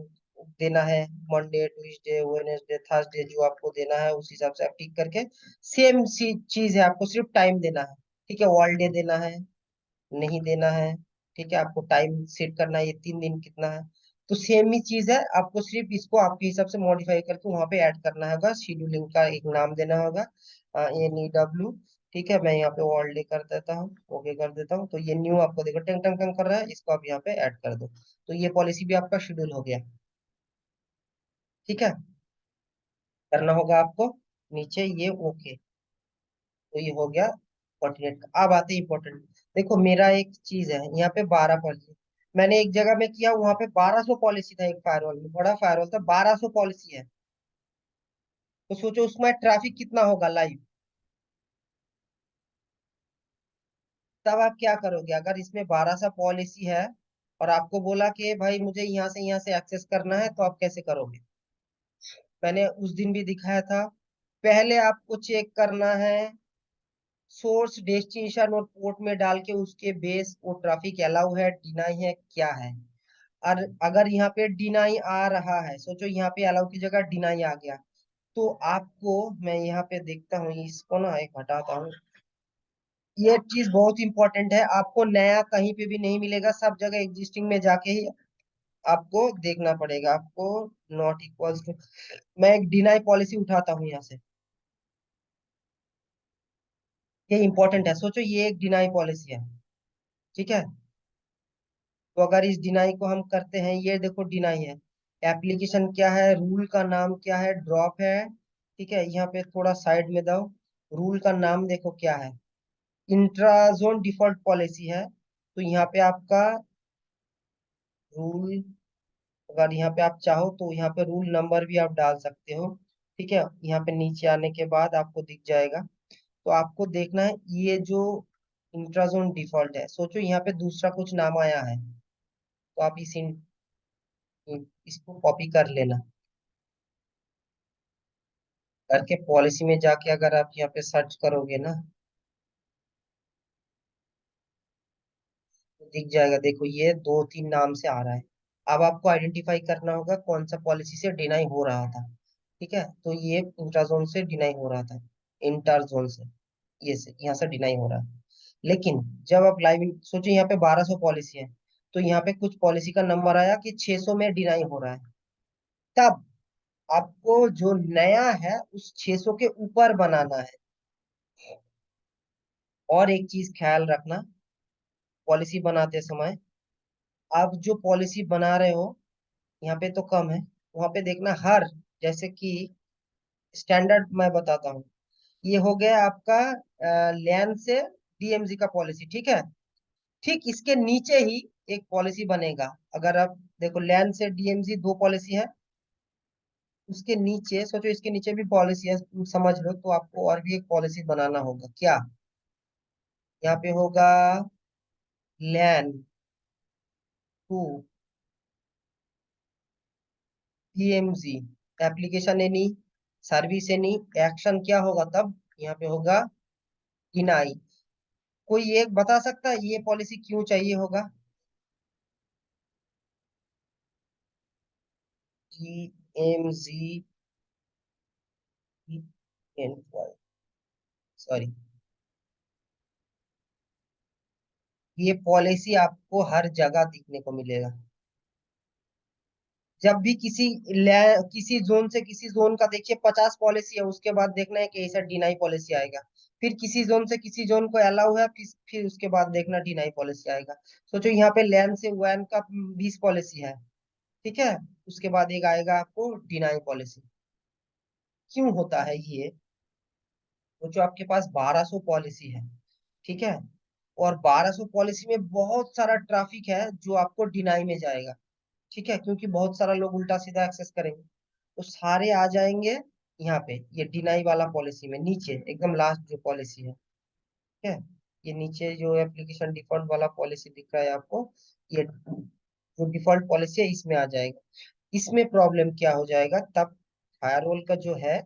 देना है, मंडे ट्यूसडे वेडनेसडे थर्सडे, जो आपको देना है उस हिसाब से आप टिक करके, सेम सी चीज है, आपको सिर्फ टाइम देना है। ठीक है, ऑल डे देना है, नहीं देना है, ठीक है, आपको टाइम सेट करना है, ये 3 दिन कितना है, तो सेम ही चीज है, आपको सिर्फ इसको आपके हिसाब से मॉडिफाई करके वहां पे ऐड करना होगा, शेड्यूलिंग का एक नाम देना होगा, NEW। ठीक है, मैं यहाँ पे ऑल डे कर देता हूँ, ओके कर देता हूँ, तो ये न्यू आपको देखो टंग टंग टंग कर रहा है, इसको आप यहाँ पे ऐड कर दो, तो ये पॉलिसी भी आपका शेड्यूल हो गया। ठीक है, करना होगा आपको नीचे ये ओके, तो ये हो गया कोऑर्डिनेट का। अब आते हैं इंपॉर्टेंट, देखो मेरा एक चीज है यहाँ पे 12 पॉलिसी, मैंने एक जगह में किया वहां पे 1200 पॉलिसी था, एक फायरवॉल में, बड़ा फायरवॉल था, 1200 पॉलिसी है, तो सोचो उसमें ट्रैफिक कितना होगा लाइव। तब आप क्या करोगे, अगर इसमें 1200 पॉलिसी है और आपको बोला कि भाई मुझे यहाँ से एक्सेस करना है, तो आप कैसे करोगे। मैंने उस दिन भी दिखाया था, पहले आपको चेक करना है सोर्स डेस्टिनेशन और पोर्ट में डाल के, उसके बेस वो ट्रैफिक अलाउ है डिनाई है क्या है। और अगर यहाँ पे डिनाई आ रहा है, सोचो यहाँ पे अलाउ की जगह डिनाई आ गया, तो आपको, मैं यहाँ पे देखता हूँ इसको ना, एक हटाता हूँ, ये चीज बहुत इंपॉर्टेंट है, आपको नया कहीं पे भी नहीं मिलेगा, सब जगह एग्जिस्टिंग में जाके ही आपको देखना पड़ेगा, आपको नॉट इक्वल्स टू, मैं एक डिनाई पॉलिसी उठाता हूँ यहाँ से, ये इंपॉर्टेंट है, सोचो ये एक डिनाई पॉलिसी है, ठीक है, तो अगर इस डिनाई को हम करते हैं, ये देखो डिनाई है, एप्लीकेशन क्या है, रूल का नाम क्या है, ड्रॉप है, ठीक है, यहाँ पे थोड़ा साइड में दो, रूल का नाम देखो क्या है, इंट्राजोन डिफॉल्ट पॉलिसी है। तो यहाँ पे आपका रूल, अगर यहाँ पे आप चाहो तो यहाँ पे रूल नंबर भी आप डाल सकते हो, ठीक है, यहाँ पे नीचे आने के बाद आपको दिख जाएगा। तो आपको देखना है ये जो इंट्राजोन डिफॉल्ट है, सोचो यहाँ पे दूसरा कुछ नाम आया है, तो आप इसको कॉपी कर लेना, करके पॉलिसी में जाके अगर आप यहाँ पे सर्च करोगे ना, तो दिख जाएगा, देखो ये 2-3 नाम से आ रहा है। अब आपको आइडेंटिफाई करना होगा कौन सा पॉलिसी से डिनाई हो रहा था, ठीक है, तो ये इंट्राजोन से डिनाई हो रहा था, इंटरजोन से, ये से यहाँ से डिनाई हो रहा है। लेकिन जब आप लाइव सोचिए, यहाँ पे 1200 पॉलिसी है, तो यहाँ पे कुछ पॉलिसी का नंबर आया कि 600 में डिनाई हो रहा है, तब आपको जो नया है उस 600 के ऊपर बनाना है। और एक चीज ख्याल रखना, पॉलिसी बनाते समय आप जो पॉलिसी बना रहे हो, यहाँ पे तो कम है, वहां पे देखना हर, जैसे कि स्टैंडर्ड मैं बताता हूँ, ये हो गया आपका लैन से डीएमजी का पॉलिसी, ठीक है, ठीक इसके नीचे ही एक पॉलिसी बनेगा। अगर आप देखो लैन से डीएमजी दो पॉलिसी है, उसके नीचे सोचो इसके नीचे भी पॉलिसी है, तुम समझ लो, तो आपको और भी एक पॉलिसी बनाना होगा, क्या, यहाँ पे होगा LAN to DMZ, application any, service any, action क्या होगा तब, यहाँ पे होगा डिनाई। कोई एक बता सकता है ये पॉलिसी क्यों चाहिए होगा? डीएमजी, सॉरी, ये पॉलिसी आपको हर जगह दिखने को मिलेगा। जब भी किसी जोन से किसी जोन का देखिए 50 पॉलिसी है, उसके बाद देखना है कि ऐसा डिनाई पॉलिसी आएगा। फिर किसी जोन से किसी जोन को अलाउ है, फिर उसके बाद देखना डिनाई पॉलिसी आएगा। सोचो यहाँ पे लैन से वैन का 20 पॉलिसी है, ठीक है, उसके बाद एक आएगा आपको डिनाई पॉलिसी। क्यों होता है ये? तो जो आपके पास 1200 पॉलिसी है, ठीक है, और 1200 पॉलिसी में बहुत सारा ट्रैफिक है जो आपको डिनाई में जाएगा, ठीक है, क्योंकि बहुत सारा लोग उल्टा सीधा एक्सेस करेंगे, तो सारे आ जाएंगे यहाँ पे, ये डिनाई वाला पॉलिसी में, नीचे एकदम लास्ट जो पॉलिसी है, ठीक है, ये नीचे जो एप्लीकेशन डिफॉल्ट वाला पॉलिसी दिख रहा है आपको, ये जो डिफॉल्ट पॉलिसी है इसमें आ जाएगा। इसमें प्रॉब्लम क्या हो जाएगा तब, फायरवॉल का जो है,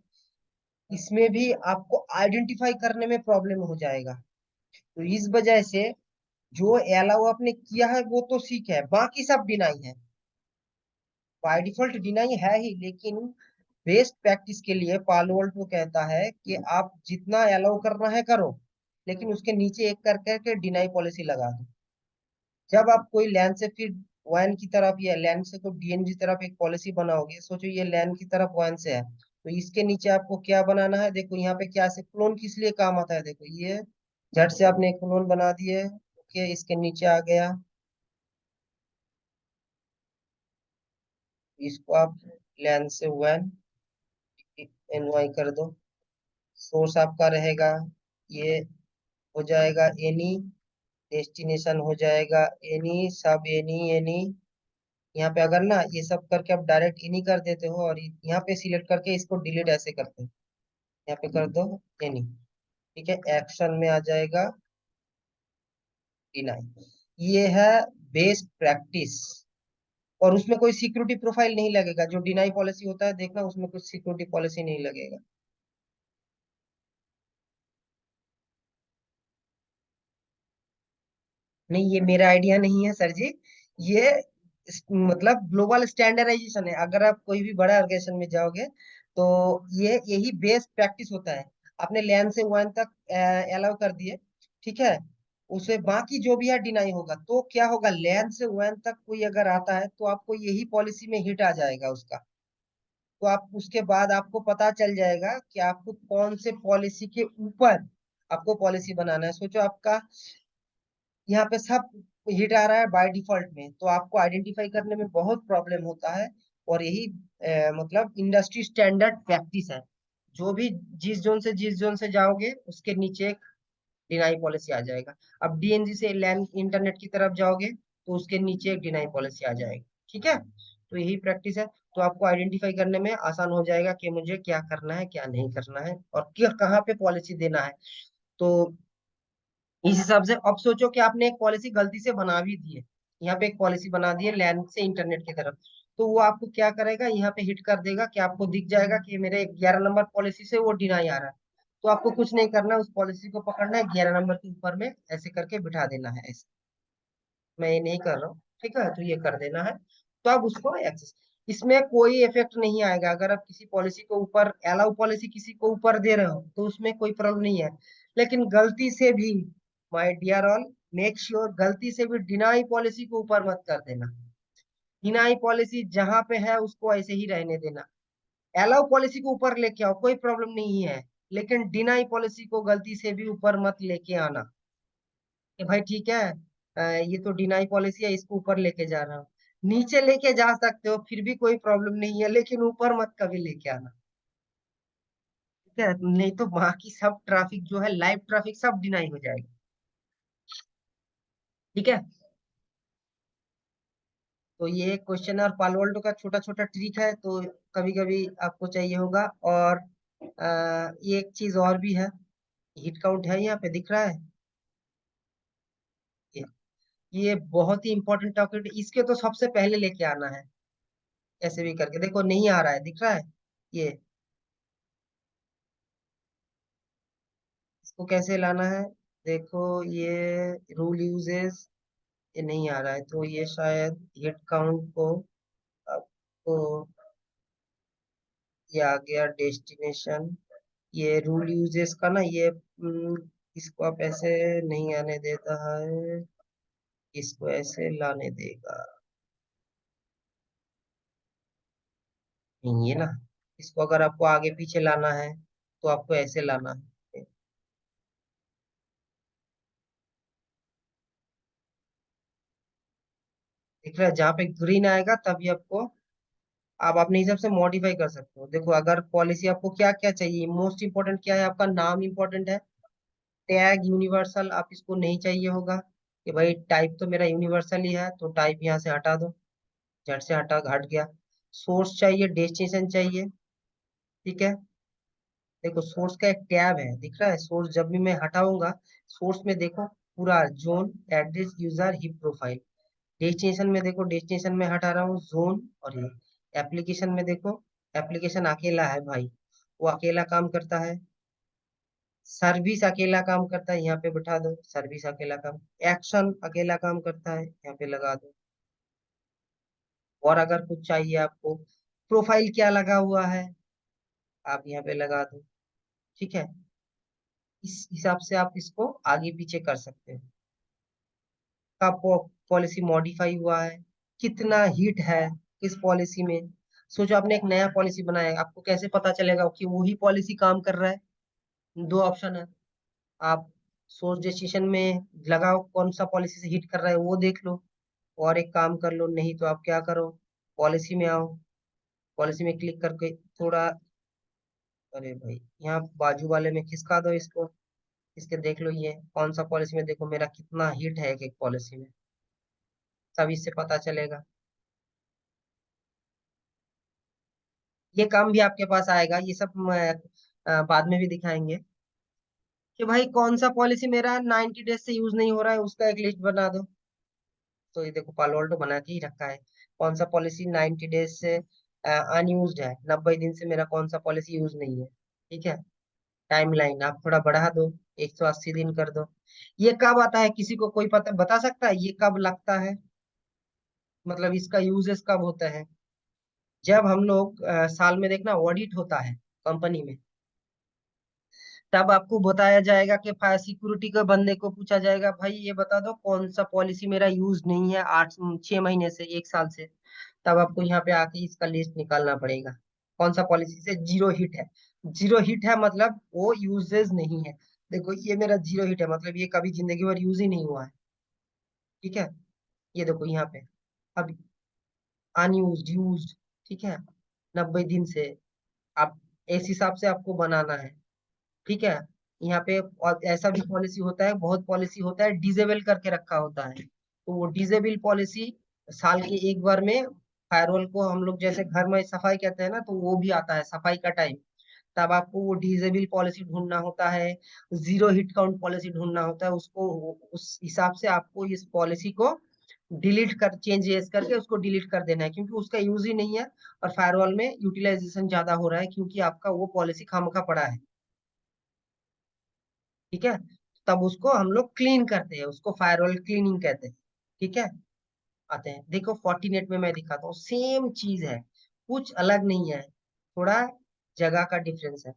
इसमें भी आपको आइडेंटिफाई करने में प्रॉब्लम हो जाएगा। तो इस वजह से जो अलाउ आपने किया है वो तो ठीक है, बाकी सब डिनाई है, बाय डिफॉल्ट डिनाई है ही, लेकिन बेस्ट प्रैक्टिस के लिए पालो अल्टो कहता है कि आप जितना अलाउ करना है करो, लेकिन उसके नीचे एक कर करके डिनाई पॉलिसी लगा दो। जब आप कोई लैन से फिर वैन की तरफ या लैन से तो डीएनजी तरफ एक पॉलिसी बनाओगे, सोचो ये लैन की तरफ वैन से है, तो इसके नीचे आपको क्या बनाना है, देखो यहाँ पे क्या से क्लोन किस लिए काम आता है, देखो ये झट से आपने क्लोन बना दिए, ओके, इसके नीचे आ गया, इसको आप लैन से वैन एनवाई कर दो, सोर्स आपका रहेगा, ये हो जाएगा एनी, डेस्टिनेशन हो जाएगा एनी, सब एनी एनी, यहाँ पे अगर ना ये सब करके आप डायरेक्ट एनी कर देते हो और यहाँ पे सिलेक्ट करके इसको डिलीट ऐसे करते हो, यहाँ पे कर दो एनी, ठीक है, एक्शन में आ जाएगा डिनाई। ये है बेस्ट प्रैक्टिस, और उसमें कोई सिक्योरिटी प्रोफाइल नहीं लगेगा, जो डिनाई पॉलिसी होता है देखना उसमें कुछ सिक्योरिटी पॉलिसी नहीं लगेगा। नहीं, ये मेरा आइडिया नहीं है सर जी, ये मतलब ग्लोबल स्टैंडर्डाइजेशन है, अगर आप कोई भी बड़ा ऑर्गेनाइजेशन में जाओगे तो ये यही बेस्ट प्रैक्टिस होता है। आपने लैन से वन तक अलाउ कर दिए, ठीक है, उसे बाकी जो भी है डिनाई होगा, तो क्या होगा, लैन से वन तक कोई अगर आता है तो आपको यही पॉलिसी में हिट आ जाएगा उसका। तो आप उसके बाद आपको पता चल जाएगा कि आपको कौन से पॉलिसी के ऊपर आपको पॉलिसी बनाना है। सोचो आपका यहाँ पे सब हिट आ रहा है बाय डिफॉल्ट में, तो आपको आइडेंटिफाई करने में बहुत प्रॉब्लम होता है। और यही मतलब इंडस्ट्री स्टैंडर्ड प्रैक्टिस है। जो भी जिस जोन से जाओगे उसके नीचे एक डिनाई पॉलिसी आ जाएगा। अब डीएनजी से लैंड इंटरनेट की तरफ जाओगे तो उसके नीचे एक डिनाई पॉलिसी आ जाएगी। ठीक है, तो यही प्रैक्टिस है। तो आपको आइडेंटिफाई करने में आसान हो जाएगा कि मुझे क्या करना है क्या नहीं करना है और कहाँ पे पॉलिसी देना है। तो इस हिसाब से अब सोचो कि आपने एक पॉलिसी गलती से बना भी दी है। यहाँ पे एक पॉलिसी बना दी है लैंड से इंटरनेट की तरफ, तो वो आपको क्या करेगा, यहाँ पे हिट कर देगा कि आपको दिख जाएगा कि मेरे 11 नंबर पॉलिसी से वो डिनाई आ रहा है। तो आपको कुछ नहीं करना है, उस पॉलिसी को पकड़ना है, 11 नंबर के ऊपर में ऐसे करके बिठा देना है ऐसे। मैं ये नहीं कर रहा हूँ, ठीक है, तो ये कर देना है। तो आप उसको एक्सेस, इसमें कोई इफेक्ट नहीं आएगा। अगर आप किसी पॉलिसी को ऊपर अलाउ पॉलिसी किसी को ऊपर दे रहे हो तो उसमें कोई प्रॉब्लम नहीं है। लेकिन गलती से भी, my dear all, make sure गलती से भी डिनाई पॉलिसी को ऊपर मत कर देना। डिनाई पॉलिसी जहां पे है उसको ऐसे ही रहने देना। अलाउ पॉलिसी को ऊपर लेके आओ, कोई प्रॉब्लम नहीं है। लेकिन डिनाई पॉलिसी को गलती से भी ऊपर मत लेके आना कि भाई ठीक है, ये तो डिनाई पॉलिसी है, इसको ऊपर लेके जा रहा हूँ। नीचे लेके जा सकते हो फिर भी कोई प्रॉब्लम नहीं है, लेकिन ऊपर मत कभी लेके आना। ठीक है, नहीं तो बाकी सब ट्रैफिक जो है, लाइव ट्रैफिक सब डिनाई हो जाएगा। ठीक है, तो ये क्वेश्चन और पालोल्टो का छोटा छोटा ट्रिक है, तो कभी कभी आपको चाहिए होगा। और ये एक चीज और भी है, हिट काउंट है यहाँ पे दिख रहा है। ये ये बहुत ही इंपॉर्टेंट टॉपिक, इसके तो सबसे पहले लेके आना है। ऐसे भी करके देखो, नहीं आ रहा है, दिख रहा है ये, इसको कैसे लाना है। देखो ये रूल यूजेस, ये नहीं आ रहा है, तो ये शायद हेड काउंट को आपको, ये आ गया डेस्टिनेशन। ये रूल यूजेस का ना, ये इसको आप ऐसे नहीं आने देता है, इसको ऐसे लाने देगा नहीं है ना। इसको अगर आपको आगे पीछे लाना है तो आपको ऐसे लाना है। दिख रहा है, जहाँ पे ग्रीन आएगा तभी आपको, आप अपने हिसाब से मॉडिफाई कर सकते हो। देखो अगर पॉलिसी आपको क्या क्या चाहिए, मोस्ट इंपोर्टेंट क्या है, आपका नाम इंपॉर्टेंट है। टैग यूनिवर्सल आप इसको नहीं चाहिए होगा कि भाई टाइप तो मेरा यूनिवर्सल ही है, तो टाइप यहाँ से हटा दो, झट से हट गया। सोर्स चाहिए, डेस्टिनेशन चाहिए। ठीक है, देखो सोर्स का एक टैब है, दिख रहा है सोर्स, जब भी मैं हटाऊंगा सोर्स में देखो पूरा zone, address, user, hip profile. Destination में देखो, डेस्टिनेशन में हटा रहा हूँ जोन और ये। एप्लीकेशन में देखो, एप्लीकेशन अकेला है भाई, वो अकेला काम करता है। सर्विस अकेला काम करता है, यहाँ पे बिठा दो सर्विस अकेला काम। एक्शन अकेला काम करता है, यहाँ पे लगा दो। और अगर कुछ चाहिए आपको, प्रोफाइल क्या लगा हुआ है, आप यहाँ पे लगा दो। ठीक है, इस हिसाब से आप इसको आगे पीछे कर सकते हो। का पॉलिसी मॉडिफाई हुआ है, कितना हिट है किस पॉलिसी में। सोचो आपने एक नया पॉलिसी बनाया है, आपको कैसे पता चलेगा कि वही पॉलिसी काम कर रहा है। दो ऑप्शन है, आप सोर्स डिसीजन में लगाओ कौन सा पॉलिसी से हिट कर रहा है वो देख लो, और एक काम कर लो, नहीं तो आप क्या करो, पॉलिसी में आओ, पॉलिसी में क्लिक करके थोड़ा, अरे भाई यहाँ बाजू वाले में खिसका दो इसको, इसके देख लो ये कौन सा पॉलिसी में, देखो मेरा कितना हिट है एक एक पॉलिसी में, सब इससे पता चलेगा। ये काम भी आपके पास आएगा, ये सब बाद में भी दिखाएंगे कि भाई कौन सा पॉलिसी मेरा 90 डेज से यूज नहीं हो रहा है, उसका एक लिस्ट बना दो। तो ये देखो पालोल्टो बना के ही रखा है, कौन सा पॉलिसी 90 डेज से अनयूज्ड है, 90 दिन से मेरा कौन सा पॉलिसी यूज नहीं है। ठीक है, टाइमलाइन आप थोड़ा बढ़ा दो, 180 दिन कर दो। ये कब आता है, किसी को कोई पता बता सकता है ये कब लगता है, मतलब इसका यूजेस कब होता है। जब हम लोग साल में देखना ऑडिट होता है कंपनी में, तब आपको बताया जाएगा कि फायर सिक्योरिटी के बंदे को पूछा जाएगा, भाई ये बता दो कौन सा पॉलिसी मेरा यूज नहीं है 6 महीने से 1 साल से। तब आपको यहाँ पे आके इसका लिस्ट निकालना पड़ेगा, कौन सा पॉलिसी से जीरो हिट है। जीरो हिट है मतलब वो यूजेस नहीं है। देखो ये मेरा जीरो हिट है, मतलब ये कभी जिंदगी भर यूज ही नहीं हुआ है। ठीक है, ये देखो यहाँ पे अब अनयूज्ड यूज्ड, ठीक है, 90 दिन से। आप इस हिसाब से आपको बनाना है, ठीक है। यहाँ पे और ऐसा भी पॉलिसी होता है, बहुत पॉलिसी होता है डिजेबल करके रखा होता है, तो वो डिजेबल पॉलिसी साल के एक बार में फायरवॉल को हम लोग जैसे घर में सफाई कहते हैं ना, तो वो भी आता है सफाई का टाइम, तब आपको वो डिजेबल पॉलिसी ढूंढना होता है, जीरो हिट काउंट पॉलिसी ढूंढना होता है उसको। उस हिसाब से आपको इस पॉलिसी को डिलीट कर चेंजेस करके उसको डिलीट कर देना है, क्योंकि उसका यूज ही नहीं है और फायरवॉल में यूटिलाइजेशन ज्यादा हो रहा है, क्योंकि आपका वो पॉलिसी खामखा पड़ा है, ठीक है। तब उसको हम लोग क्लीन करते हैं, उसको फायरवॉल क्लीनिंग कहते हैं, ठीक है। आते हैं, देखो 48 में मैं दिखाता हूँ, सेम चीज है, कुछ अलग नहीं है, थोड़ा जगह का डिफरेंस है।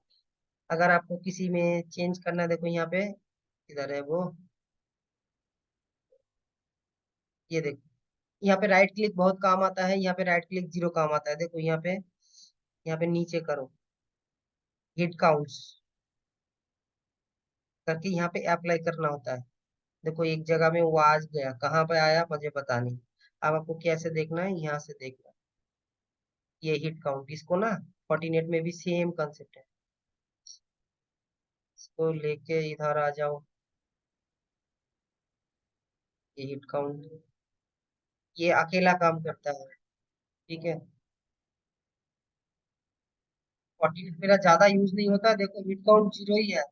अगर आपको किसी में चेंज करना है, देखो यहाँ पे किधर है वो, ये देखो यहाँ पे राइट क्लिक बहुत काम आता है, यहाँ पे राइट क्लिक जीरो काम आता है। देखो यहाँ पे नीचे करो, हिट काउंट्स करके यहाँ पे अप्लाई करना होता है। देखो एक जगह में वो आज गया, कहाँ पे आया मुझे पता नहीं। अब आपको कैसे देखना है, यहाँ से देखना है, ये हिट काउंट, इसको ना 48 में भी सेम कंसेप्ट है, इसको लेके इधर आ जाओ, ये हिट काउंट, ये अकेला काम करता है, ठीक है। 48 मेरा ज्यादा यूज नहीं होता, देखो हिट काउंट जीरो ही है,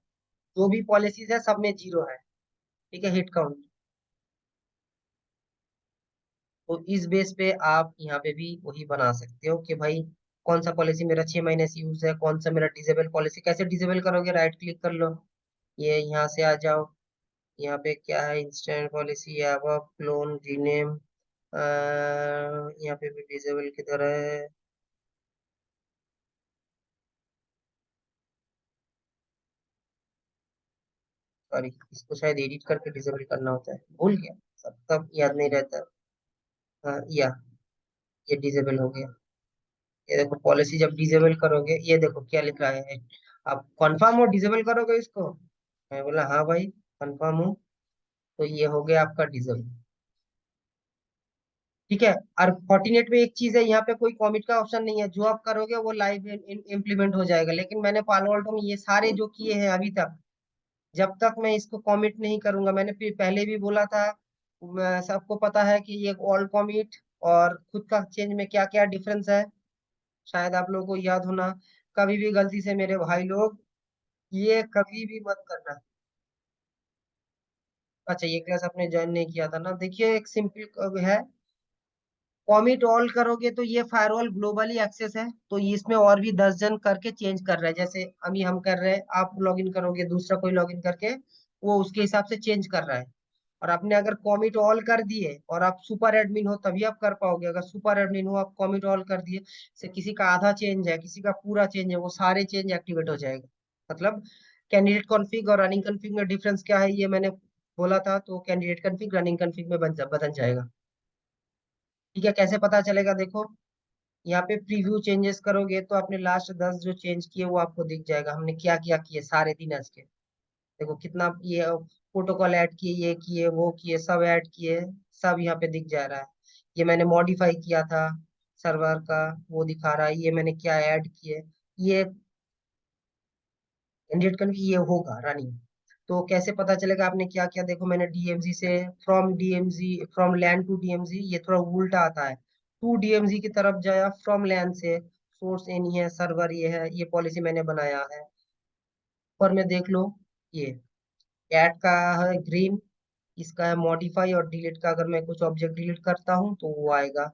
जो भी पॉलिसीज है सब में जीरो है, ठीक है, हिट काउंट। तो इस बेस पे आप यहाँ पे भी वही बना सकते हो कि भाई कौन सा पॉलिसी मेरा 6 महीने से यूज है, कौन सा मेरा डिसेबल पॉलिसी। कैसे डिसेबल करोगे, राइट क्लिक कर लो, ये यहाँ से आ जाओ, यहाँ पे क्या है, इंस्टेंट पॉलिसी, क्लोन, रीनेम, यहाँ पे भी डिसेबल की तरह है। सॉरी, इसको शायद एडिट करके डिसेबल करना होता है, भूल गया, सब तब याद नहीं रहता। या ये डिसेबल हो गया, ये देखो पॉलिसी जब डिसेबल करोगे, ये देखो क्या लिखा है, आप कंफर्म हो डिसेबल करोगे इसको। मैं बोला हाँ भाई कंफर्म हूँ, तो ये हो गया आपका डिसेबल, ठीक है। और 48 में एक चीज है, यहाँ पे कोई कॉमिट का ऑप्शन नहीं है, जो आप करोगे वो लाइव इम्प्लीमेंट हो जाएगा, लेकिन मैंने पालो अल्टो में ये सारे जो किए हैं अभी तक, जब तक मैं इसको कॉमिट नहीं करूंगा, मैंने फिर पहले भी बोला था, सबको पता है कि ये ऑल कॉमिट और खुद का चेंज में क्या क्या डिफरेंस है, शायद आप लोगों को याद होना। कभी भी गलती से मेरे भाई लोग ये कभी भी मत करना। अच्छा, ये क्लास आपने ज्वाइन नहीं किया था ना, देखिए एक सिंपल है, कॉमिट ऑल करोगे तो ये फायरवॉल ग्लोबली एक्सेस है, तो इसमें और भी 10 जन करके चेंज कर रहे हैं, जैसे अभी हम कर रहे हैं, आप लॉगिन करोगे दूसरा कोई लॉगिन करके वो उसके हिसाब से चेंज कर रहा है। और आपने अगर कॉमिट ऑल कर दिए और आप सुपर एडमिन हो तभी आप कर पाओगे, अगर सुपर एडमिन हो आप कॉमिट ऑल कर दिए, से किसी का आधा चेंज है किसी का पूरा चेंज है, वो सारे चेंज एक्टिवेट हो जाएगा। मतलब कैंडिडेट कॉन्फ़िग और रनिंग कॉन्फ़िग में डिफरेंस क्या है, ये मैंने बोला था, तो कैंडिडेट कॉन्फ़िग रनिंग कॉन्फ़िग में बदल जाएगा, ठीक है। कैसे पता चलेगा, देखो यहाँ पे प्रीव्यू चेंजेस करोगे तो आपने लास्ट 10 जो चेंज किए वो आपको दिख जाएगा, हमने क्या क्या किए सारे दिन आज के। देखो कितना ये प्रोटोकॉल ऐड किए, ये किए वो किए, सब ऐड किए, सब यहाँ पे दिख जा रहा है। ये मैंने मॉडिफाई किया था सर्वर का, वो दिखा रहा है, ये मैंने क्या ऐड किए, ये कैंडिडेट का ये होगा रनिंग। तो कैसे पता चलेगा आपने क्या क्या, देखो मैंने डीएमजी से, फ्रॉम लैन टू डीएमजी, ये थोड़ा उल्टा आता है, टू डीएमजी की तरफ जाया फ्रॉम लैन से, सोर्स एन है, सर्वर ये है, ये पॉलिसी मैंने बनाया है। और में देख लो, ये ऐड का है ग्रीन, इसका है मॉडिफाई और डिलीट का, अगर मैं कुछ ऑब्जेक्ट डिलीट करता हूँ तो वो आएगा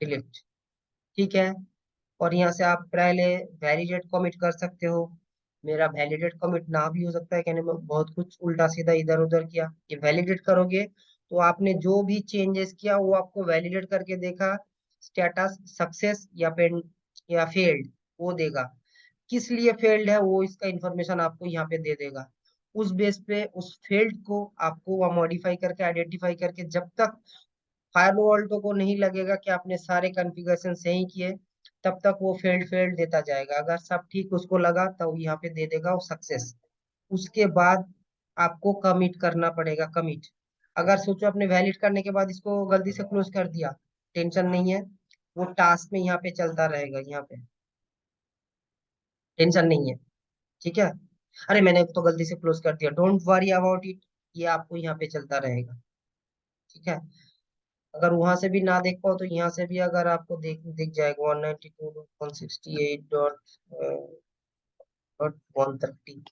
डिलीट, ठीक है। और यहाँ से आप पहले वैलिडेट कमिट कर सकते हो, मेरा वैलिडेट कमिट ना भी हो सकता है, कहने में बहुत कुछ उल्टा सीधा इधर उधर किया, ये वैलिडेट करोगे तो आपने जो भी चेंजेस किया वो आपको वैलिडेट करके देखा, स्टेटस सक्सेस या पेंड या फेल्ड वो देगा, किस लिए फेल्ड है वो इसका इंफॉर्मेशन आपको यहाँ पे दे देगा। उस बेस पे उस फेल्ड को आपको मॉडिफाई करके आइडेंटिफाई करके, जब तक फायरवॉल को नहीं लगेगा कि आपने सारे कॉन्फ़िगरेशन सही किए, तब तक वो फेल्ड फेल्ड देता जाएगा, अगर सब ठीक उसको लगा तो यहाँ पे दे देगा वो सक्सेस। उसके बाद आपको कमिट करना पड़ेगा, कमिट, अगर सोचो आपने वैलिड करने के बाद इसको गलती से क्लोज कर दिया, टेंशन नहीं है, वो टास्क में यहाँ पे चलता रहेगा, यहाँ पे टेंशन नहीं है। ठीक है। अरे मैंने तो गलती से क्लोज कर दिया, डोंट वरी अबाउट इट, ये आपको यहाँ पे चलता रहेगा। ठीक है। अगर वहां से भी ना देख पाओ तो यहाँ से भी अगर आपको देख दिख जाएगा 192.168.130,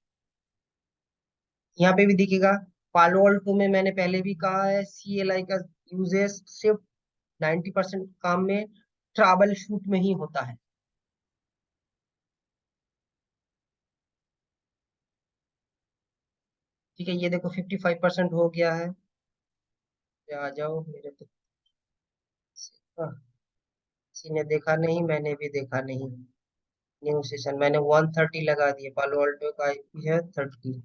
यहाँ पे भी दिखेगा। पालो अल्टो में मैंने पहले भी कहा है, CLI का यूजेस सिर्फ 90% काम में ट्रबल शूट में ही होता है। ठीक है, ये देखो 55% हो गया है। ये आ जाओ मेरे तो, हाँ, किसी ने देखा नहीं, मैंने भी देखा नहीं। न्यू सेशन मैंने 130 लगा दिए, पालो अल्टो का IP है 30।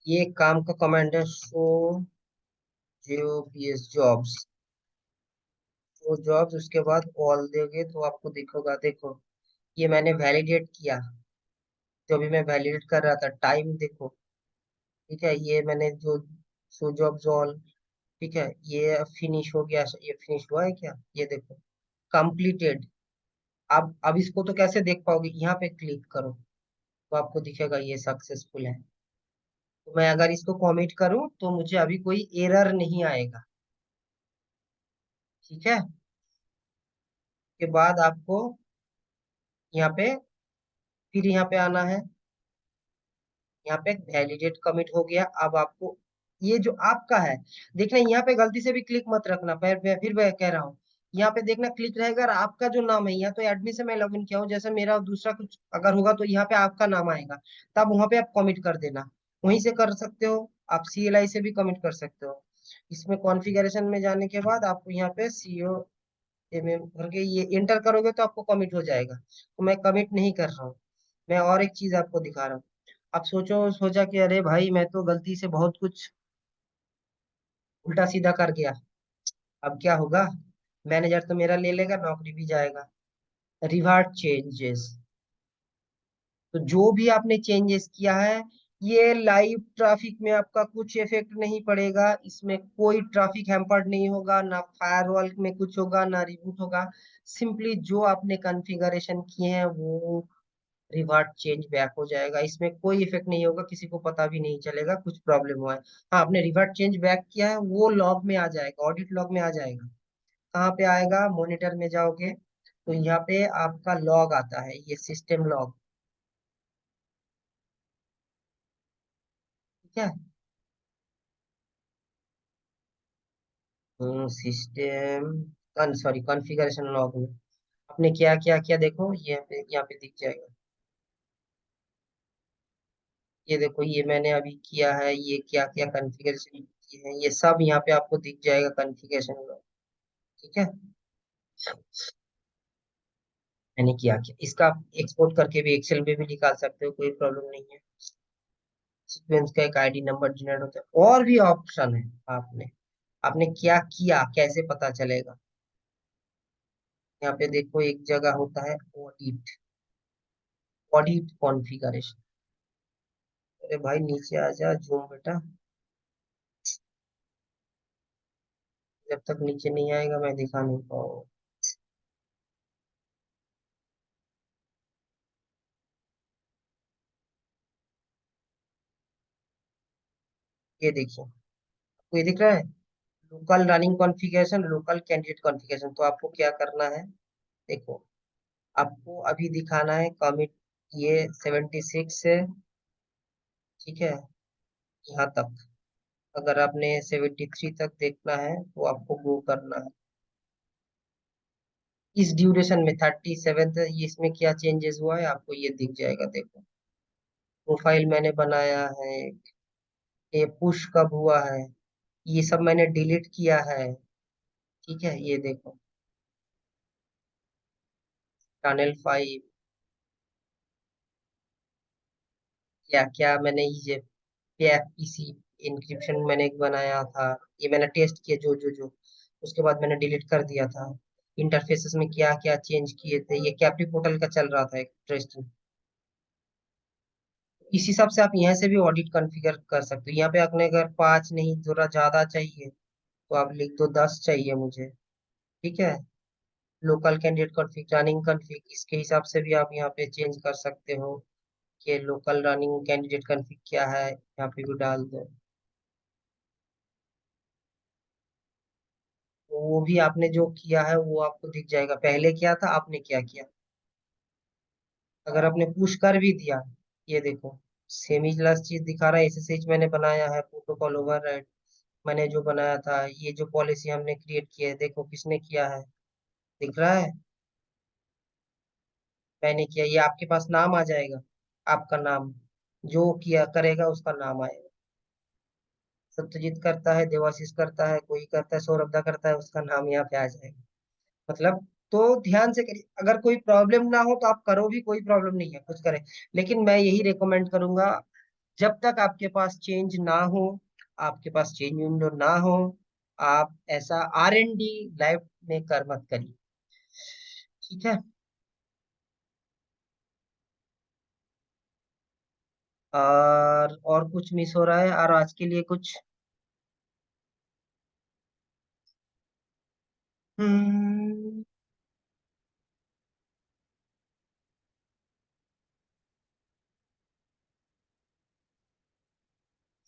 ये काम का कमांड है, शो JOBS जॉब्स, वो जॉब्स उसके बाद ऑल देंगे तो आपको दिखेगा। देखो ये मैंने वैलिडेट किया, जो भी मैं वैलिडेट कर रहा था टाइम देखो। ठीक है, ये मैंने जो शो जॉब्स ऑल, ठीक है, ये फिनिश हो गया, ये फिनिश हुआ है क्या, ये देखो कंप्लीटेड। अब इसको तो कैसे देख पाओगे, यहाँ पे क्लिक करो तो आपको दिखेगा ये सक्सेसफुल है। तो मैं अगर इसको कमिट करूं तो मुझे अभी कोई एरर नहीं आएगा। ठीक है। के बाद आपको यहाँ पे, फिर यहाँ पे आना है, यहाँ पे वैलिडेट कमिट हो गया। अब आपको ये जो आपका है, देखना यहाँ पे गलती से भी क्लिक मत रखना, फिर मैं कह रहा हूँ, यहाँ पे देखना क्लिक रहेगा और आपका जो नाम है, यहाँ तो एडमिन से मैं लॉगिन किया हूँ, जैसे मेरा दूसरा कुछ अगर होगा तो यहाँ पे आपका नाम आएगा, तब वहां पे आप कमिट कर देना। वहीं से कर सकते हो, आप CLI से भी कमिट कर सकते हो। इसमें कॉन्फ़िगरेशन में जाने के बाद आपको यहाँ पे COMM करके ये इंटर करोगे तो आपको कमिट हो जाएगा, तो मैं कमिट नहीं कर रहा हूँ। मैं और एक चीज आपको दिखा रहा हूँ। अब सोचा कि अरे भाई मैं तो गलती से बहुत कुछ उल्टा सीधा कर गया, अब क्या होगा, मैनेजर तो मेरा ले लेगा, नौकरी भी जाएगा। रिवार्ड चेंजेस, तो जो भी आपने चेंजेस किया है, ये लाइव ट्रैफिक में आपका कुछ इफेक्ट नहीं पड़ेगा, इसमें कोई ट्रैफिक हैम्पर्ड नहीं होगा, ना फायरवॉल में कुछ होगा, ना रिबूट होगा। सिंपली जो आपने कॉन्फ़िगरेशन किए हैं वो रिवार्ड चेंज बैक हो जाएगा, इसमें कोई इफेक्ट नहीं होगा, किसी को पता भी नहीं चलेगा कुछ प्रॉब्लम हुआ है। हाँ, आपने रिवार्ड चेंज बैक किया है वो लॉग में आ जाएगा, ऑडिट लॉग में आ जाएगा। कहाँ पे आएगा, मॉनिटर में जाओगे तो यहाँ पे आपका लॉग आता है, ये सिस्टम लॉग। ठीक है। सिस्टम, सॉरी, कॉन्फ़िगरेशन लॉग में आपने क्या क्या किया देखो, यहाँ पे दिख जाएगा। ये देखो ये मैंने अभी किया है, ये क्या क्या कॉन्फ़िगरेशन किए हैं, ये सब यहाँ पे आपको दिख जाएगा कॉन्फ़िगरेशन लॉग। ठीक है। मैंने किया क्या, इसका आप एक्सपोर्ट करके भी एक्सेल में भी निकाल सकते हो, कोई प्रॉब्लम नहीं है। सीक्वेंस का एक ID नंबर जनरेट होता है, और भी ऑप्शन है। आपने आपने क्या किया कैसे पता चलेगा, यहाँ पे देखो एक जगह होता है ऑडिट, ऑडिट कॉन्फ़िगरेशन। अरे भाई नीचे आ जा, जूम बेटा, जब तक नीचे नहीं आएगा मैं दिखा नहीं पाऊंगा। ये देखिए, आपको ये दिख रहा है, local running configuration, local candidate configuration. तो आपको क्या करना है, देखो आपको अभी दिखाना है कमिट, ये 76 है। ठीक है, यहाँ तक। अगर आपने 73 तक देखना है तो आपको गो करना है। इस ड्यूरेशन में 37th, ये इसमें क्या चेंजेस हुआ है आपको ये दिख जाएगा, देखो। प्रोफाइल मैंने बनाया है, ये पुश कब हुआ है, ये सब मैंने डिलीट किया है। ठीक है, ये देखो, टनल 5, क्या क्या मैंने ये पीसी इंक्रिप्शन मैंने एक बनाया था, ये मैंने टेस्ट किया जो जो जो, उसके बाद मैंने डिलीट कर दिया था। इंटरफेसेस में क्या क्या चेंज किए थे, ये कैप्री पोर्टल का चल रहा था इंटरेस्टिंग। इस हिसाब से आप यहाँ से भी ऑडिट कॉन्फ़िगर कर सकते हो। यहाँ पे आपने अगर 5 नहीं, थोड़ा ज्यादा चाहिए तो आप लिख दो 10 चाहिए मुझे। ठीक है, local candidate config, running config, इसके हिसाब से भी आप यहाँ पे चेंज कर सकते हो कि लोकल रनिंग कैंडिडेट कॉन्फ़िग क्या है, यहाँ पे भी डाल दो। तो वो भी आपने जो किया है वो आपको दिख जाएगा, पहले क्या था आपने क्या किया। अगर आपने पुश कर भी दिया, ये देखो, सेमी क्लास चीज दिखा रहा है, एसएसएच मैंने बनाया है, प्रोटोकॉल ओवरराइड मैंने जो बनाया था, ये जो पॉलिसी हमने क्रिएट की है, देखो किसने किया है, दिख रहा है, मैंने किया। ये आपके पास नाम आ जाएगा, आपका नाम, जो किया करेगा उसका नाम आएगा। सत्यजीत करता है, देवाशीष करता है, कोई करता है, सौरभदा करता है, उसका नाम यहाँ पे आ जाएगा। मतलब, तो ध्यान से करिए, अगर कोई प्रॉब्लम ना हो तो आप करो भी, कोई प्रॉब्लम नहीं है कुछ करें। लेकिन मैं यही रेकमेंड करूंगा, जब तक आपके पास चेंज ना हो, आपके पास चेंज विंडो ना हो, आप ऐसा R&D लाइफ में कर मत करिए। ठीक है। और कुछ मिस हो रहा है, और आज के लिए कुछ? हम्म,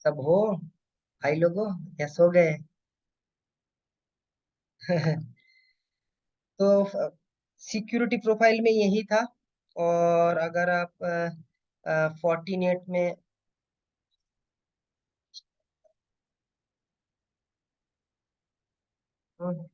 सब हो भाई लोगों, या सो गए? तो सिक्योरिटी प्रोफाइल में यही था। और अगर आप 48 में, हम्म,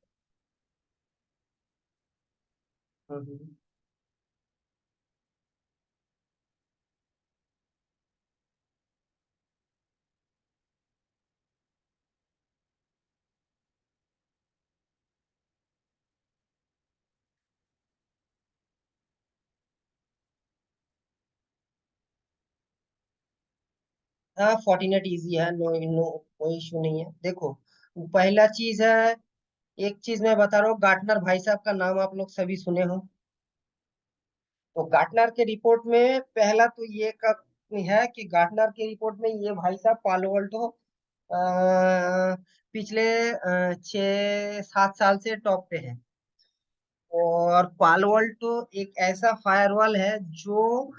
48 इजी है, नो नो, कोई इशू नहीं है। देखो, पहला चीज है, एक चीज मैं बता रहा हूँ, गार्टनर भाई साहब का नाम आप लोग सभी सुने हो। तो गार्टनर के रिपोर्ट में पहला तो ये है कि गार्टनर के रिपोर्ट में ये भाई साहब पालो अल्टो पिछले 6-7 साल से टॉप पे है। और पालो अल्टो एक ऐसा फायरवॉल है जो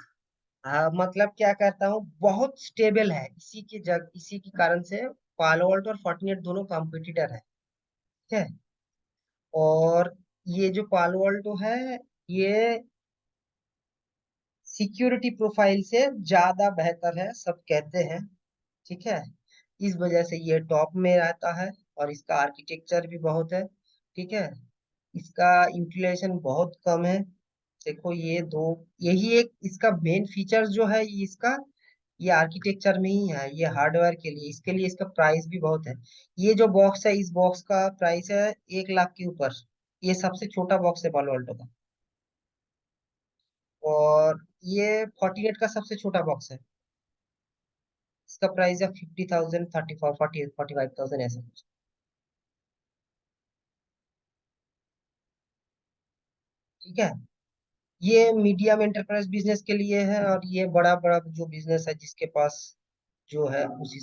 मतलब क्या कहता हूँ, बहुत स्टेबल है, इसी के कारण से पालो अल्टो और फोर्टिनेट दोनों कॉम्पिटिटर है। ठीक है। और ये जो पालो अल्टो है, ये सिक्योरिटी प्रोफाइल से ज्यादा बेहतर है, सब कहते हैं। ठीक है, इस वजह से ये टॉप में रहता है। और इसका आर्किटेक्चर भी बहुत है। ठीक है, इसका यूटिलाइजेशन बहुत कम है। देखो ये दो, यही एक इसका मेन फीचर जो है, ये इसका, ये आर्किटेक्चर में ही है, ये हार्डवेयर के लिए, इसके लिए इसका प्राइस भी बहुत है। ये जो बॉक्स है, इस बॉक्स का प्राइस है 1 लाख के ऊपर। ये सबसे छोटा बॉक्स है पालो अल्टो का। और ये 48 का सबसे छोटा बॉक्स है, इसका प्राइस है 50,000, 34, 45,000 ऐसा कुछ। ठीक है, ये मीडियम एंटरप्राइज बिजनेस के लिए है, और ये बड़ा बड़ा जो बिजनेस है जिसके पास जो है उसी